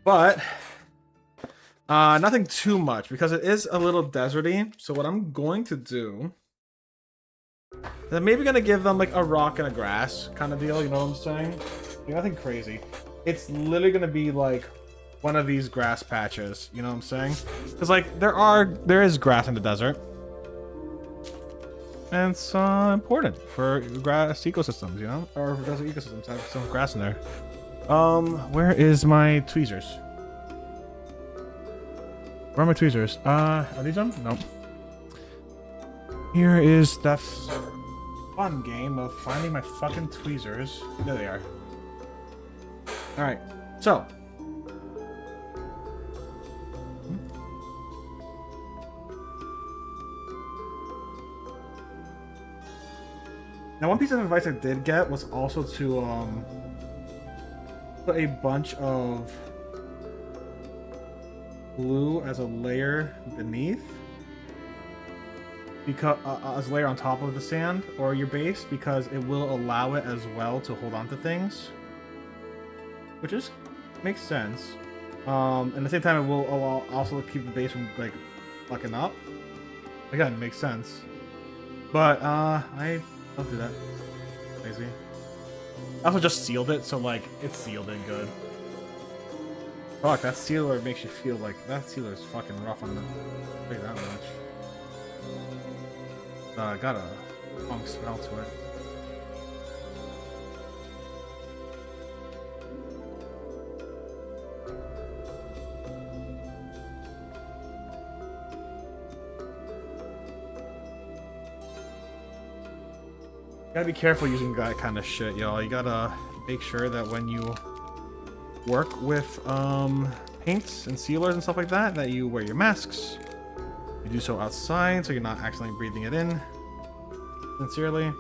But, nothing too much, because it is a little deserty. So what I'm going to do is I'm maybe going to give them like a rock and a grass kind of deal, you know what I'm saying? Like, nothing crazy. It's literally going to be like one of these grass patches, you know what I'm saying? Because like, there is grass in the desert. And it's important for grass ecosystems, you know? Or for desert ecosystems to have some grass in there. Where is my tweezers? Where are my tweezers? Are these them? Nope. Here is that fun game of finding my fucking tweezers. There they are. Alright, so. Now, one piece of advice I did get was also to put a bunch of glue as a layer beneath, because as a layer on top of the sand or your base, because it will allow it as well to hold on to things, which is makes sense. And at the same time, it will also keep the base from like fucking up. Again, makes sense. But I don't do that. Crazy. I also just sealed it, so like it's sealed in good. Fuck, that sealer makes you feel like that sealer is fucking rough on the. I'll tell you that much. Got a strong smell to it. Gotta be careful using that kind of shit, y'all. You gotta make sure that when you work with paints and sealers and stuff like that, that you wear your masks. You do so outside, so you're not accidentally breathing it in. Sincerely.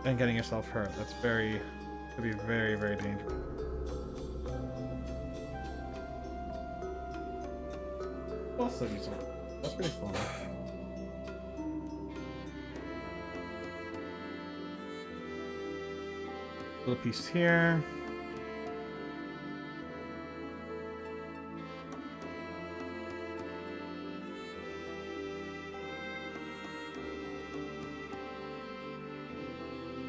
And getting yourself hurt. That's could be very, very dangerous. I'll still use some. That's pretty fun. Little piece here.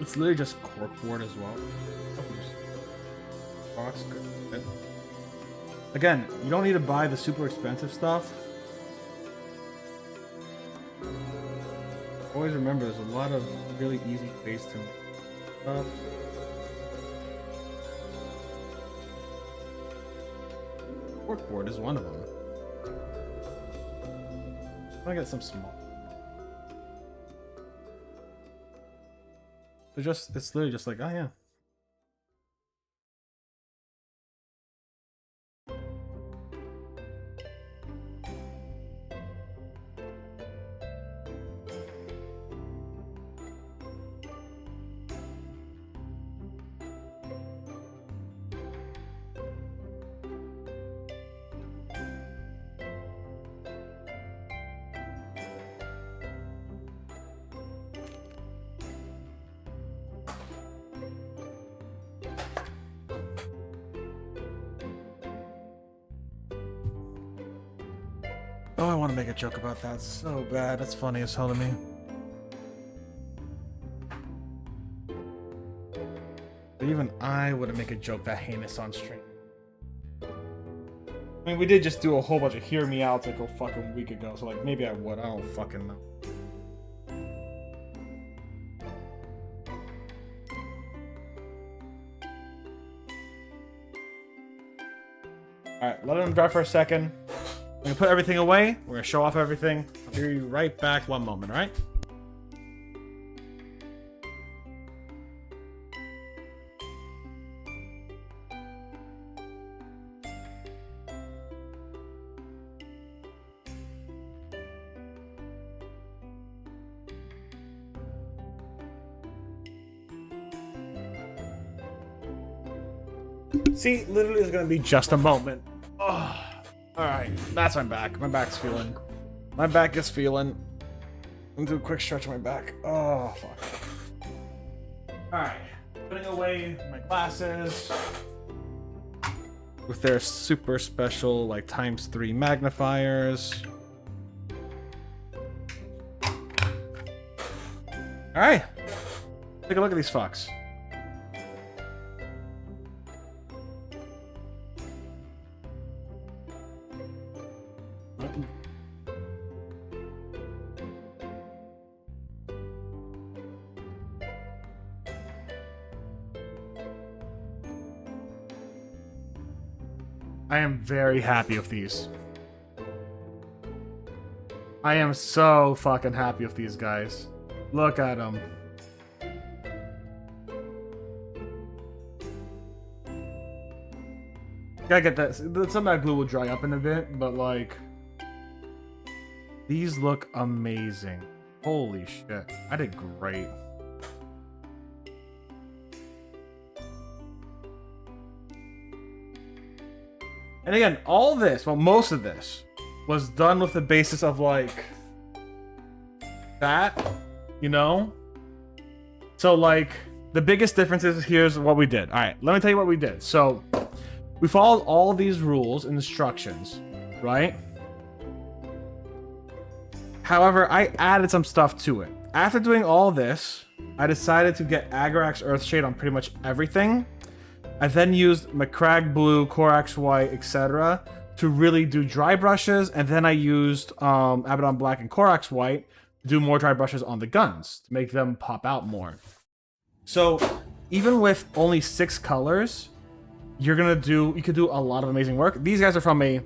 It's literally just corkboard as well. Box good. Again, you don't need to buy the super expensive stuff. Always remember, there's a lot of really easy ways to make stuff. Corkboard is one of them. I'm gonna get some small. It's literally just like, oh yeah. Oh, I want to make a joke about that so bad. That's funny as hell to me. But even I wouldn't make a joke that heinous on stream. I mean, we did just do a whole bunch of hear me outs like a fucking week ago, so like maybe I would. I don't fucking know. Alright, let them dry for a second. I'm gonna put everything away. We're gonna show off everything. I'll be right back one moment, alright? See, literally it's gonna be just a moment. Oh, alright, that's my back. My back is feeling. I'm gonna do a quick stretch on my back. Oh, fuck. Alright. Putting away my glasses. With their super special, like, ×3 magnifiers. Alright. Take a look at these fucks. I am very happy with these. I am so fucking happy with these guys. Look at them. Gotta get that. Some of that glue will dry up in a bit, but like, these look amazing. Holy shit. I did great. And again, all this, well, most of this, was done with the basis of, like, that, you know? So, like, the biggest difference is, here's what we did. Alright, let me tell you what we did. So, we followed all these rules and instructions, right? However, I added some stuff to it. After doing all this, I decided to get Agarax Earthshade on pretty much everything. I then used Macragge Blue, Corax White, etc. to really do dry brushes, and then I used Abaddon Black and Corax White to do more dry brushes on the guns, to make them pop out more. So, even with only 6 colors, you could do a lot of amazing work. These guys are from a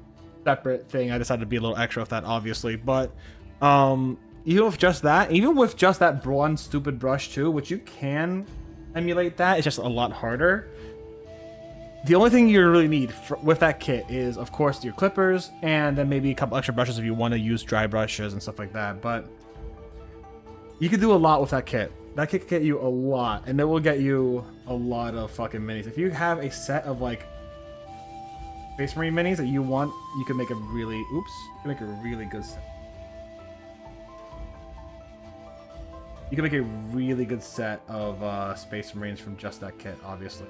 separate thing. I decided to be a little extra with that, obviously, but even with just that one stupid brush too, which you can emulate that, it's just a lot harder. The only thing you really need with that kit is, of course, your clippers, and then maybe a couple extra brushes if you want to use dry brushes and stuff like that. But you can do a lot with that kit. That kit can get you a lot, and it will get you a lot of fucking minis. If you have a set of, like, Space Marine minis that you want, you can make a really... Oops. You can make a really good set. You can make a really good set of Space Marines from just that kit, obviously.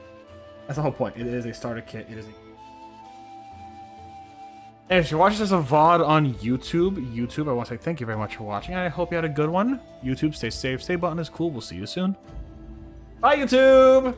That's the whole point. It is a starter kit. It is a... And if you're watching this as a VOD on YouTube, I want to say thank you very much for watching. I hope you had a good one. YouTube, stay safe, stay Botanist Cool. We'll see you soon. Bye, YouTube!